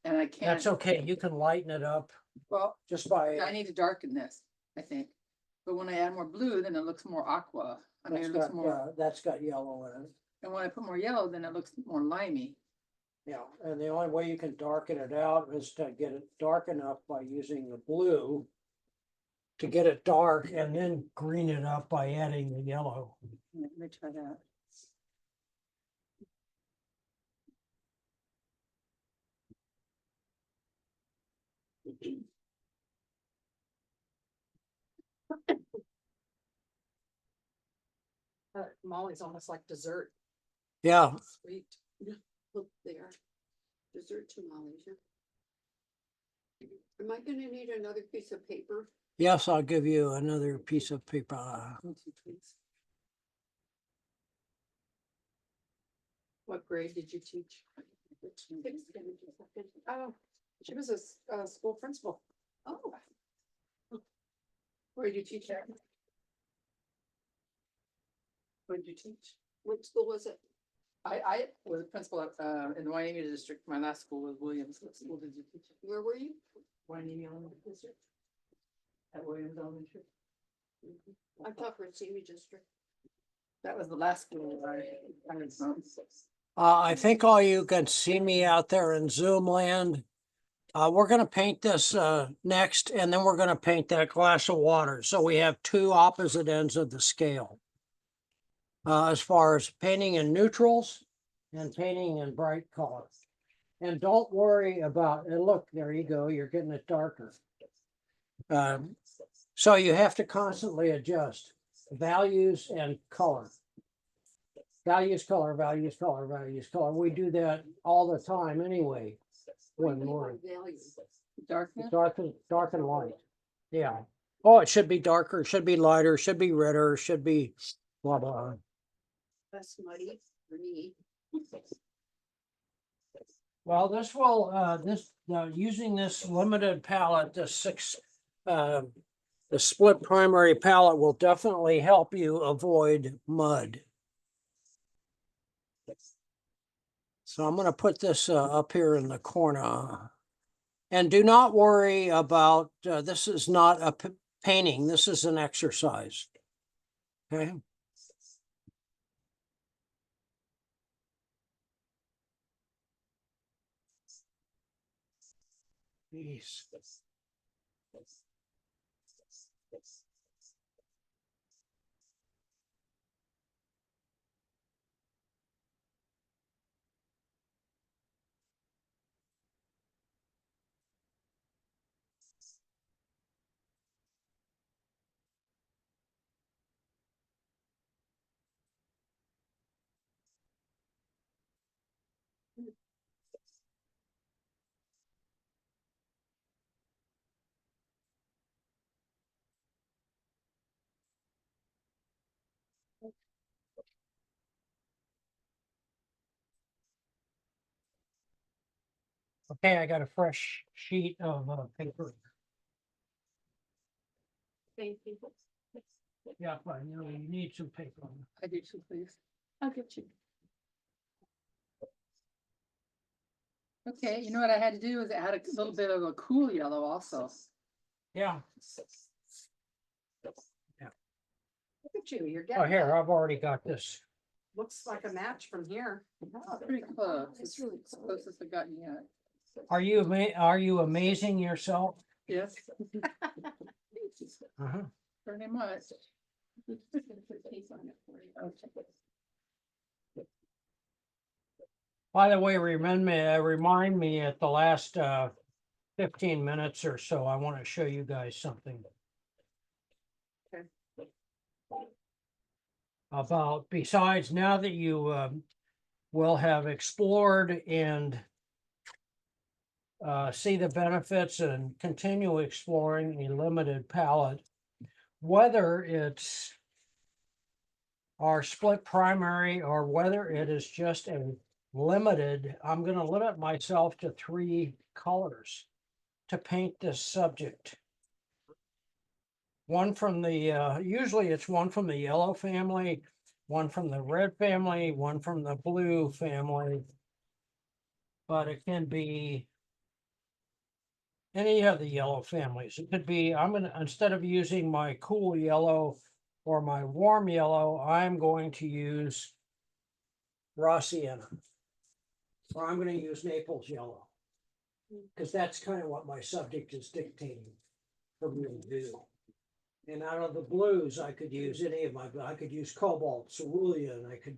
and I can't. That's okay. You can lighten it up Well, just by. I need to darken this, I think. But when I add more blue, then it looks more aqua. I mean, That's it looks got, more, yeah, that's got yellow in it. and when I put more yellow, then it looks more limey. Yeah, and the only way you can darken it out is to get it dark enough by using the blue to get it dark and then green it up by adding the yellow. Let me try that. Molly's almost like dessert, Yeah, sweet. Look there, dessert tamales. Am I gonna need another piece of paper? yes, I'll give you another piece of paper. What grade did you teach? Oh, she was a school principal. Oh. Where did you teach at? Where did you teach? What school was it? I was a principal at, in the Wainema district. My last school was Williams. What school did you teach at? Where were you? Wainema Elementary District. At Williams Elementary. I taught for Senior District. That was the last school I was on. I think all you can see me out there in Zoom land. We're going to paint this next, and then we're going to paint that glass of water. So we have two opposite ends of the scale. As far as painting in neutrals and painting in bright colors. And don't worry about, and look, there you go, you're getting it darker. So you have to constantly adjust values and color. Values, color, values, color, values, color. We do that all the time anyway. When we're Darkness? dark and light. Yeah. Oh, it should be darker, it should be lighter, it should be redder, it should be blah, blah. Less muddy for me. Well, this will, using this limited palette, the split primary palette will definitely help you avoid mud. So I'm going to put this up here in the corner. And do not worry about, this is not a painting, this is an exercise. Okay. Jeez. Okay, I got a fresh sheet of paper. Thank you. Yeah, fine, you need some paper. I do too, please. I'll get you. Okay, you know what I had to do is add a little bit of a cool yellow also. Yeah. Look at you, you're Oh, getting, here, I've already got this. looks like a match from here. Oh, pretty close. It's really closest I've gotten yet. Are you amazing yourself? Yes. Uh-huh. Pretty much. By the way, remind me at the last 15 minutes or so, I want to show you guys something. Okay. About, besides, now that you will have explored and see the benefits and continue exploring a limited palette, whether it's our split primary or whether it is just a limited, I'm going to limit myself to 3 colors to paint this subject. One from the, usually it's one from the yellow family, one from the red family, one from the blue family, but it can be any of the yellow families. It could be, I'm going to, instead of using my cool yellow or my warm yellow, I'm going to use raw sienna, or I'm going to use Naples yellow, because that's kind of what my subject is dictating for me to do. And out of the blues, I could use any of I could use cobalt, cerulean, I could,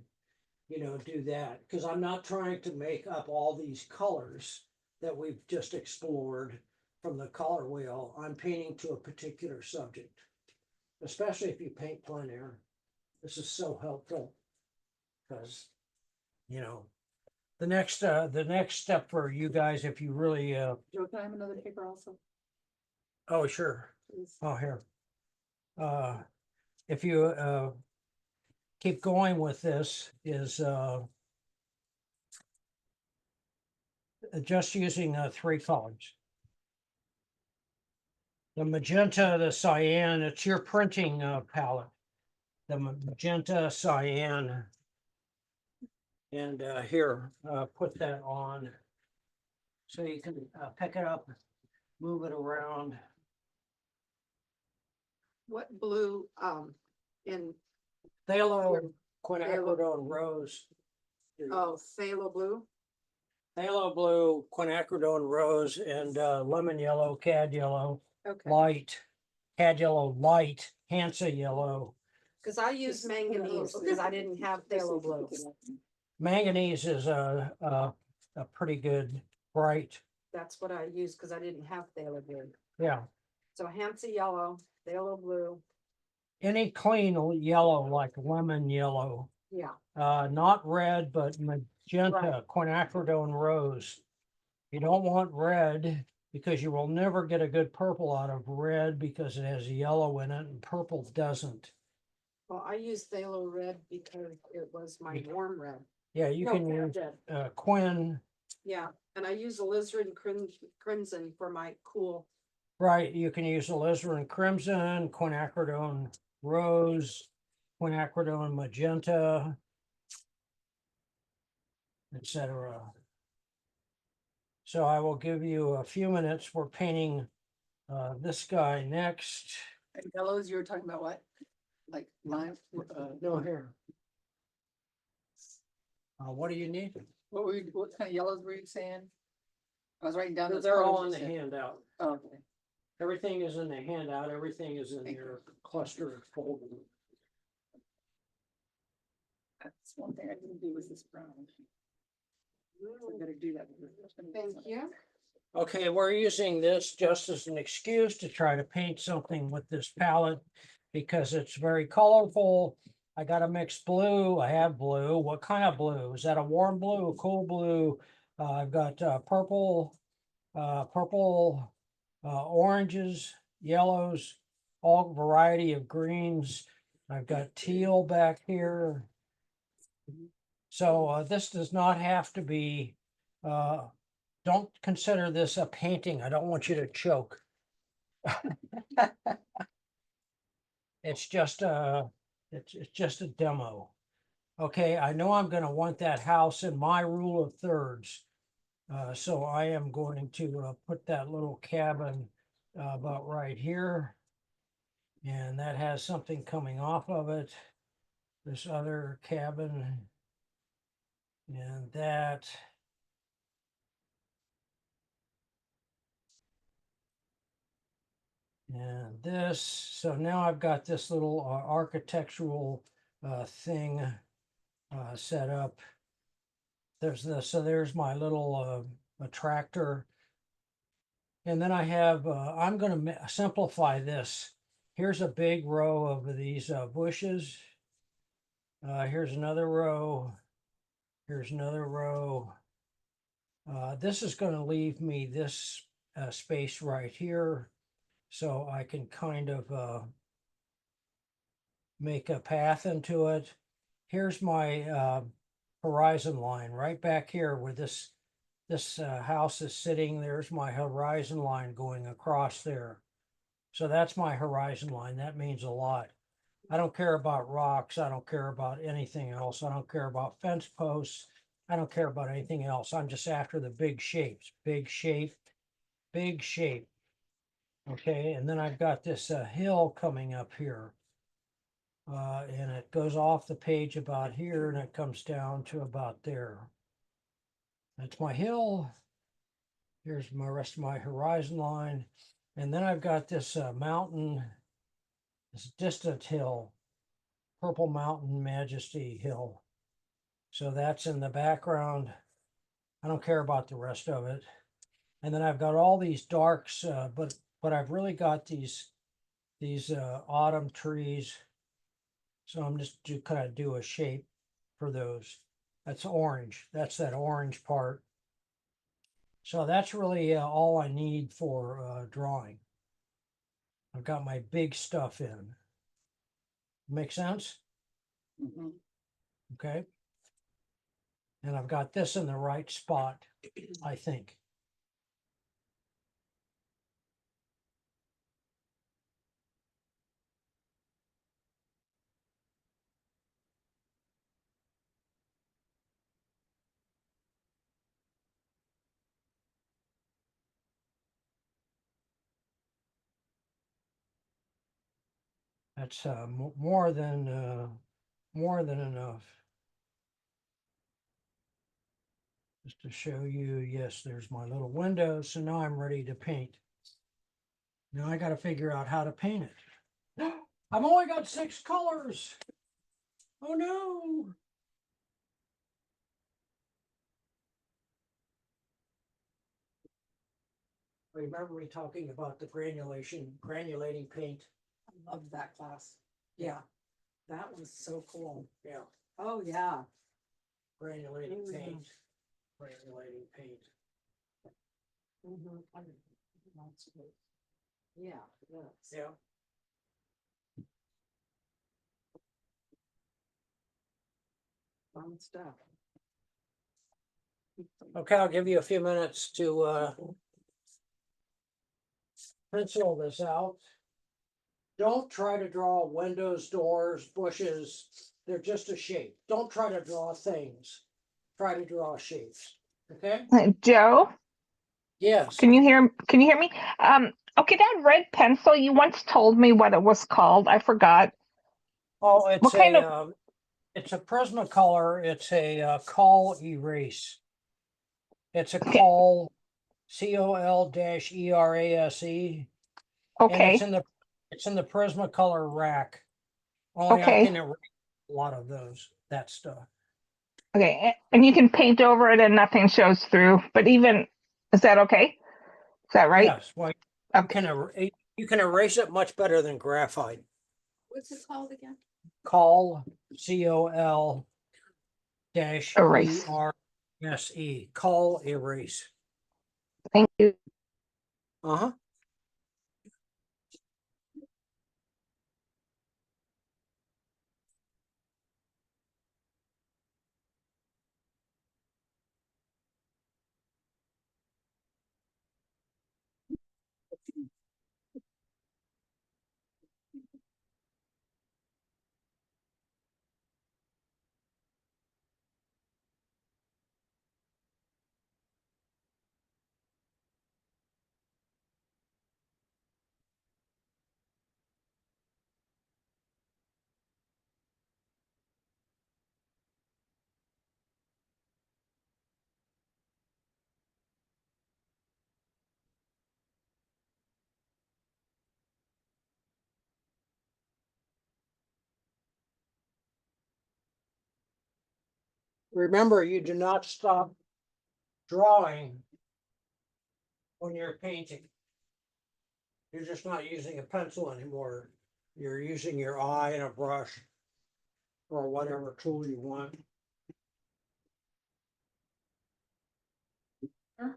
do that, because I'm not trying to make up all these colors that we've just explored from the color wheel. I'm painting to a particular subject, especially if you paint plein air. This is so helpful, because, the next step for you guys, if you really, Joe, can I have another paper also? oh, sure. Please. Oh, here. If you keep going with this, is just using 3 colors. The magenta, the cyan, it's your printing palette. The magenta, cyan. And here, put that on so you can pick it up, move it around. What blue, in, Phthalo, quinacridone rose. oh, phthalo blue? Phthalo blue, quinacridone rose, and lemon yellow, cad yellow, Okay, light, cad yellow light, Hansa yellow. because I used manganese because I didn't have phthalo blue. Manganese is a pretty good bright. That's what I used because I didn't have phthalo blue. Yeah. So Hansa yellow, phthalo blue, Any clean yellow like lemon yellow, yeah. not red, but magenta, quinacridone rose. You don't want red because you will never get a good purple out of red because it has yellow in it and purple doesn't. Well, I use phthalo red because it was my warm red. Yeah, you No, can red use red. Quinn, Yeah, and I use alizarin crimson for my cool. right? You can use alizarin crimson, quinacridone rose, quinacridone magenta, etc. So I will give you a few minutes. We're painting this guy next. And yellows, you were talking about what? Like lime, No, here. What do you need? what kind of yellows were you saying? I was writing down those. They're all in colors the you said. handout. Oh, okay. Everything is in the handout. Everything is in Thank your cluster folder. That's one thing I didn't do was this brown. I better do that. Thank you. Okay, we're using this just as an excuse to try to paint something with this palette because it's very colorful. I got a mixed blue. I have blue. What kind of blue? Is that a warm blue, a cool blue? I've got purple, oranges, yellows, all variety of greens. I've got teal back here. So this does not have to be, don't consider this a painting. I don't want you to choke. It's just it's just a demo. Okay, I know I'm going to want that house in my rule of thirds. So I am going to put that little cabin about right here. And that has something coming off of it. This other cabin. And that. And this, so now I've got this little architectural thing set up. There's this, so there's my little attractor. And then I have, I'm going to simplify this. Here's a big row of these bushes. Here's another row. Here's another row. This is going to leave me this space right here. So I can kind of make a path into it. Here's my horizon line right back here where this house is sitting. There's my horizon line going across there. So that's my horizon line. That means a lot. I don't care about rocks. I don't care about anything else. I don't care about fence posts. I don't care about anything else. I'm just after the big shapes. Big shape, big shape. Okay, and then I've got this hill coming up here. And it goes off the page about here and it comes down to about there. That's my hill. Here's my rest of my horizon line. And then I've got this mountain, this distant hill, Purple Mountain Majesty Hill. So that's in the background. I don't care about the rest of it. And then I've got all these darks, but I've really got these autumn trees. So I'm just kind of do a shape for those. That's orange. That's that orange part. So that's really all I need for drawing. I've got my big stuff in. Make sense? Mhm. Okay. And I've got this in the right spot, I think. That's more than enough. Just to show you, yes, there's my little window. So now I'm ready to paint. Now I got to figure out how to paint it. I've only got 6 colors. Oh no. Remember me talking about the granulating paint? I loved that class. Yeah, that was so cool. Yeah, Oh, yeah. granulating Mhm. paint. Granulating paint. Mhm. That's good. Yeah, yes. Yeah. Fun stuff. Okay, I'll give you a few minutes to pencil this out. Don't try to draw windows, doors, bushes. They're just a shape. Don't try to draw things. Try to draw shapes. Okay? Joe, Yes. can you hear me? Okay, that red pencil, you once told me what it was called. I forgot. Oh, What it's kind it's a Prismacolor. It's a Col Erase. It's a Okay. Col, COL-ERASE. And Okay. it's in the Prismacolor rack. Only I Okay. can erase a lot of that stuff. Okay. And you can paint over it and nothing shows through. But even is that okay? Is that right? Yes, well, Okay. you can erase it much better than graphite. What's it called again? Col, COL dash Erase. ERSE, Col Erase. Thank you. Uh-huh. Remember, you do not stop drawing when you're painting. You're just not using a pencil anymore. You're using your eye and a brush or whatever tool you want. Have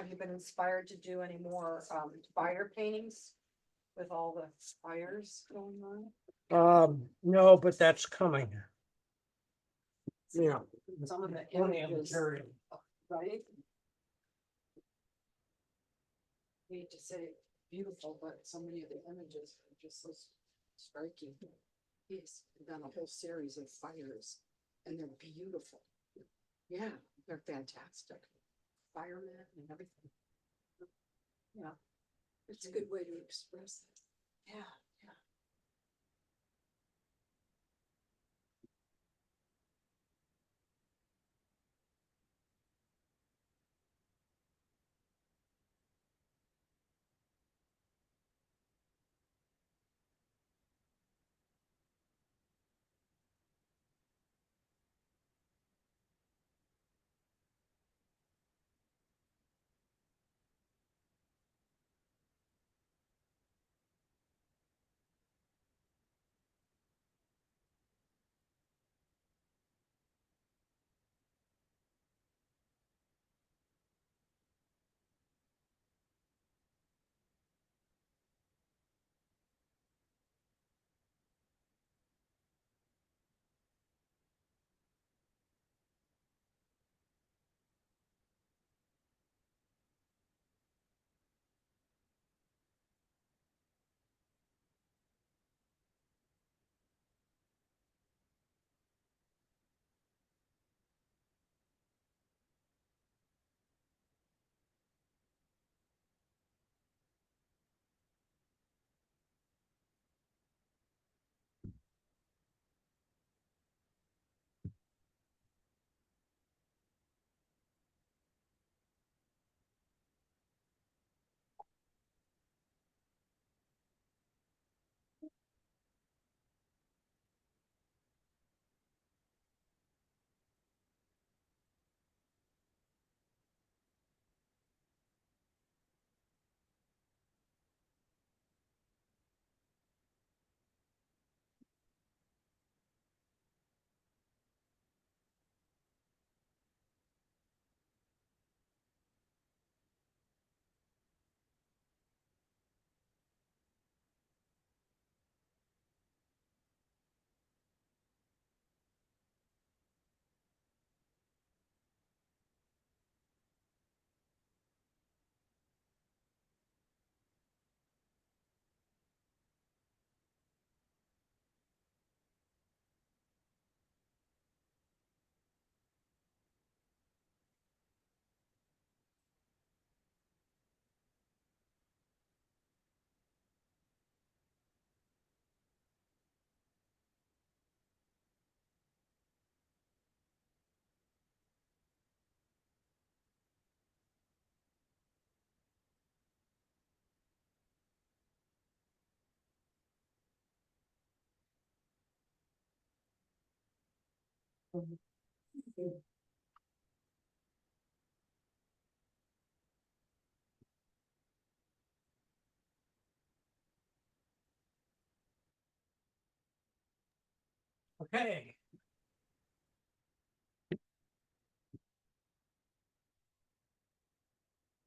you been inspired to do any more fire paintings with all the fires going on? No, but that's coming. Yeah. Some of the Plenty of images, material. right? Hate to say beautiful, but so many of the images are just so striking. He's done a whole series of fires and they're beautiful. Yeah, they're fantastic. Firemen and everything. Yeah, it's a good way to express it. Yeah, yeah. Okay.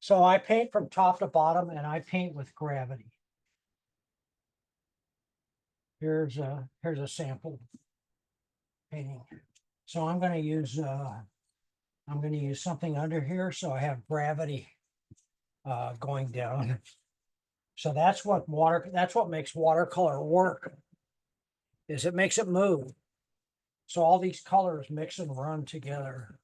So I paint from top to bottom and I paint with gravity. Here's a sample painting. So I'm going to use something under here so I have gravity going down. So that's what makes watercolor work, is it makes it move. So all these colors mix and run together.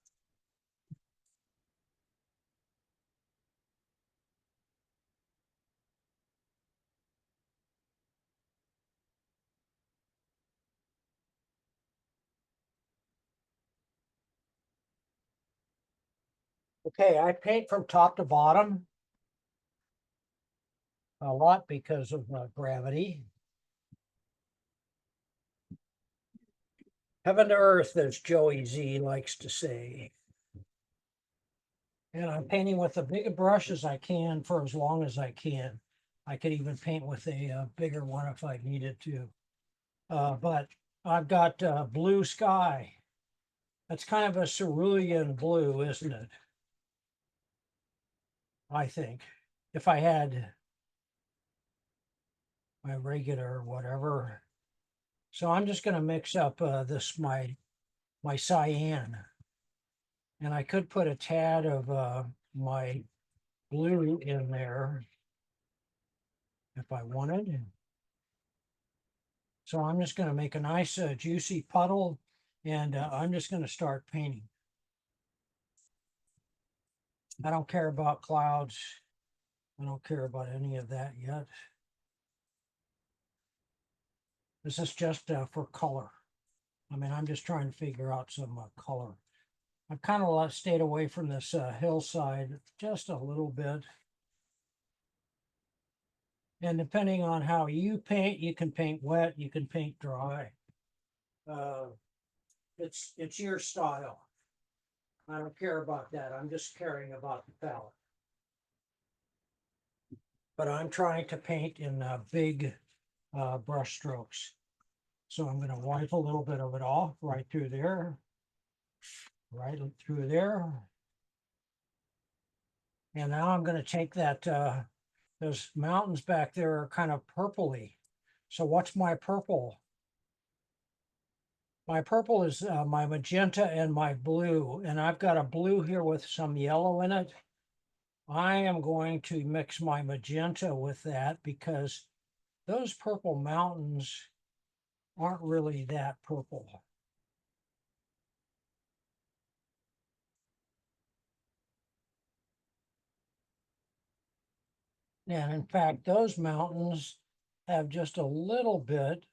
Okay, I paint from top to bottom a lot because of gravity. Heaven to earth, as Joey Z likes to say. And I'm painting with as big a brush as I can for as long as I can. I could even paint with a bigger one if I needed to. But I've got blue sky. That's kind of a cerulean blue, isn't it? I think. If I had my regular whatever. So I'm just going to mix up my cyan. And I could put a tad of my blue in there if I wanted. So I'm just going to make a nice juicy puddle, and I'm just going to start painting. I don't care about clouds. I don't care about any of that yet. This is just for color. I mean, I'm just trying to figure out some color. I've kind of stayed away from this hillside just a little bit. And depending on how you paint, you can paint wet, you can paint dry. It's your style. I don't care about that. I'm just caring about the palette. But I'm trying to paint in big brush strokes. So I'm going to wipe a little bit of it off right through there. Right through there. And now I'm going to take that, those mountains back there are kind of purpley. So what's my purple? My purple is my magenta and my blue. And I've got a blue here with some yellow in it. I am going to mix my magenta with that because those purple mountains aren't really that purple. And in fact, those mountains have just a little bit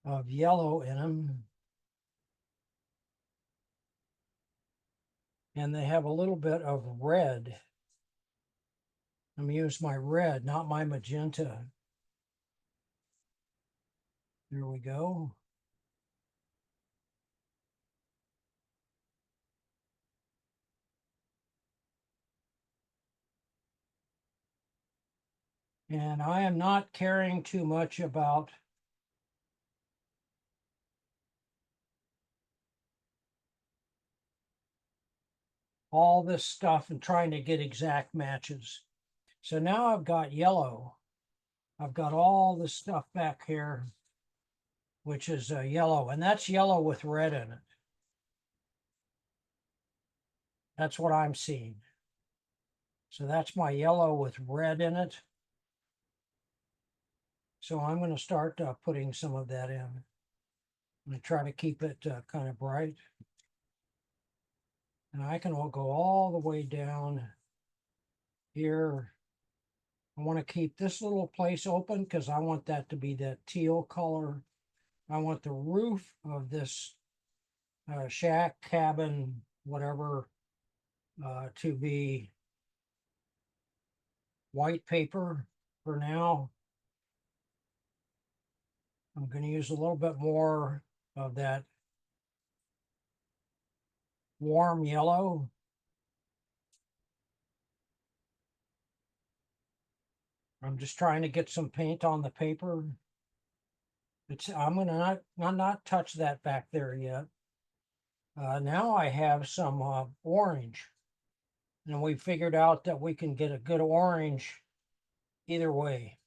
of yellow in them. And they have a little bit of red. I'm going to use my red, not my magenta. There we go. And I am not caring too much about all this stuff and trying to get exact matches. So now I've got yellow. I've got all this stuff back here, which is yellow, and that's yellow with red in it. That's what I'm seeing. So that's my yellow with red in it. So I'm going to start putting some of that in. I'm going to try to keep it kind of bright. And I can go all the way down here. I want to keep this little place open because I want that to be that teal color. I want the roof of this shack, cabin, whatever, to be white paper for now. I'm going to use a little bit more of that warm yellow. I'm just trying to get some paint on the paper. I'm gonna not touch that back there yet. Now I have some orange, and we figured out that we can get a good orange either way.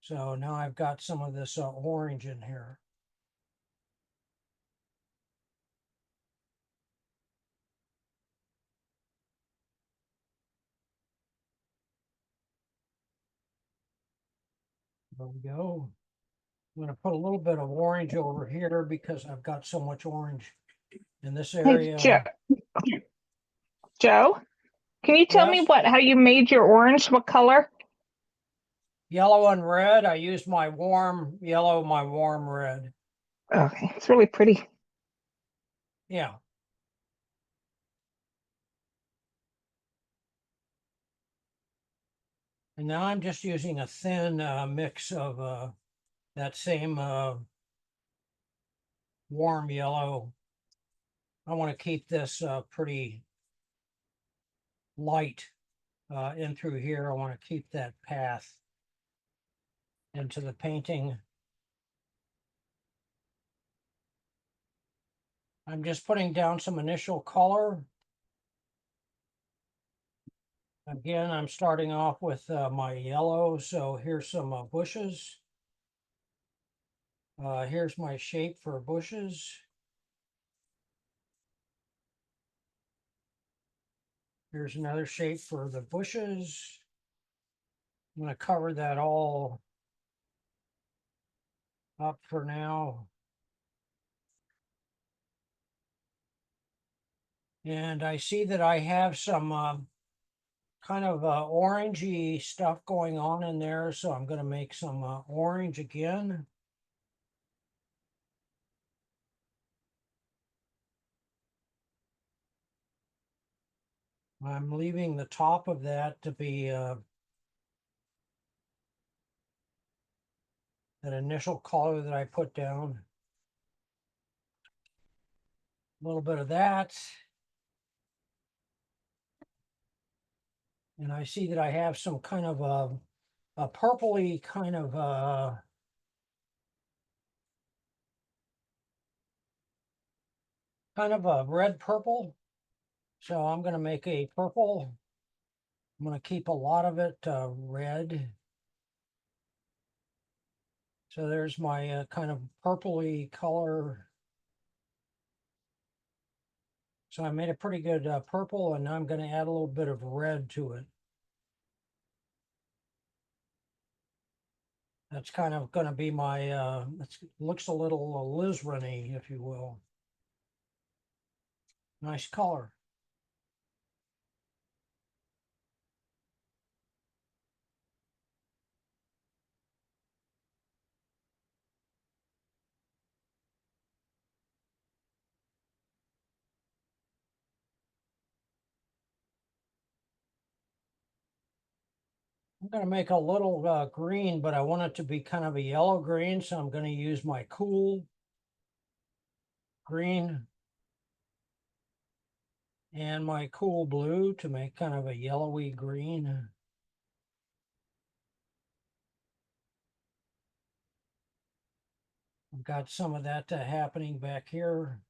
So now I've got some of this orange in here. There we go. I'm going to put a little bit of orange over here because I've got so much orange in this Hey, area. Joe, can you tell me Yes. how you made your orange? What color? Yellow and red. I used my warm yellow, my warm red. Okay, it's really pretty. Yeah. And now I'm just using a thin mix of that same warm yellow. I want to keep this pretty light in through here. I want to keep that path into the painting. I'm just putting down some initial color. Again, I'm starting off with my yellow. So here's some bushes. Here's my shape for bushes. Here's another shape for the bushes. I'm going to cover that all up for now. And I see that I have some kind of orangey stuff going on in there. So I'm going to make some orange again. I'm leaving the top of that to be that initial color that I put down. A little bit of that. And I see that I have some kind of a purpley kind of a red purple. So I'm going to make a purple. I'm going to keep a lot of it red. So there's my kind of purpley color. So I made a pretty good purple, and now I'm going to add a little bit of red to it. That's kind of going to be my, it looks a little Liz-Rennie, if you will. Nice color. I'm going to make a little green, but I want it to be kind of a yellow green. So I'm going to use my cool green and my cool blue to make kind of a yellowy green. I've got some of that happening back here.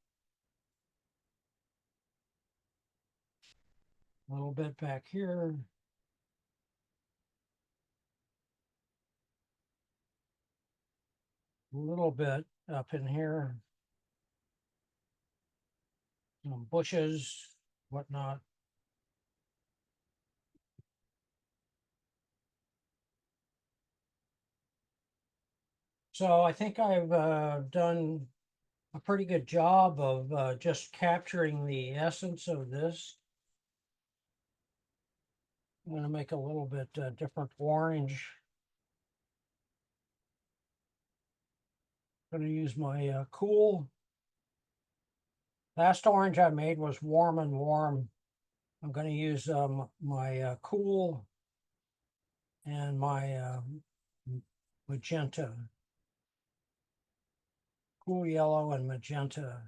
A little bit back here. A little bit up in here. Some bushes, whatnot. So I think I've done a pretty good job of just capturing the essence of this. I'm going to make a little bit different orange. I'm going to use my cool. Last orange I made was warm and warm. I'm going to use my cool and my magenta. cool yellow and magenta.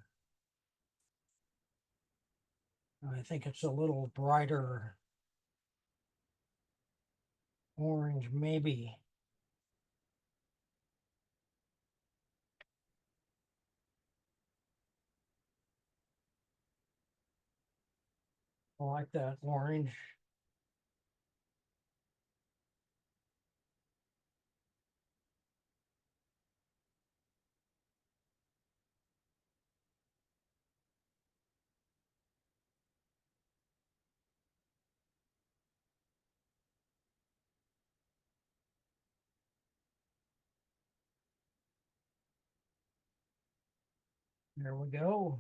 I think it's a little brighter orange, maybe. I like that orange. There we go.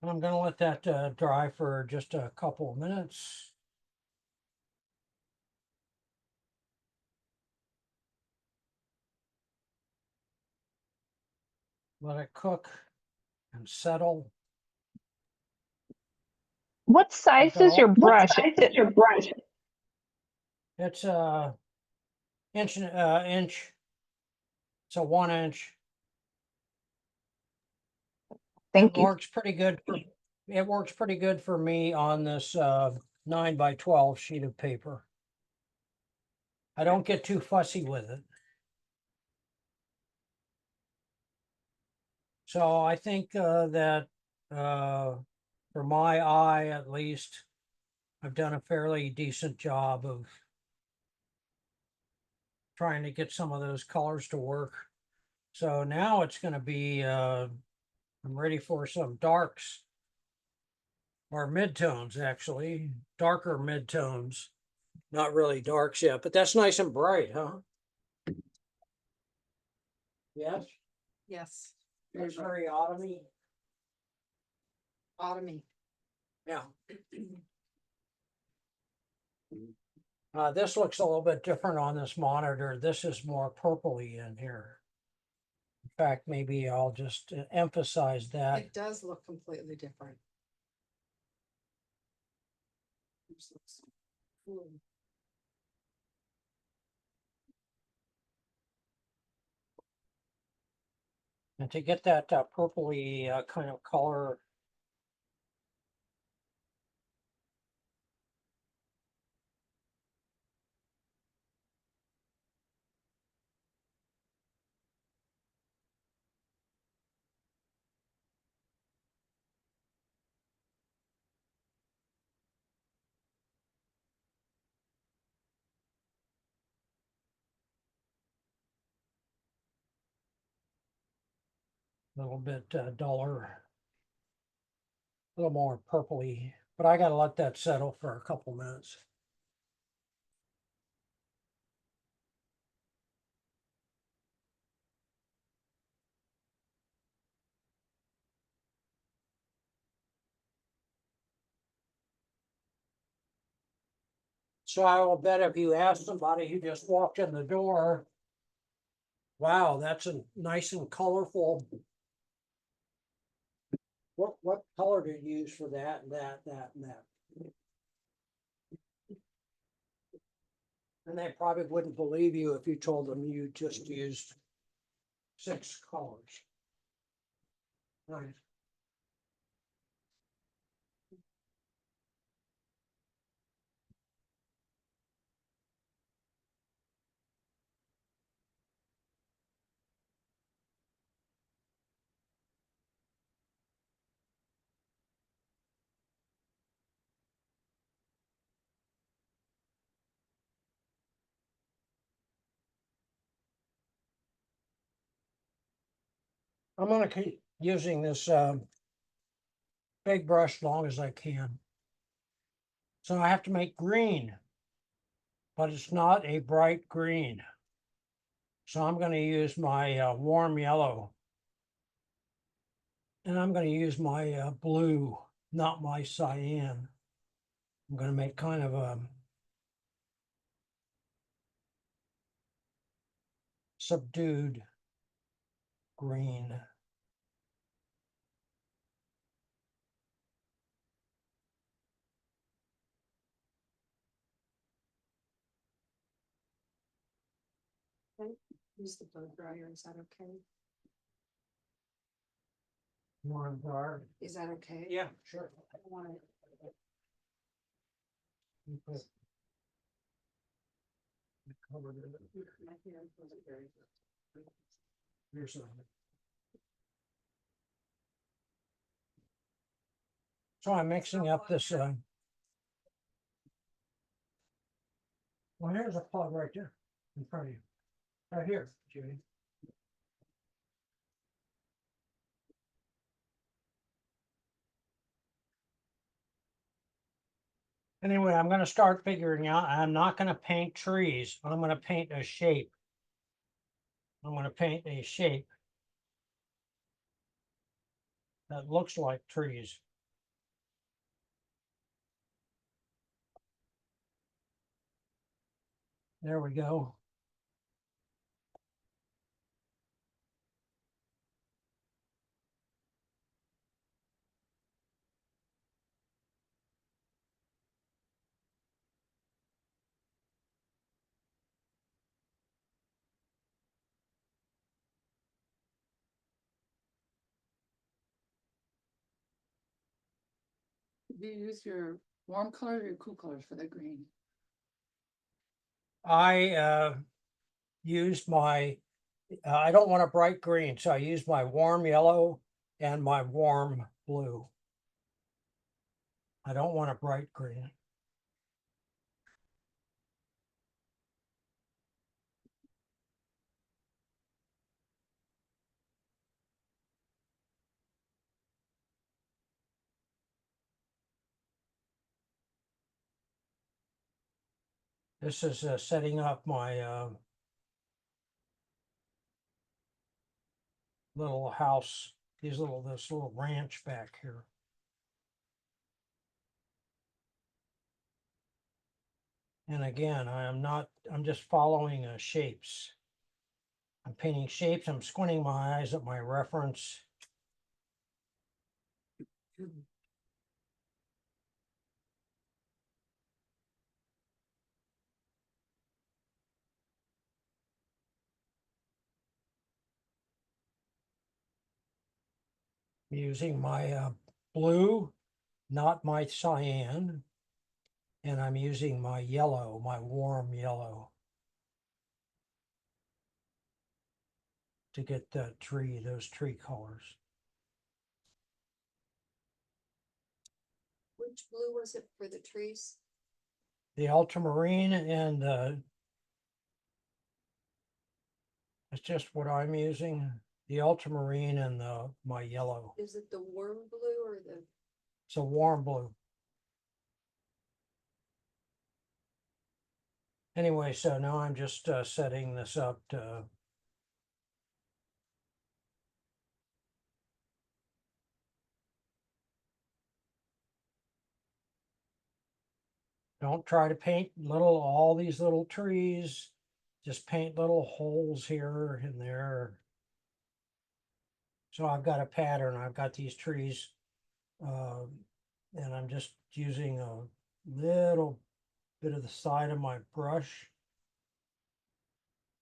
I'm gonna let that dry for just a couple of minutes. Let it cook and settle. What size is your brush? It's a inch. It's a 1 inch. Thank It you. works pretty good. It works pretty good for me on this 9x12 sheet of paper. I don't get too fussy with it. So I think that for my eye, at least, I've done a fairly decent job of trying to get some of those colors to work. So now it's going to be, I'm ready for some darks or midtones, actually, darker midtones. Not really darks yet, but that's nice and bright, huh? Yes, Yes. it's very autumny. Autumny. Yeah. This looks a little bit different on this monitor. This is more purpley in here. In fact, maybe I'll just emphasize that. It does look completely different. This looks cool. And to get that purpley kind of color, a little bit duller, a little more purpley, but I got to let that settle for a couple minutes. So I will bet if you ask somebody who just walked in the door, wow, that's a nice and colorful. What color did you use for that and that and that? And they probably wouldn't believe you if you told them you just used 6 colors. Nice. I'm gonna keep using this big brush as long as I can. So I have to make green, but it's not a bright green. So I'm gonna use my warm yellow. And I'm gonna use my blue, not my cyan. I'm gonna make kind of a subdued green. use the blow dryer, is that okay? Is that okay? Yeah, sure. I don't wanna. My hand wasn't very good. Here's so I'm mixing up this, well, here's a plug right there in front of you. Right here, Judy. Anyway, I'm gonna start figuring out, I'm not gonna paint trees. I'm gonna paint a shape. I'm gonna paint a shape that looks like trees. There we go. Do you use your warm color or your cool colors for the green? I used my, I don't want a bright green, so I used my warm yellow and my warm blue. I don't want a bright green. This is setting up my little house, this little ranch back here. And again, I'm just following shapes. I'm painting shapes. I'm squinting my eyes at my reference. Using my blue, not my cyan. And I'm using my yellow, my warm yellow, to get the tree, those tree colors. Which blue was it for the trees? The ultramarine and it's just what I'm using. The ultramarine and my yellow. Is it the warm blue or the? It's a warm blue. Anyway, so now I'm just setting this up to don't try to paint all these little trees. Just paint little holes here and there. So I've got a pattern. I've got these trees, and I'm just using a little bit of the side of my brush.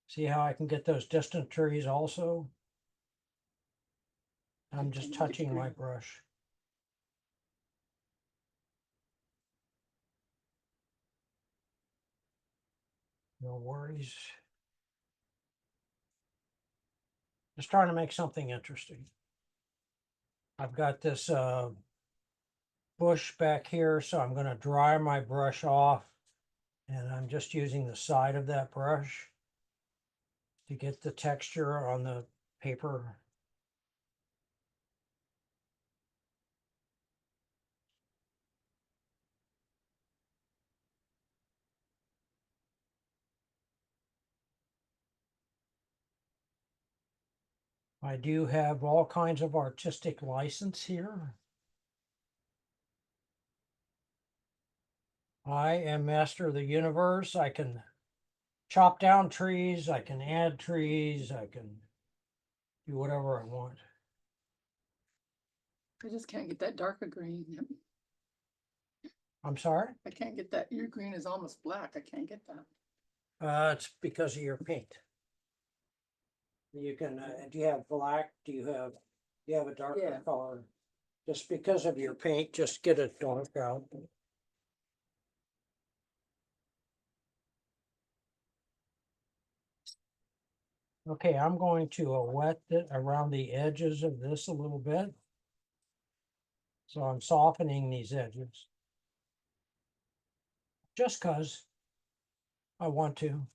See how I can get those distant trees also? I'm just touching my brush. No worries. Just trying to make something interesting. I've got this bush back here, so I'm going to dry my brush off, and I'm just using the side of that brush to get the texture on the paper. I do have all kinds of artistic license here. I am master of the universe. I can chop down trees. I can add trees. I can do whatever I want. I just can't get that darker green. I'm sorry? I can't get that. Your green is almost black. I can't get that. It's because of your paint. You can, do you have black? Do you have a darker Yeah. color? Just because of your paint, just get it dark out. Okay, I'm going to wet it around the edges of this a little bit. So I'm softening these edges. Just cause I want to.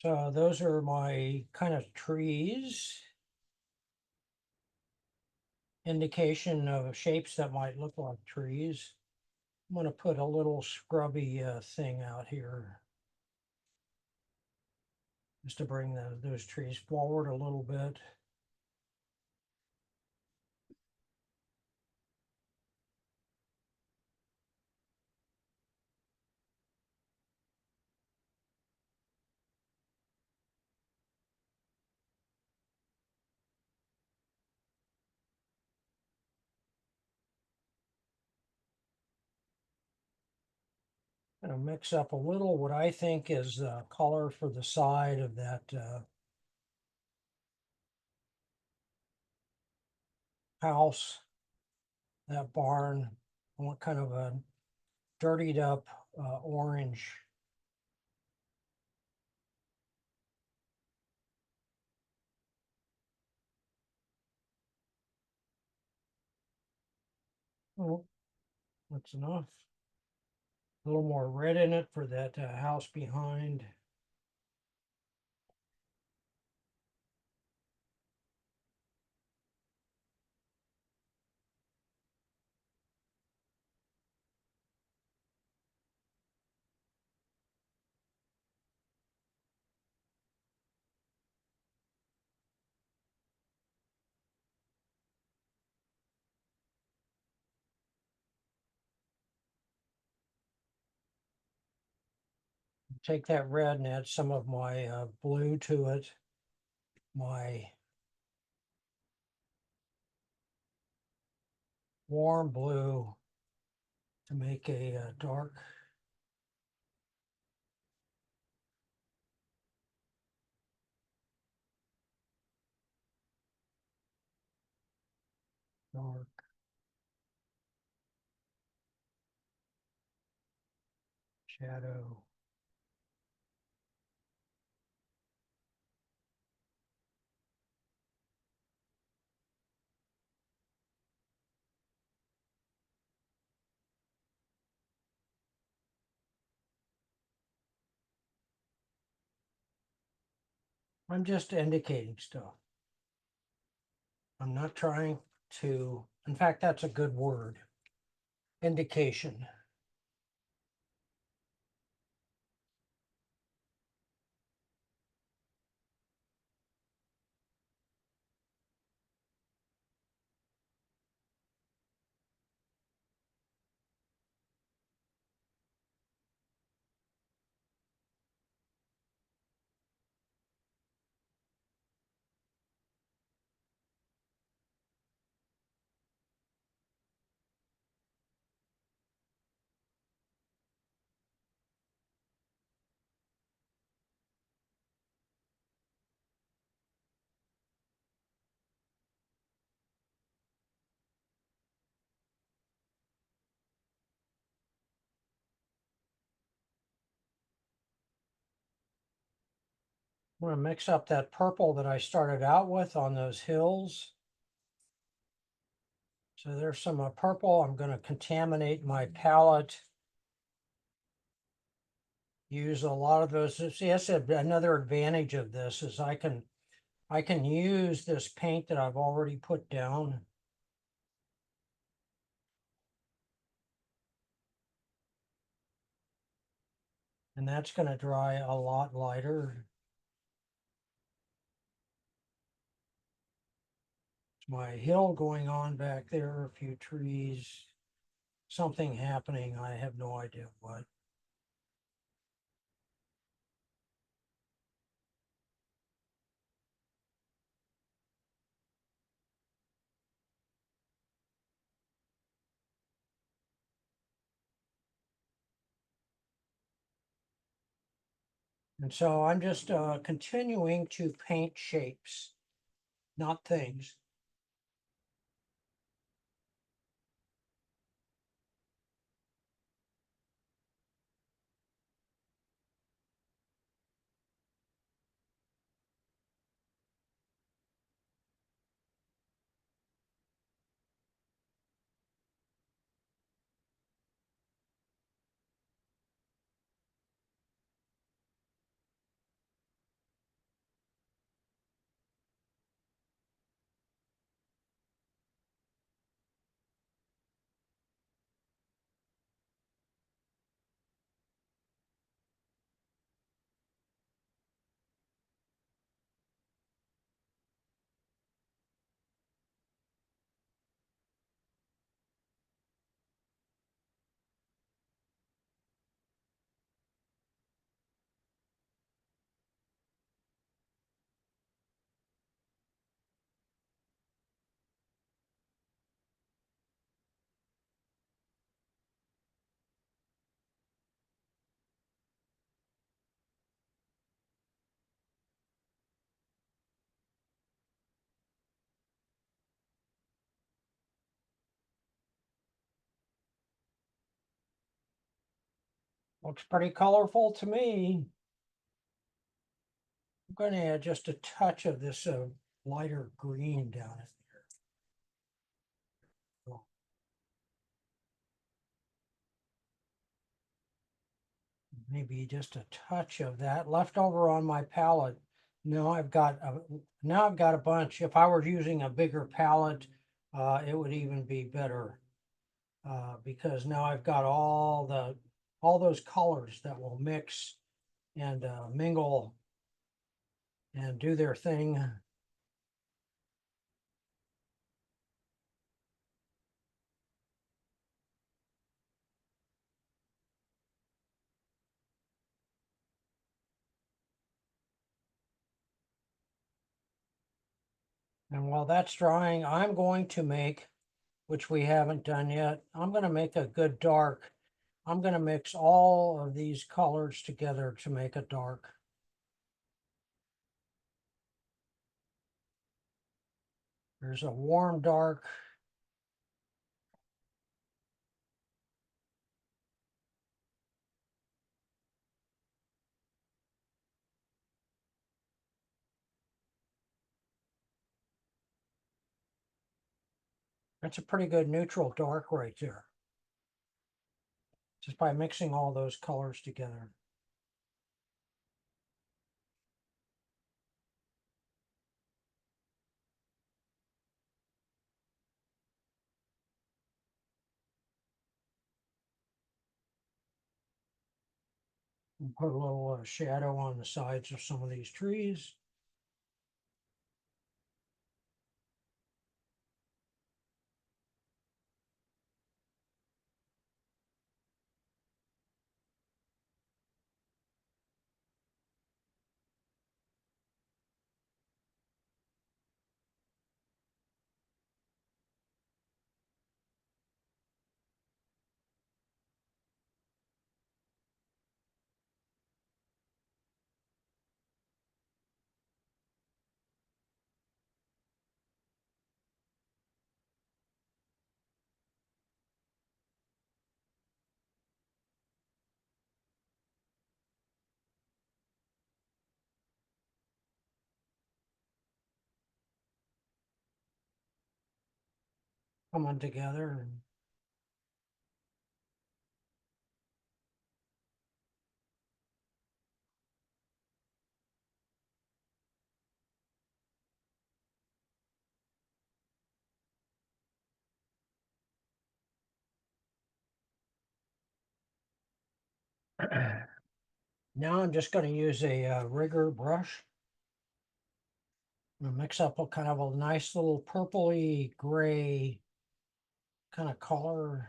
So those are my kind of trees. Indication of shapes that might look like trees. I'm gonna put a little scrubby thing out here. Just to bring those trees forward a little bit. Gonna mix up a little what I think is the color for the side of that house, that barn. I want kind of a dirtied up orange. Oh, that's enough. A little more red in it for that house behind. Take that red and add some of my blue to it. My warm blue to make a dark. Dark. Shadow. I'm just indicating stuff. I'm not trying to, in fact, that's a good word. Indication. I'm going to mix up that purple that I started out with on those hills. So there's some purple. I'm going to contaminate my palette. Use a lot of those. See, that's another advantage of this is I can use this paint that I've already put down. And that's going to dry a lot lighter. My hill going on back there, a few trees, something happening. I have no idea what. And so I'm just continuing to paint shapes, not things. Looks pretty colorful to me. I'm going to add just a touch of this lighter green down in here. Maybe just a touch of that left over on my palette. Now I've got a bunch. If I were using a bigger palette, it would even be better because now I've got all those colors that will mix and mingle and do their thing. And while that's drying, I'm going to make, which we haven't done yet, I'm going to make a good dark. I'm going to mix all of these colors together to make a dark. There's a warm dark. That's a pretty good neutral dark right there. Just by mixing all those colors together. And put a little shadow on the sides of some of these trees. Coming together. Now I'm just going to use a rigger brush. I'm going to mix up a kind of a nice little purpley gray kind of color.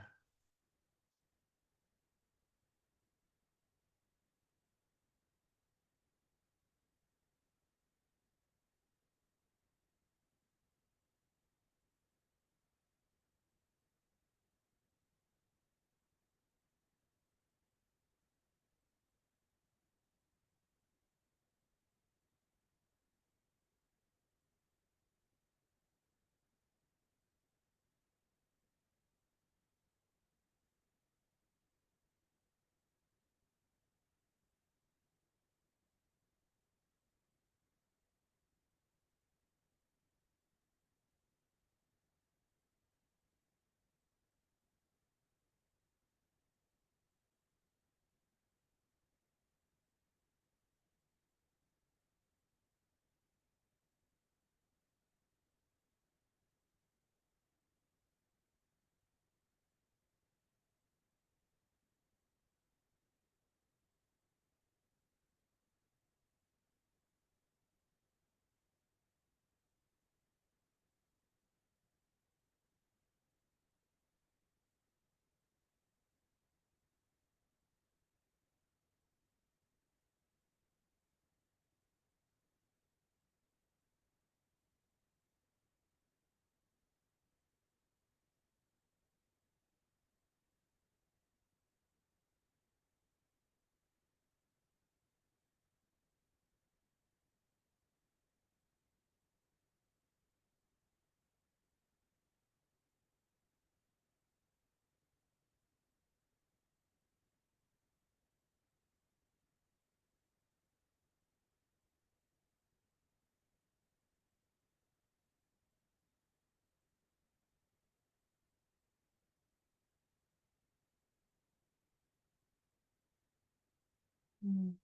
I'm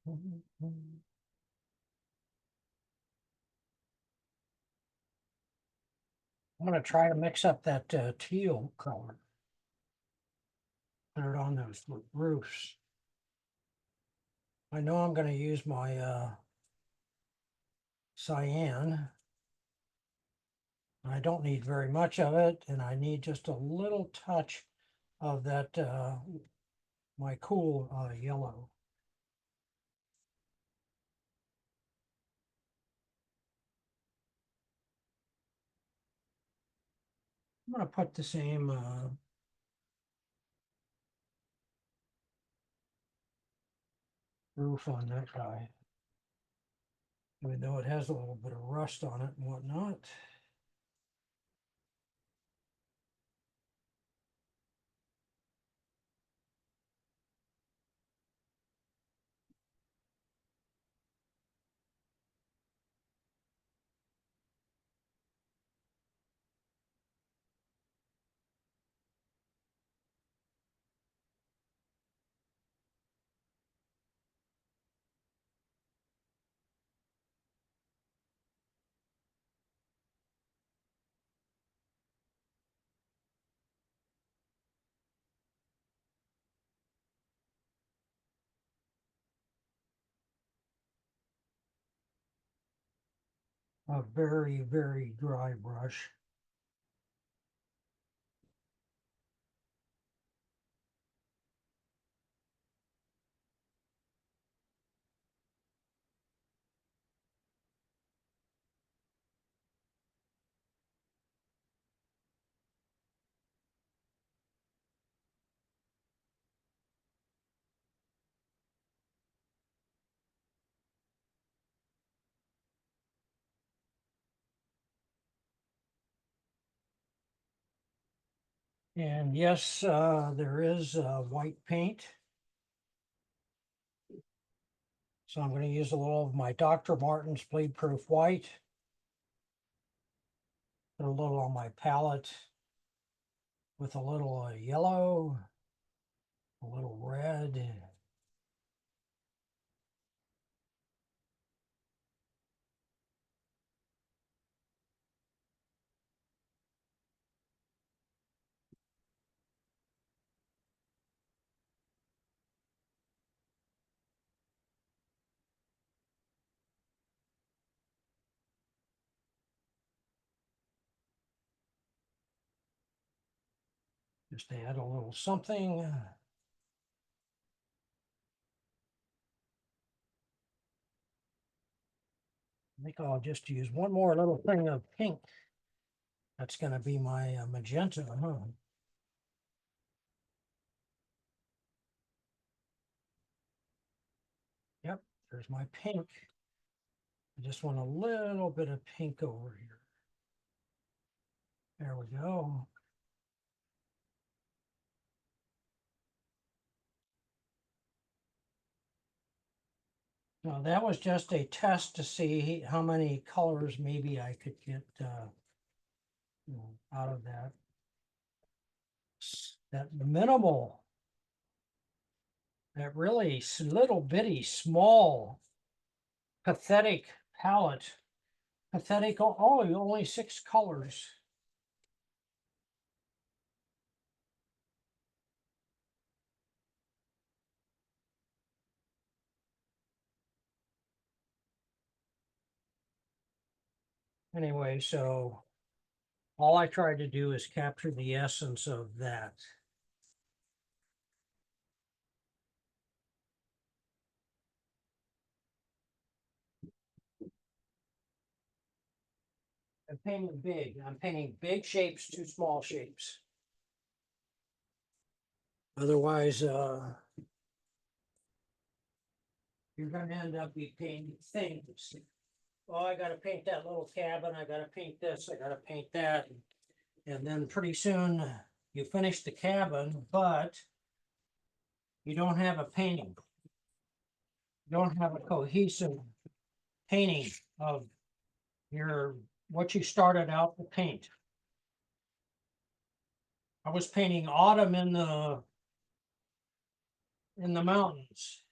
gonna try to mix up that teal color. Put it on those roofs. I know I'm gonna use my cyan. I don't need very much of it, and I need just a little touch of that my cool yellow. I'm gonna put the same roof on that guy. Even though it has a little bit of rust on it and whatnot. A very, very dry brush. And yes, there is white paint. So I'm going to use a little of my Dr. Martin's Bleed Proof White. Put a little on my palette with a little yellow, a little red. Just add a little something. I think I'll just use one more little thing of pink. That's going to be my magenta. Yep, there's my pink. I just want a little bit of pink over here. There we go. Now that was just a test to see how many colors maybe I could get out of that. That minimal, that really little bitty, small, pathetic palette. Pathetic, oh, only 6 colors. Anyway, so all I tried to do is capture the essence of that. I'm painting big. I'm painting big shapes to small shapes. Otherwise, you're going to end up painting things. Oh, I got to paint that little cabin. I got to paint this. I got to paint that. And then pretty soon you finish the cabin, but you don't have a painting. You don't have a cohesive painting of what you started out to paint. I was painting autumn in the mountains.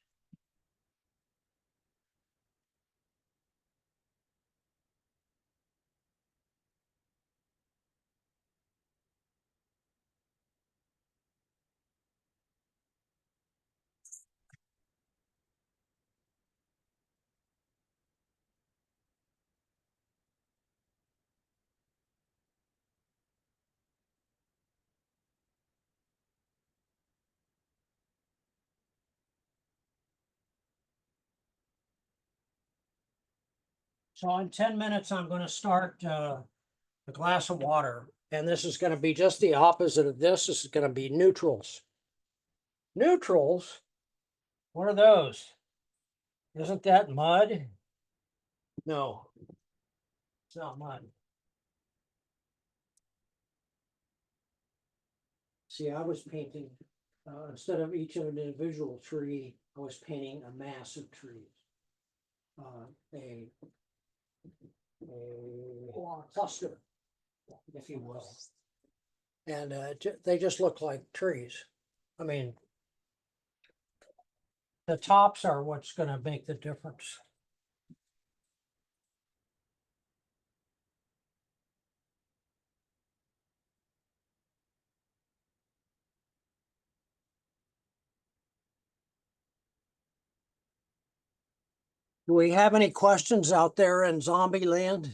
So in 10 minutes, I'm going to start a glass of water. And this is going to be just the opposite of this. This is going to be neutrals. Neutrals? What are those? Isn't that mud? No, it's not mud. See, I was painting, instead of each of an individual tree, I was painting a mass of trees. A cluster, if you will. And they just look like trees. I mean, the tops are what's going to make the difference. Do we have any questions out there in zombie land?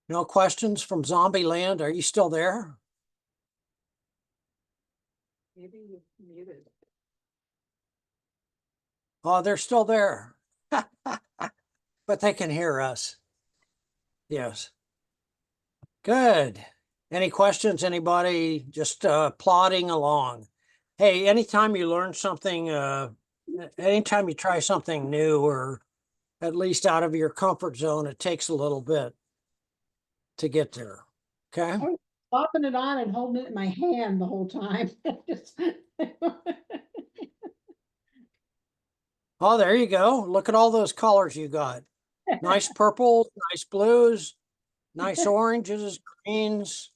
No questions from zombie land? Are you still there? Maybe you muted. Oh, they're still there. But they can hear us. Yes. Good. Any questions? Anybody just plodding along? Hey, anytime you learn something, anytime you try something new or at least out of your comfort zone, it takes a little bit to get there. Okay. I was popping it on and holding it in my hand the whole time. Oh, there you go. Look at all those colors you got. Nice purples, nice blues, nice oranges, greens,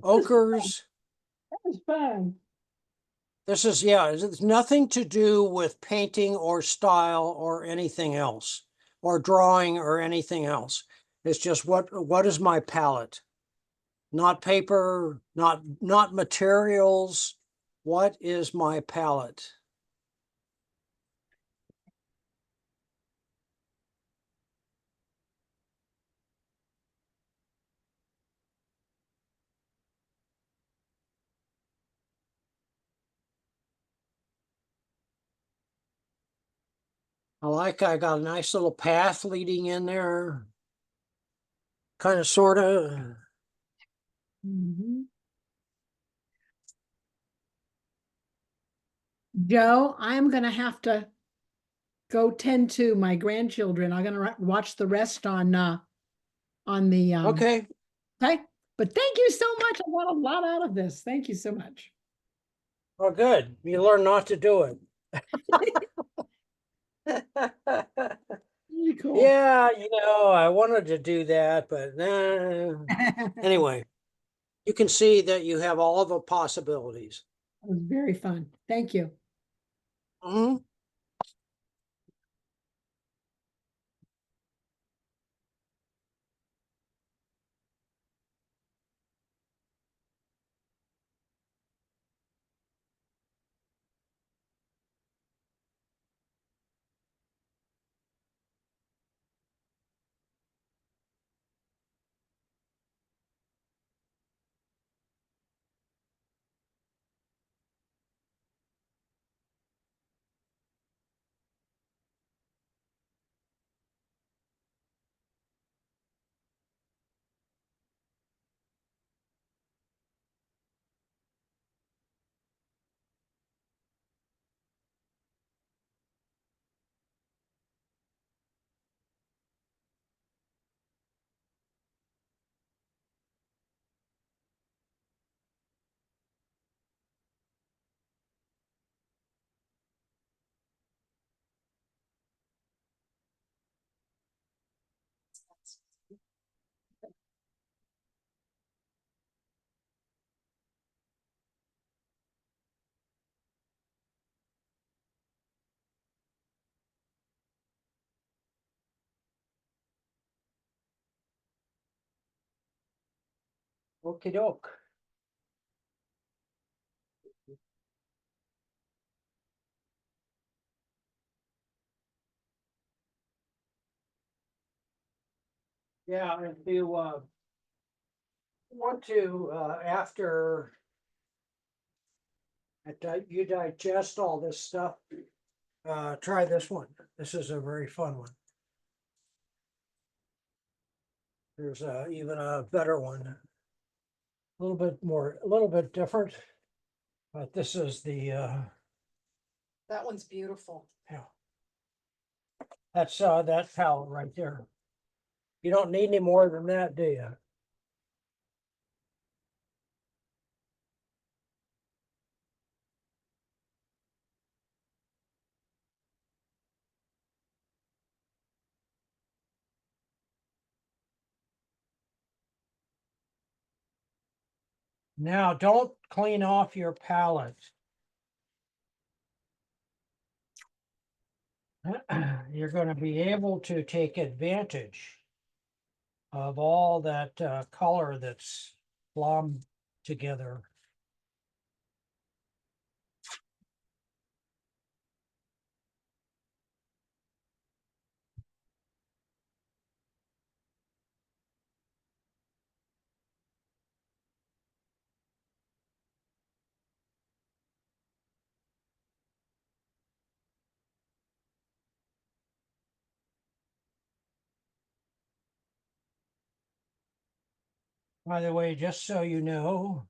ochres. That was fun. This is, yeah, it's nothing to do with painting or style or anything else, or drawing or anything else. It's just what is my palette? Not paper, not materials. What is my palette? I got a nice little path leading in there. Kind of, sort of. Joe, I'm gonna have to go tend to my grandchildren. I'm gonna watch the rest on the Okay. Okay, but thank you so much. I got a lot out of this. Thank you so much. Oh, good. You learn not to do it. Really cool. Yeah, I wanted to do that, but anyway, you can see that you have all of the possibilities. It was very fun. Thank you. Mhm. Okie doke. Yeah, if you want to, after You digest all this stuff. Try this one. This is a very fun one. There's even a better one. A little bit different. But this is the, That one's beautiful. yeah. That's that palette right there. You don't need any more than that, do you? Now, don't clean off your palette. You're going to be able to take advantage of all that color that's glommed together. By the way, just so you know,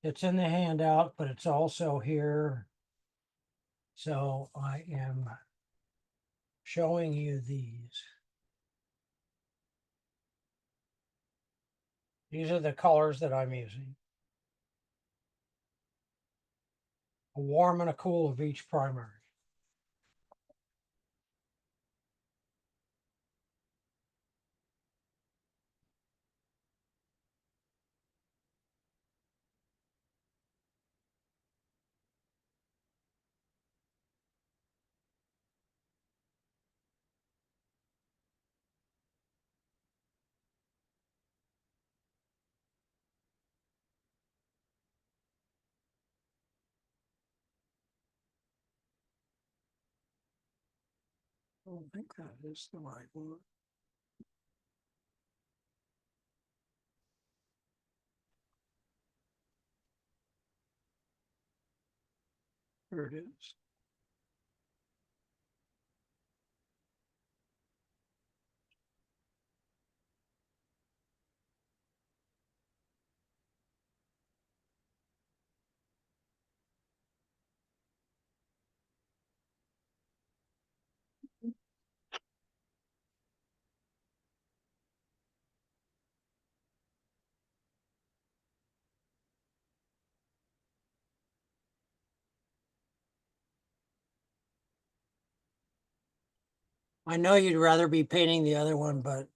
it's in the handout, but it's also here. So I am showing you these. These are the colors that I'm using. A warm and a cool of each primary. I don't think that is the right one. Here it is. I know you'd rather be painting the other one, but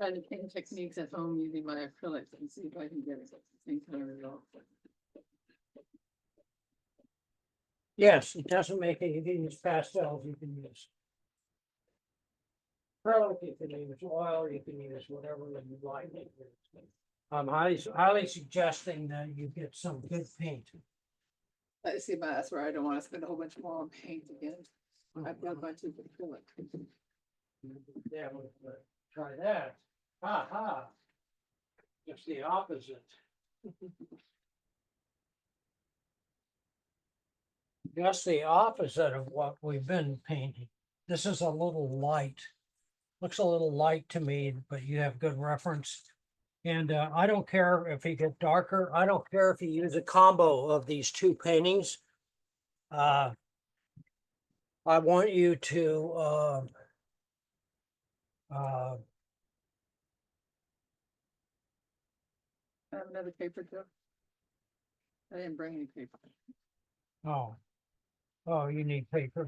Trying to paint techniques at home using my acrylics and see if I can get the same kind of result. Yes, it doesn't make it, you can use pastels, you can use acrylic, you can use oil, you can use whatever you like. I'm highly suggesting that you get some good paint. I see, but that's where I don't wanna spend a whole bunch more on paint again. I've got my two acrylic. Yeah, try that. Ha ha. It's the opposite. Just the opposite of what we've been painting. This is a little light. Looks a little light to me, but you have good reference. And I don't care if you get darker. I don't care if you use a combo of these two paintings. I want you to I have another paper, Joe. I didn't bring any paper. oh, oh, you need paper.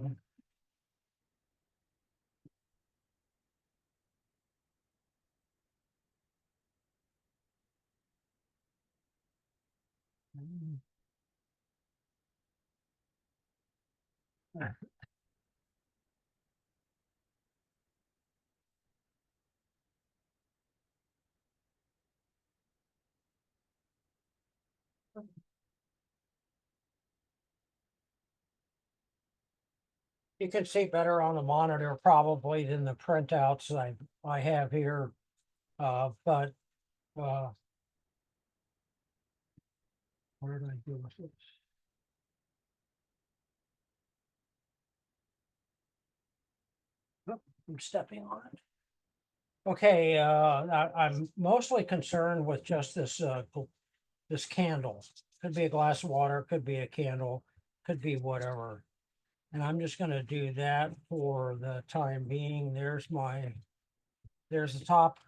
You can see better on the monitor probably than the printouts I have here. But where did I go with this? Oh, I'm stepping on it. Okay, I'm mostly concerned with just this this candle. Could be a glass of water, could be a candle, could be whatever. And I'm just gonna do that for the time being. There's the top.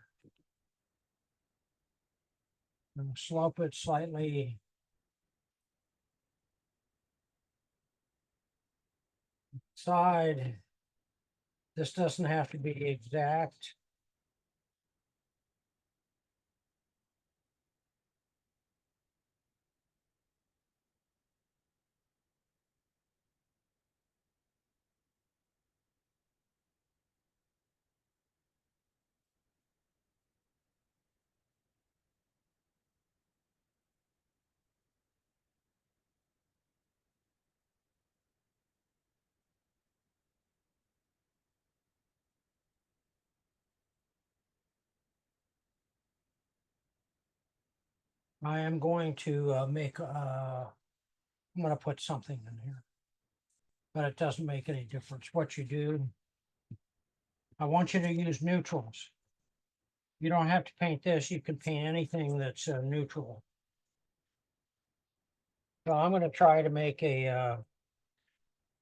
I'm gonna slope it slightly. Side. This doesn't have to be exact. I am going to I'm going to put something in here, but it doesn't make any difference what you do. I want you to use neutrals. You don't have to paint this. You can paint anything that's neutral. So I'm going to try to make a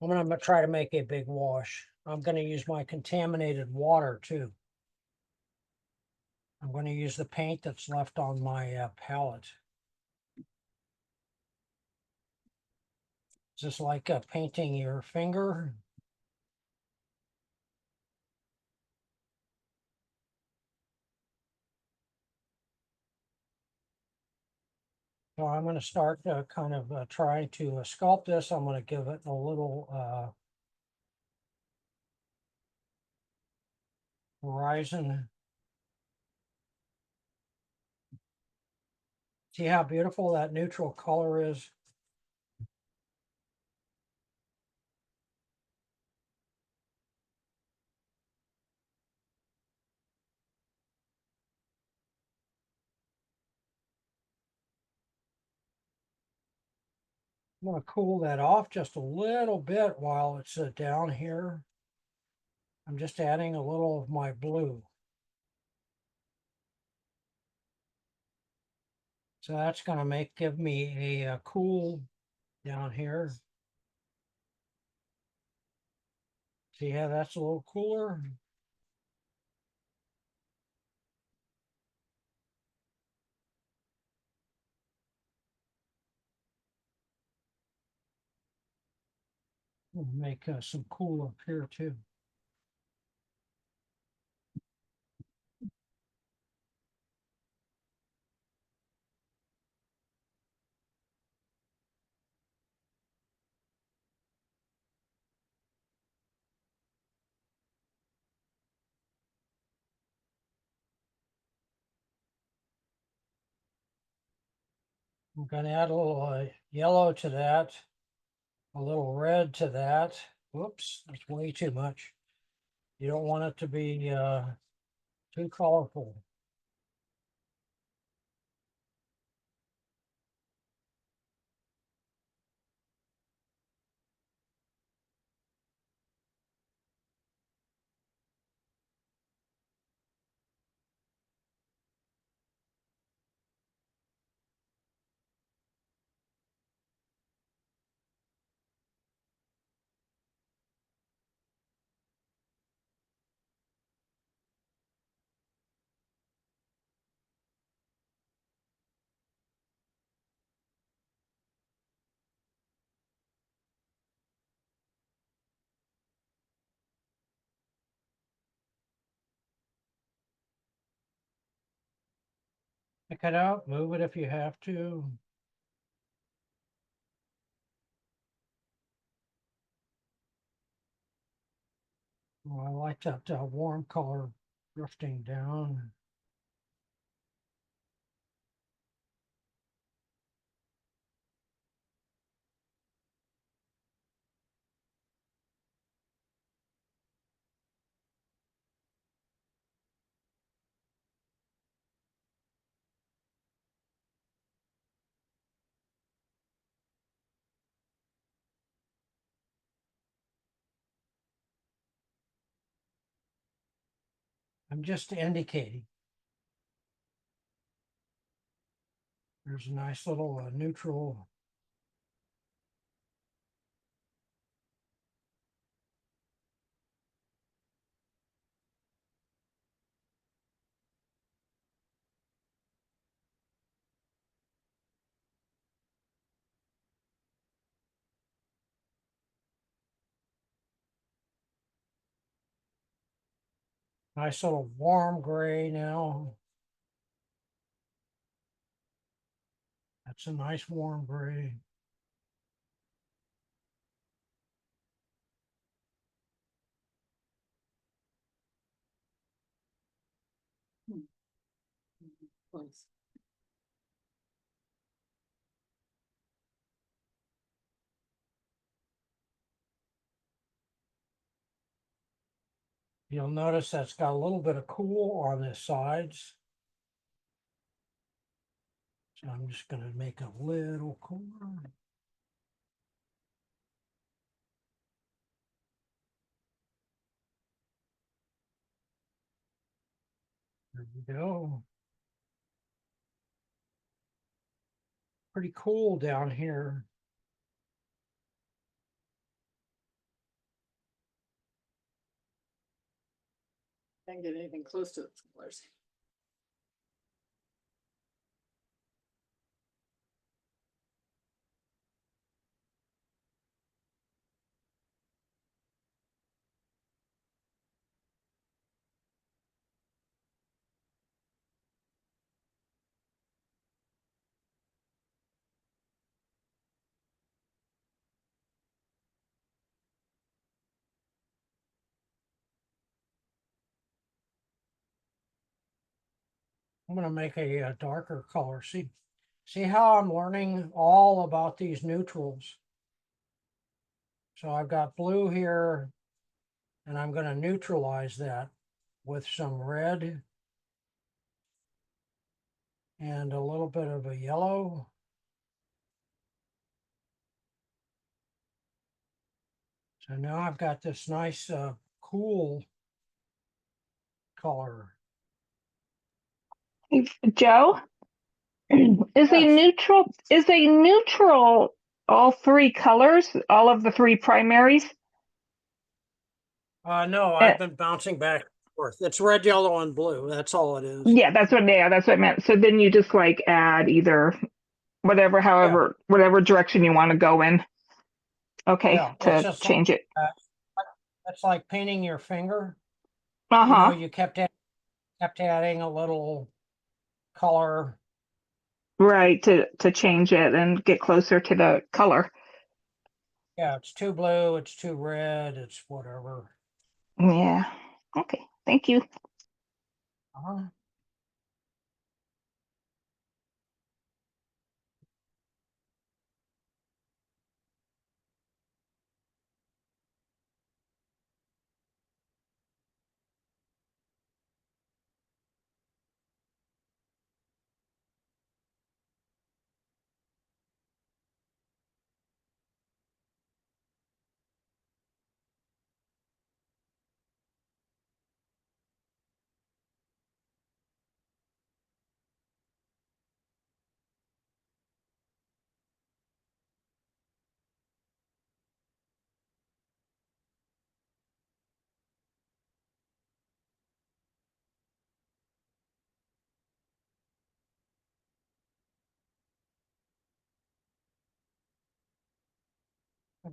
big wash. I'm going to use my contaminated water too. I'm going to use the paint that's left on my palette. Just like painting your finger. So I'm going to start kind of trying to sculpt this. I'm going to give it a little horizon. See how beautiful that neutral color is? I'm going to cool that off just a little bit while it's down here. I'm just adding a little of my blue. So that's going to give me a cool down here. See how that's a little cooler? We'll make some cool up here too. I'm gonna add a little yellow to that, a little red to that. Whoops, that's way too much. You don't want it to be too colorful. Pick it out, move it if you have to. Well, I like that warm color drifting down. I'm just indicating. There's a nice little neutral. Nice little warm gray now. That's a nice warm gray. Close. You'll notice that's got a little bit of cool on the sides. So I'm just going to make a little cooler. There we go. Pretty cool down here. Can't get anything close to those colors. I'm going to make a darker color. See how I'm learning all about these neutrals. So I've got blue here, and I'm going to neutralize that with some red and a little bit of a yellow. So now I've got this nice cool color. Joe, is a neutral all three colors, all of the three primaries? No, I've been bouncing back and forth. It's red, yellow, and blue. That's all it is. Yeah, that's what I meant. So then you just like add either whatever direction you want to go in. Okay, Yeah, it's to just change it. It's like painting your finger. Uh-huh. You kept adding a little color. Right, to change it and get closer to the color. Yeah, it's too blue, it's too red, it's whatever. Yeah. Okay, thank you. Uh-huh.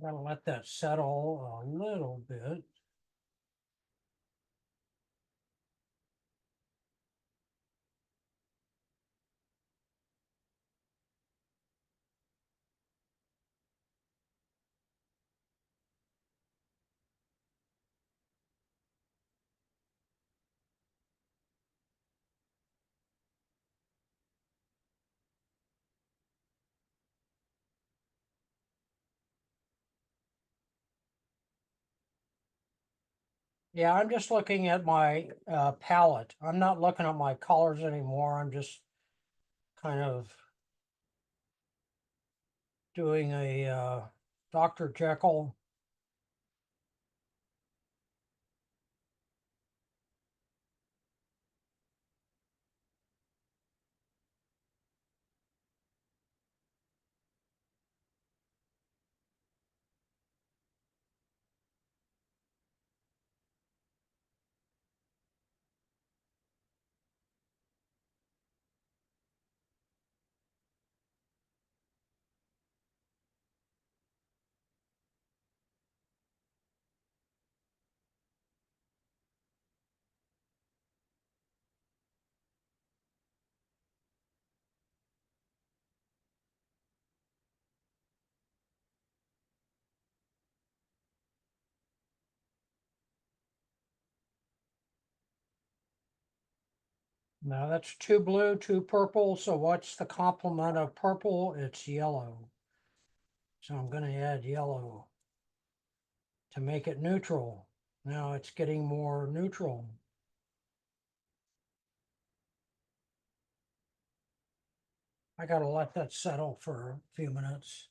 gotta let that settle a little bit. Yeah, I'm just looking at my palette. I'm not looking at my colors anymore. I'm just kind of doing a Dr. Jekyll. Now that's two blue, two purple. So what's the complement of purple? It's yellow. So I'm going to add yellow to make it neutral. Now it's getting more neutral. I got to let that settle for a few minutes.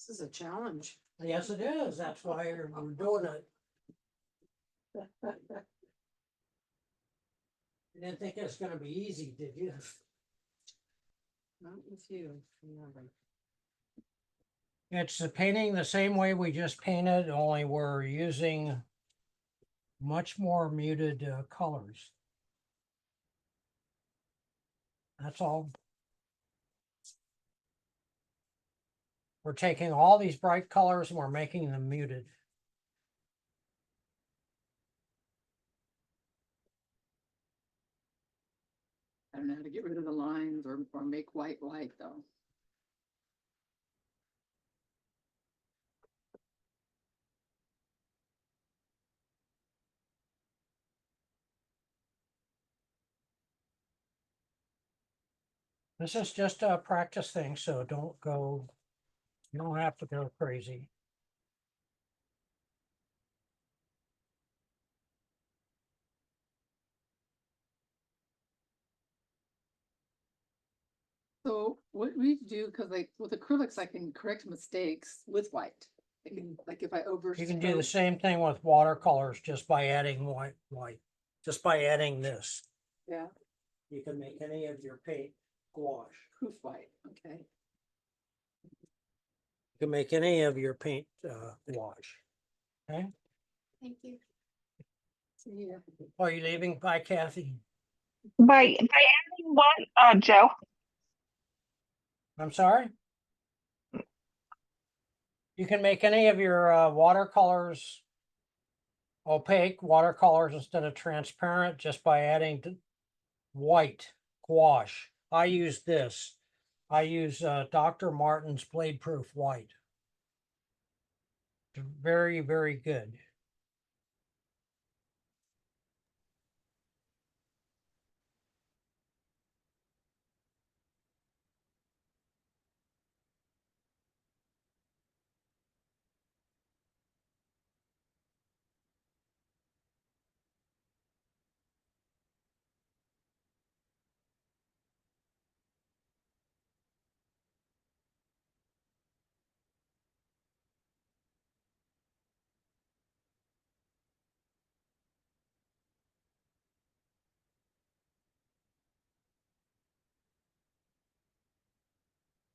This is a challenge. Yes, it is. That's why we're doing it. You didn't think it was gonna be easy, did you? Not with you. Never. It's the painting the same way we just painted, only we're using much more muted colors. That's all. We're taking all these bright colors and we're making them muted. I don't know how to get rid of the lines or make white white though. This is just a practice thing, so you don't have to go crazy. So what we do, because like with acrylics, I can correct mistakes with white. I can, like if I You can do the overstroke, same thing with watercolors just by adding white, just by adding this. yeah, You can make any of your paint gouache. proof white, okay. You can make any of your paint gouache. Okay. Thank you. See ya. Are you leaving? Bye, Kathy. By adding what, Joe? I'm sorry? You can make any of your watercolors opaque, watercolors instead of transparent, just by adding white gouache. I use this. I use Dr. Martin's Blade Proof White. Very, very good.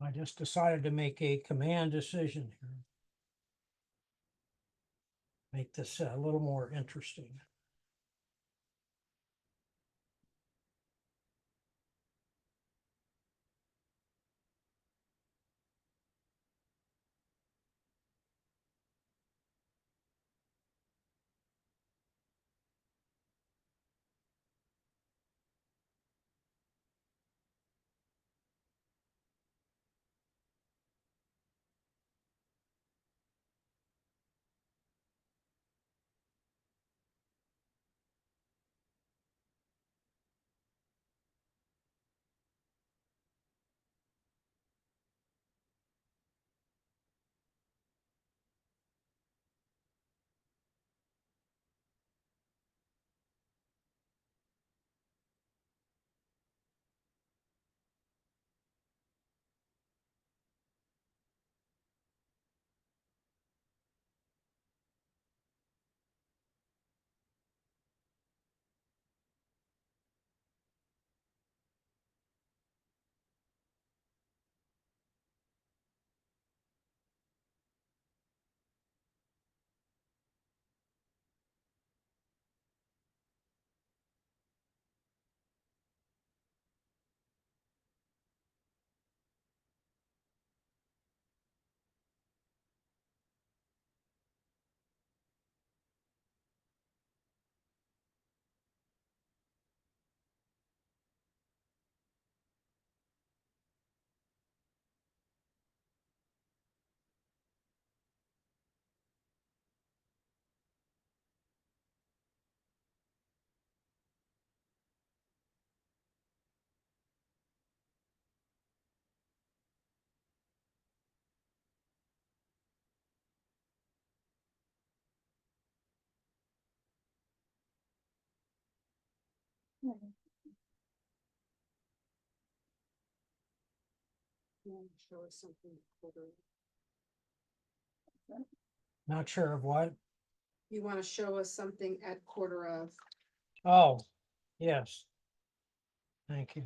I just decided to make a command decision here. Make this a little more interesting. Show us something. Not sure of what. You want to show us something at quarter of, Oh, yes. Thank you.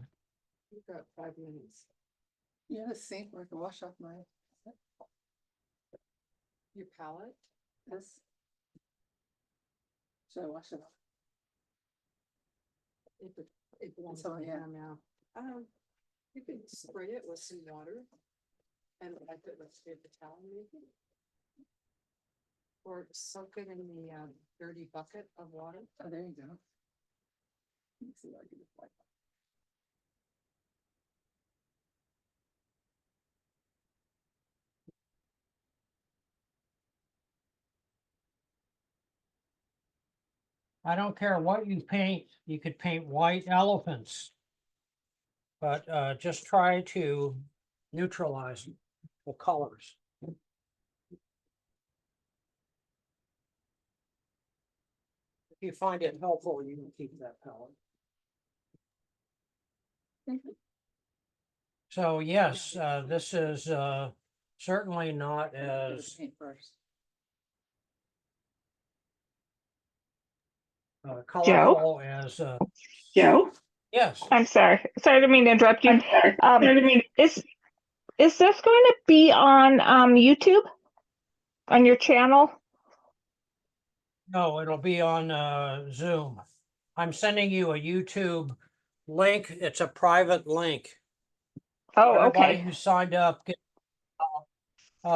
you've got 5 minutes. You have a sink where I can wash off my, Your palette? this. Should I wash it off? It belongs So, in yeah. there now. You could spray it with some water. And I put let's do the towel maybe. Or soak it in the dirty bucket of water. Oh, there you go. Let me see what I can do. I don't care what you paint, you could paint white elephants. But just try to neutralize the colors. If you find it helpful, you can keep that palette. So yes, this is certainly not as Paint first. Joe? colorful as Joe? yes. I'm sorry. Sorry to mean to interrupt you. Is this going to be on YouTube? On your channel? No, it'll be on Zoom. I'm sending you a YouTube link. It's a private link. Oh, Everybody okay. who signed up,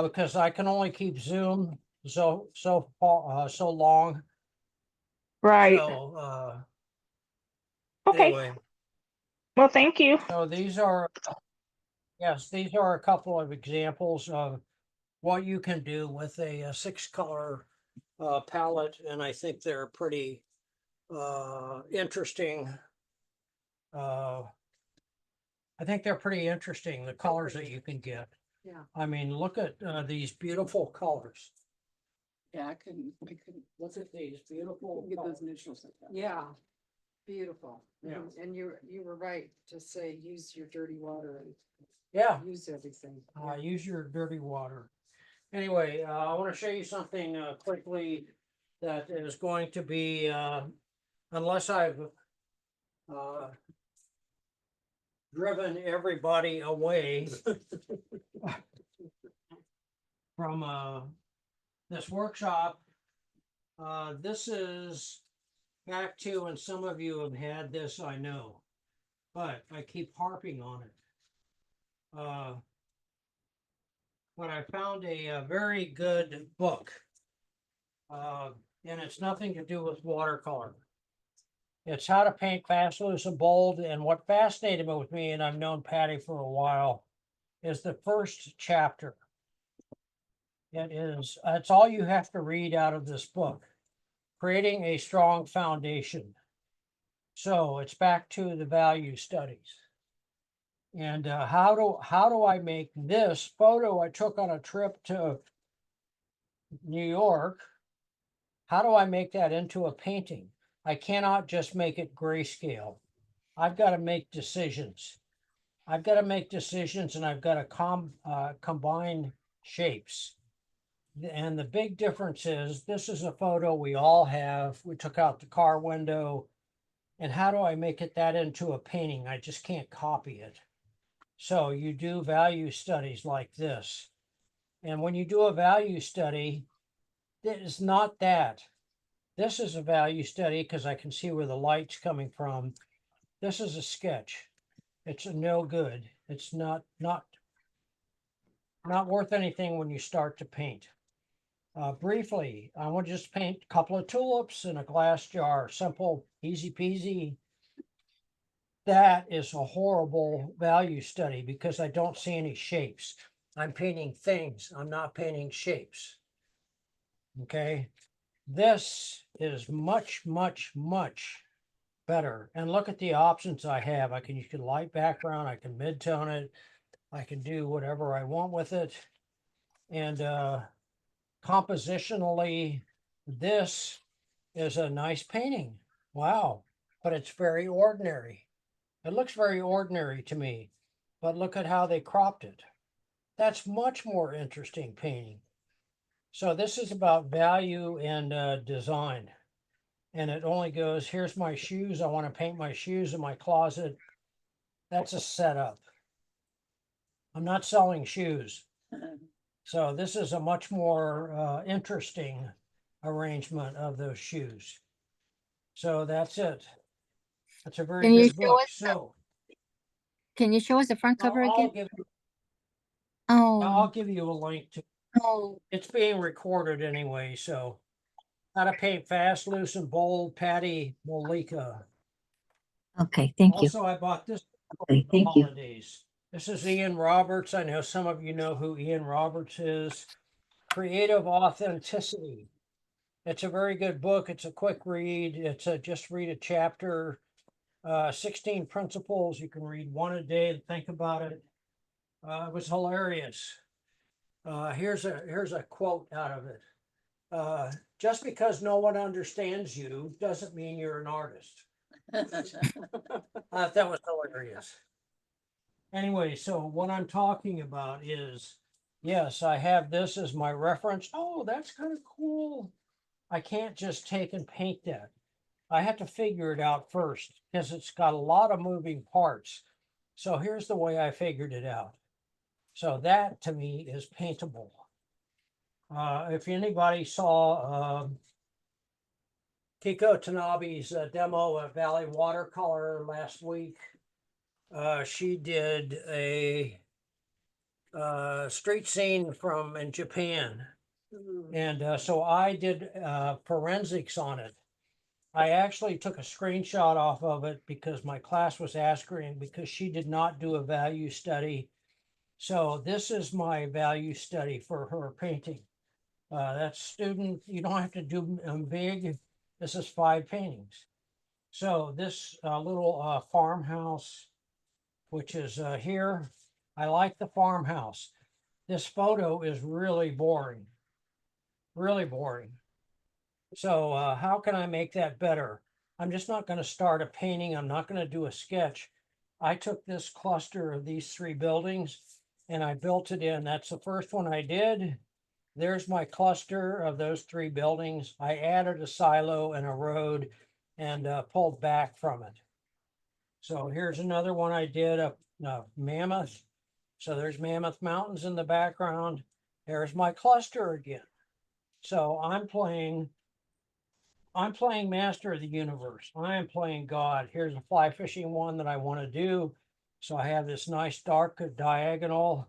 because I can only keep Zoom so long. Right. So Okay. anyway, Well, thank you. so these are these are a couple of examples of what you can do with a 6-color palette, and I think they're pretty interesting. I think they're pretty interesting, the colors that you can get. Yeah. I mean, look at these beautiful colors. Yeah, I couldn't Look at these beautiful get colors. those neutrals like that. Yeah. Beautiful. Yeah. And you were right to say, use your dirty water Yeah, and use everything. use your dirty water. Anyway, I want to show you something quickly that is going to be, unless I've driven everybody away from this workshop. This is back to, and some of you have had this, I know, but I keep harping on it. But I found a very good book, and it's nothing to do with watercolor. It's How to Paint Fast, Loose, and Bold. And what fascinated me with me, and I've known Patty for a while, is the first chapter. It's all you have to read out of this book, Creating a Strong Foundation. So it's back to the value studies. And how do I make this photo I took on a trip to New York? How do I make that into a painting? I cannot just make it grayscale. I've got to make decisions. I've got to make decisions, and I've got to combine shapes. And the big difference is this is a photo we all have. We took out the car window. And how do I make that into a painting? I just can't copy it. So you do value studies like this. And when you do a value study, it is not that. This is a value study because I can see where the light's coming from. This is a sketch. It's a no good. It's not worth anything when you start to paint. Briefly, I want to just paint a couple of tulips in a glass jar. Simple, easy peasy. That is a horrible value study because I don't see any shapes. I'm painting things. I'm not painting shapes. Okay. This is much, much, much better. And look at the options I have. You can light background. I can mid-tone it. I can do whatever I want with it. And compositionally, this is a nice painting. Wow. But it's very ordinary. It looks very ordinary to me. But look at how they cropped it. That's much more interesting painting. So this is about value and design. And it only goes, here's my shoes. I want to paint my shoes in my closet. That's a setup. I'm not selling shoes. So this is a much more interesting arrangement of those shoes. So that's it. That's a very Can you good show book. us So Can you show us the front cover I'll again? give, Oh, I'll give you a link to, oh, it's being recorded anyway. So How to Paint Fast, Loose and Bold, Patty Molika. Okay, thank you. Also, I bought this Okay, for thank you. holidays. This is Ian Roberts. I know some of you know who Ian Roberts is. Creative Authenticity. It's a very good book. It's a quick read. It's a just read a chapter. 16 principles. You can read one a day and think about it. It was hilarious. Here's a quote out of it. Just because no one understands you doesn't mean you're an artist. I thought that was hilarious. Anyway, so what I'm talking about is, yes, I have this as my reference. Oh, that's kind of cool. I can't just take and paint that. I have to figure it out first because it's got a lot of moving parts. So here's the way I figured it out. So that to me is paintable. If anybody saw Kiko Tanabe's demo of Valley Watercolor last week, she did a street scene from in Japan. And so I did forensics on it. I actually took a screenshot off of it because my class was asking because she did not do a value study. So this is my value study for her painting. That's student, you don't have to do them big. This is 5 paintings. So this little farmhouse, which is here, I like the farmhouse. This photo is really boring, really boring. So how can I make that better? I'm just not going to start a painting. I'm not going to do a sketch. I took this cluster of these 3 buildings and I built it in. That's the first one I did. There's my cluster of those 3 buildings. I added a silo and a road and pulled back from it. So here's another one I did of Mammoth. So there's Mammoth Mountains in the background. There's my cluster again. So I'm playing Master of the Universe. I am playing God. Here's a fly fishing one that I want to do. So I have this nice dark diagonal.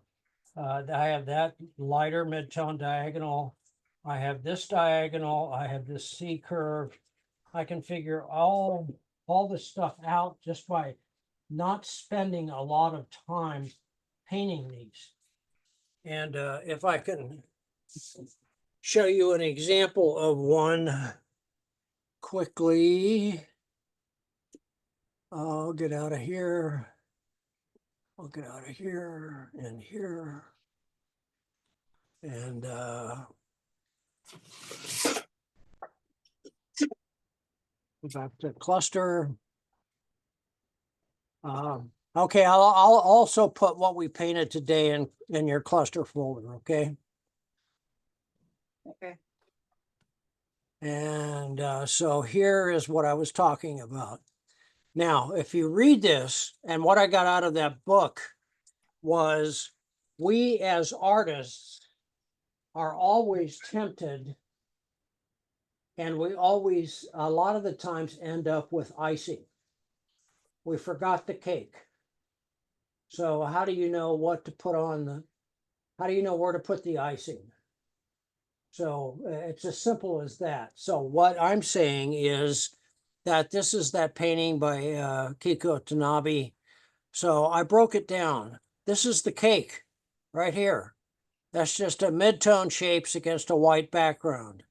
I have that lighter mid-tone diagonal. I have this diagonal. I have this C curve. I can figure all this stuff out just by not spending a lot of time painting these. And if I can show you an example of one quickly. I'll get out of here. I'll get out of here and here. And back to cluster. Okay, I'll also put what we painted today in your cluster folder, okay? Okay. And so here is what I was talking about. Now, if you read this, and what I got out of that book was we as artists are always tempted, and we always, a lot of the times, end up with icing. We forgot the cake. So how do you know what to put on the, how do you know where to put the icing? So it's as simple as that. So what I'm saying is that this is that painting by Kiko Tanabe. So I broke it down. This is the cake right here. That's just a mid-tone shapes against a white background.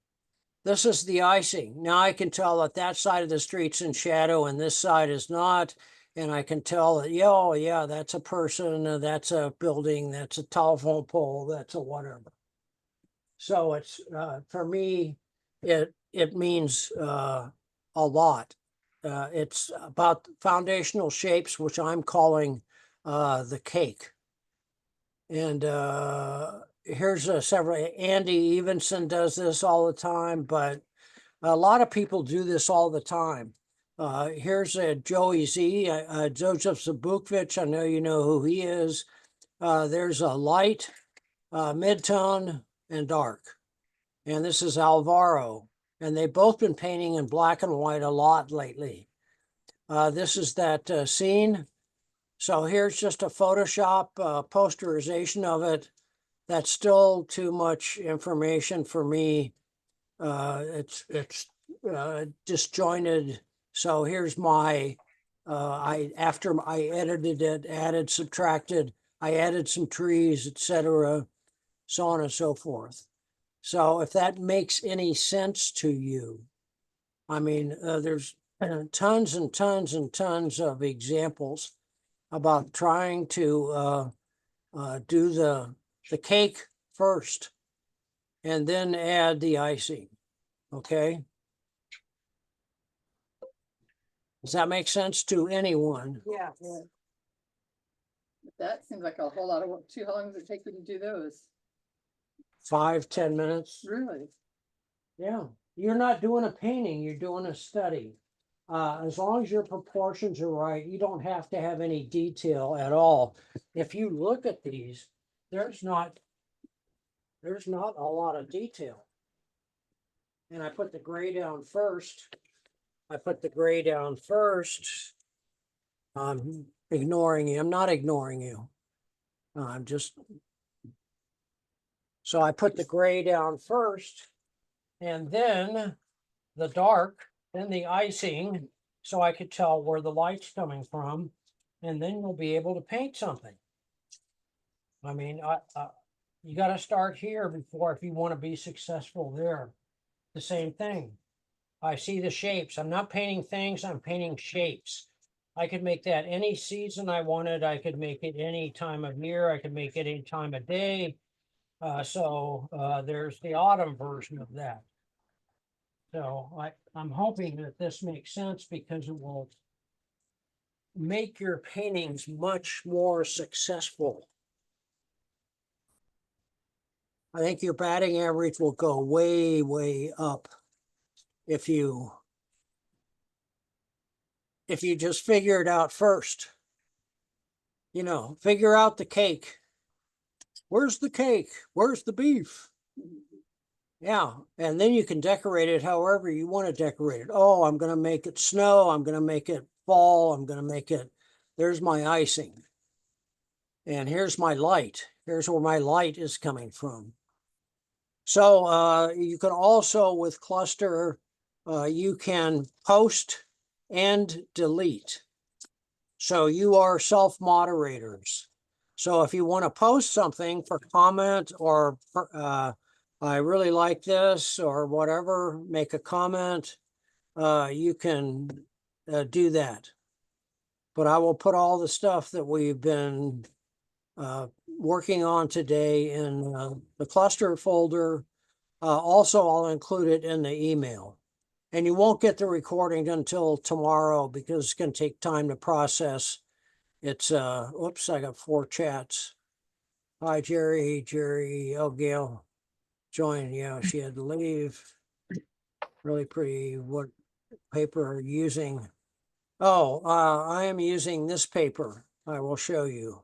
This is the icing. Now I can tell that that side of the street's in shadow and this side is not. And I can tell that, yeah, oh, yeah, that's a person, that's a building, that's a telephone pole, that's a whatever. So it's, for me, it means a lot. It's about foundational shapes, which I'm calling the cake. And here's several, Andy Evenson does this all the time, but a lot of people do this all the time. Here's Joey Z, Joseph Zabukvich. I know you know who he is. There's a light, mid-tone, and dark. And this is Alvaro. And they've both been painting in black and white a lot lately. This is that scene. So here's just a Photoshop posterization of it. That's still too much information for me. It's disjointed. So here's my, after I edited it, added, subtracted, I added some trees, etc., so on and so forth. So if that makes any sense to you, I mean, there's tons and tons and tons of examples about trying to do the cake first and then add the icing. Okay. Does that make sense to anyone? Yeah. That seems like a whole lot of work too. How long does it take you to do those? 5-10 minutes. Really? Yeah. You're not doing a painting, you're doing a study. As long as your proportions are right, you don't have to have any detail at all. If you look at these, there's not a lot of detail. And I put the gray down first. I'm ignoring you. I'm not ignoring you. I'm just. So I put the gray down first, and then the dark, then the icing, so I could tell where the light's coming from, and then you'll be able to paint something. I mean, you got to start here before, if you want to be successful there. The same thing. I see the shapes. I'm not painting things, I'm painting shapes. I could make that any season I wanted. I could make it any time of year. I could make it any time of day. So there's the autumn version of that. So I'm hoping that this makes sense because it will make your paintings much more successful. I think your batting average will go way, way up if you just figure it out first. You know, figure out the cake. Where's the cake? Where's the beef? Yeah, and then you can decorate it however you want to decorate it. Oh, I'm going to make it snow. I'm going to make it fall. I'm going to make it, there's my icing. And here's my light. Here's where my light is coming from. So you can also, with Cluster, you can post and delete. So you are self-moderators. So if you want to post something for comment or I really like this or whatever, make a comment, you can do that. But I will put all the stuff that we've been working on today in the Cluster folder. Also, I'll include it in the email. And you won't get the recording until tomorrow because it's going to take time to process. It's, oops, I got 4 chats. Hi, Jerry. Oh, Gail joined. Yeah, she had to leave. Really pretty. What paper are you using? Oh, I am using this paper. I will show you.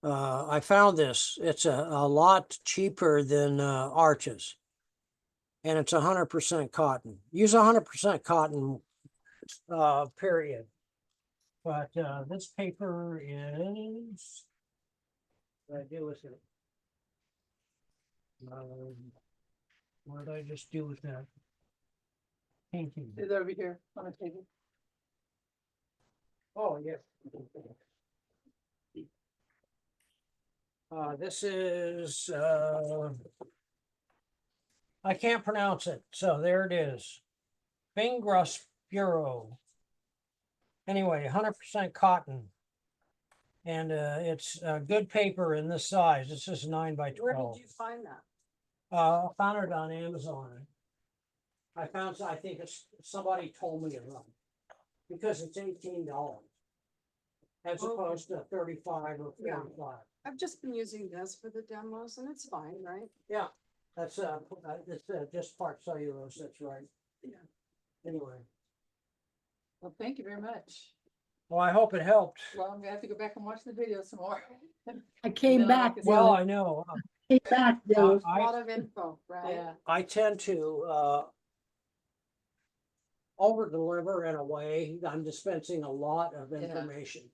I found this. It's a lot cheaper than Arches. And it's 100% cotton. Use 100% cotton, period. But this paper is, what did I do with it? What did I just do with that? Painting. It's over here on the table. Oh, yes. This is, I can't pronounce it, so there it is. Fingras Bureau. Anyway, 100% cotton. And it's good paper in this size. This is 9 by 12. Where did you find that? I found it on Amazon. I think it's somebody told me about it because it's $18 as opposed to 35 or 45. I've just been using this for the demos and it's fine, right? Yeah, that's just part cellulose, that's right. Yeah. Anyway, Well, thank you very much. well, I hope it helped. Well, I'm gonna have to go back and watch the video some more. I came then I'll back. have to Well, Joe. I know, Came back, Joe. A lot of info, right? Yeah. I tend to, over deliver in a way. I'm dispensing a lot of Yeah. information.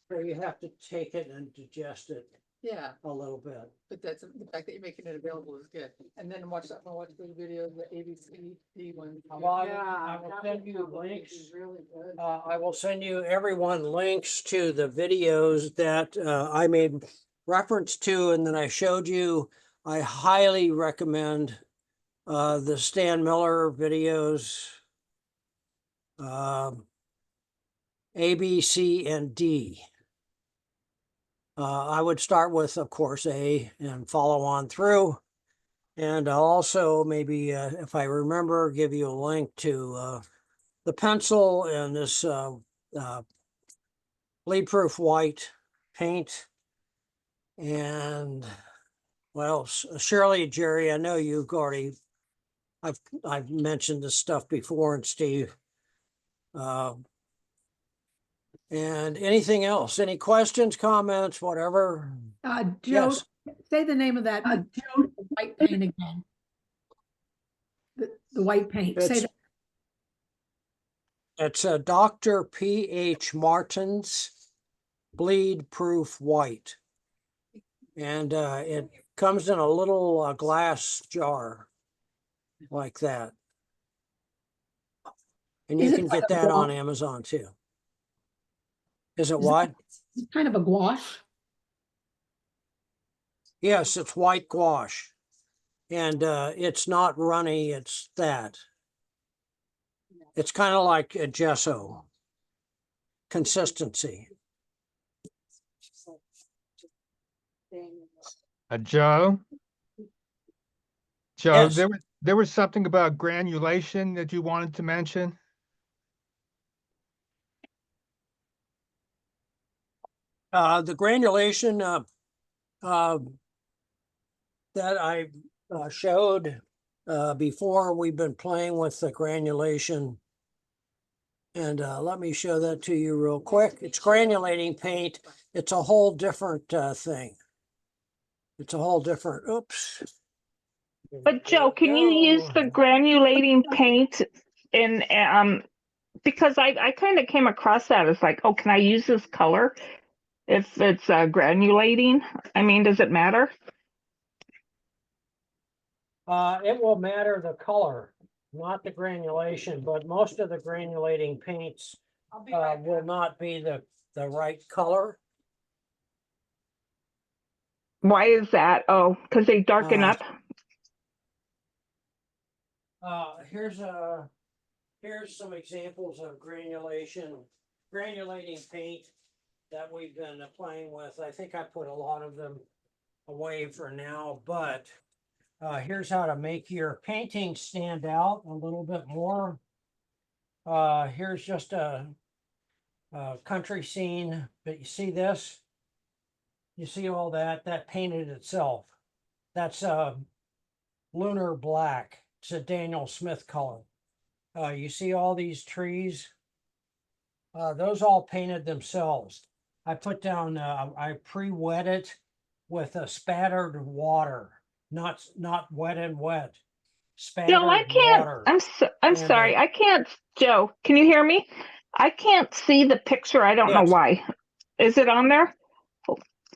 So you have to take it and digest it Yeah, a little bit. but that's, the fact that you're making it available is good. And then watch that, watch the video, the ABCD one. Well, I will that send would you probably be links. Really good. I will send you everyone links to the videos that I made reference to and then I showed you. I highly recommend the Stan Miller videos, A, B, C, and D. I would start with, of course, A and follow on through. And I'll also maybe, if I remember, give you a link to the pencil and this bleed-proof white paint. And what else? Shirley, Jerry, I know you've already, I've mentioned this stuff before, and Steve. And anything else? Any questions, comments, whatever? Joe, Yes. say the name of that white paint again. The white paint. Say It's, that. it's a Dr. P.H. Martin's Bleed Proof White. And it comes in a little glass jar like that. And you Is it can like get a that on gouache? Amazon too. Is it Is what? It's kind of a gouache. Yes, it's white gouache. And it's not runny, it's that. It's kind of like a gesso consistency. Joe? Joe, Yes. there was something about granulation that you wanted to mention? The granulation that I showed before, we've been playing with the granulation. And let me show that to you real quick. It's granulating paint. It's a whole different thing. It's a whole different, oops. But Joe, can you use the granulating paint in because I kind of came across that as like, oh, can I use this color if it's granulating? I mean, does it matter? It will matter the color, not the granulation, but most of the granulating paints will not be the right color. Why is that? Oh, because they darken up. Here's some examples of granulating paint that we've been playing with. I think I put a lot of them away for now, but here's how to make your painting stand out a little bit more. Here's just a country scene, but you see this? You see all that? That painted itself. That's lunar black. It's a Daniel Smith color. You see all these trees? Those all painted themselves. I put down, I pre-wet it with a spattered water, not wet and wet. Spattered Joe, I can't. water. I'm sorry. I can't. Joe, can you hear me? I can't see the picture. I don't know Yes. why. Is it on there?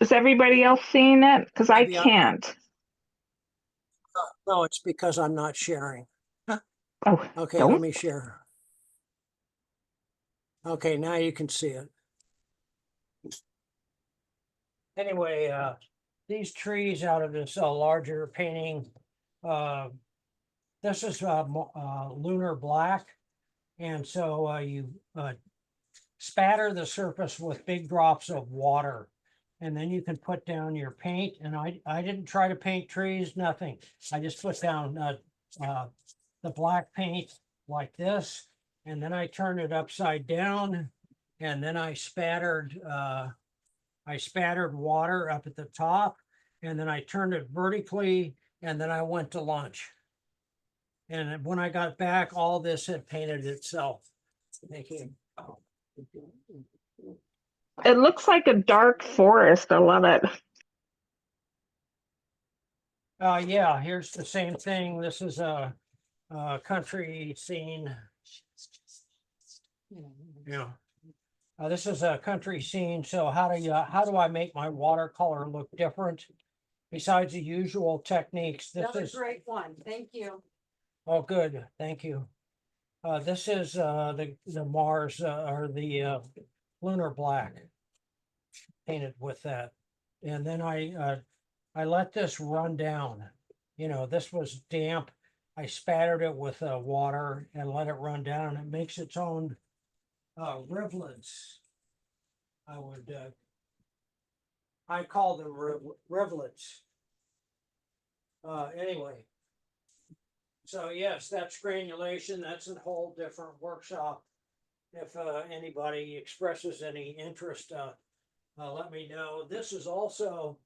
Is everybody else seeing it? Because I Maybe can't. No, it's because I'm not sharing. Oh, Okay, don't. let me share. Okay, now you can see it. Anyway, these trees out of this larger painting, this is lunar black. And so you spatter the surface with big drops of water. And then you can put down your paint. And I didn't try to paint trees, nothing. I just put down the black paint like this. And then I turned it upside down. And then I spattered I spattered water up at the top, and then I turned it vertically, and then I went to lunch. And when I got back, all this had painted itself. Thank you. It looks like a dark forest. I love it. Yeah, here's the same thing. This is a country scene. Yeah. This is a country scene. So how do I make my watercolor look different besides the usual techniques? This Another is great one. Thank you. Oh, good. Thank you. This is the Mars or the lunar black painted with that, and then I let this run down. You know, this was damp. I spattered it with water and let it run down. It makes its own rivulets. I call them rivulets. Anyway. So yes, that's granulation. That's a whole different workshop. If anybody expresses any interest, let me know. This is also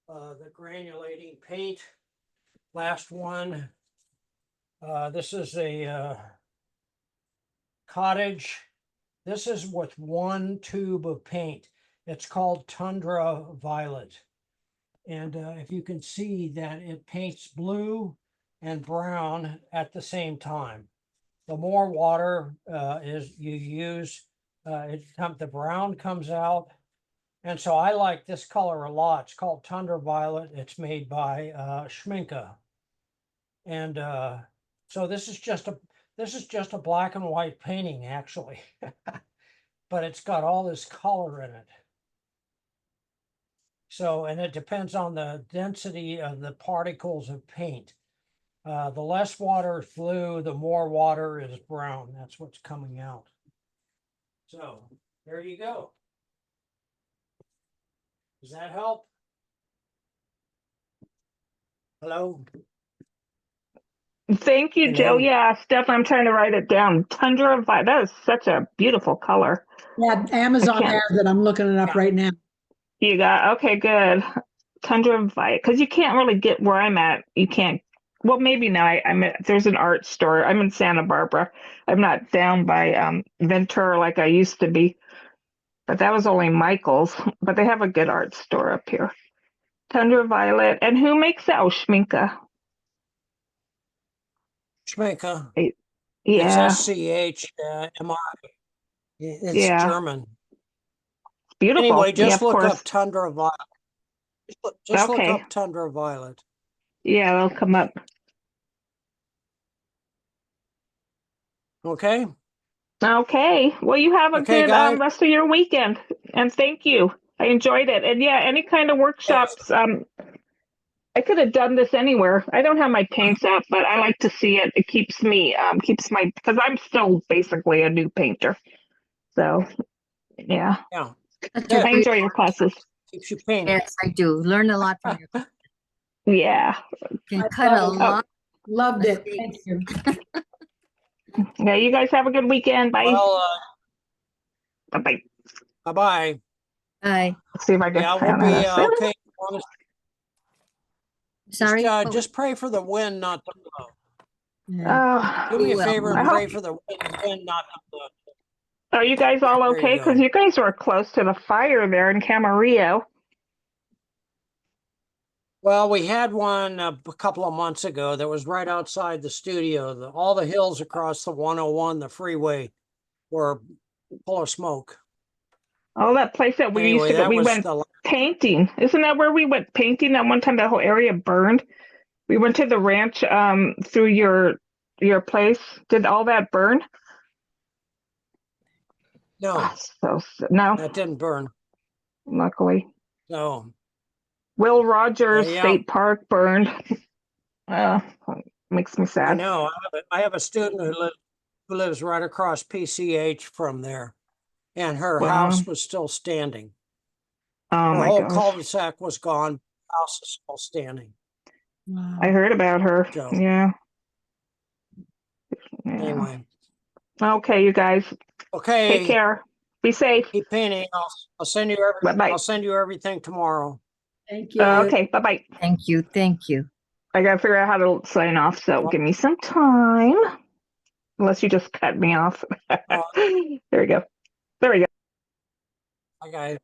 the granulating paint. Last one. This is a cottage. This is with one tube of paint. It's called Tundra Violet. And if you can see that it paints blue and brown at the same time. The more water is you use, the brown comes out. And so I like this color a lot. It's called Tundra Violet. It's made by Schminke. And so this is just a black and white painting, actually. But it's got all this color in it. So, and it depends on the density of the particles of paint. The less water is blue, the more water is brown. That's what's coming out. So there you go. Does that help? Hello? Thank you, Joe. Hello? Yeah, Steph, I'm trying to write it down. Tundra Violet. That is such a beautiful color. Yeah, Amazon can't- has it. I'm looking it up right now. You got, okay, good. Tundra Violet, because you can't really get where I'm at. You can't. Well, maybe now. There's an art store. I'm in Santa Barbara. I'm not down by Ventura like I used to be. But that was only Michael's. But they have a good art store up here. Tundra Violet. And who makes that? Oh, Schminke. Schminke. Yeah. It's SCHMI. It's Yeah. German. Beautiful. Anyway, Yeah, just of look course. up Tundra Violet. Just look Okay. up Tundra Violet. Yeah, they'll come up. Okay. Okay. Well, you have a Okay, good guys. rest of your weekend, and thank you. I enjoyed it. And yeah, any kind of workshops. I could have done this anywhere. I don't have my paints up, but I like to see it. It keeps me because I'm still basically a new painter. So yeah, Yeah. That's Good. a I great, enjoy your classes. Keeps you painting. yes, I do. Learn a lot from you. Yeah. Can I cut a love it. lot. Loved it. Thank you. Yeah. You guys have a good weekend. Bye. Well, Bye. bye-bye. Bye. Let's see if I can Yeah, we'll find be this. okay. Sorry. Just pray for the wind not to blow. Yeah. Do me a Well, favor I and hope- pray for the wind not to blow. Are you guys all There you okay? Because go. you guys were close to the fire there in Camarillo. Well, we had one a couple of months ago that was right outside the studio. All the hills across the 101, the freeway, were full of smoke. Oh, that place that we used Anyway, to go. that We was went the painting. Isn't that where we went painting that one time? That whole area burned. We went to the ranch through your place. Did all that burn? no, Oh, no. that didn't burn. Luckily, No. Will Rogers Yeah. State Park burned. Makes me I sad. know. I have a student who lives right across PCH from there, and her Wow. house was still standing. Oh Her my whole gosh. cul-de-sac was gone. House is still standing. Wow. I heard about her. So Yeah. Yeah. anyway, Okay, you guys. okay. Take care. Be safe. Keep painting. I'll send you Bye-bye. I'll send you everything tomorrow. Thank you. Okay, bye-bye. Thank you, thank you. I gotta figure out how to sign off, so give me some time. Unless you just cut me off. There we go. There we go. I got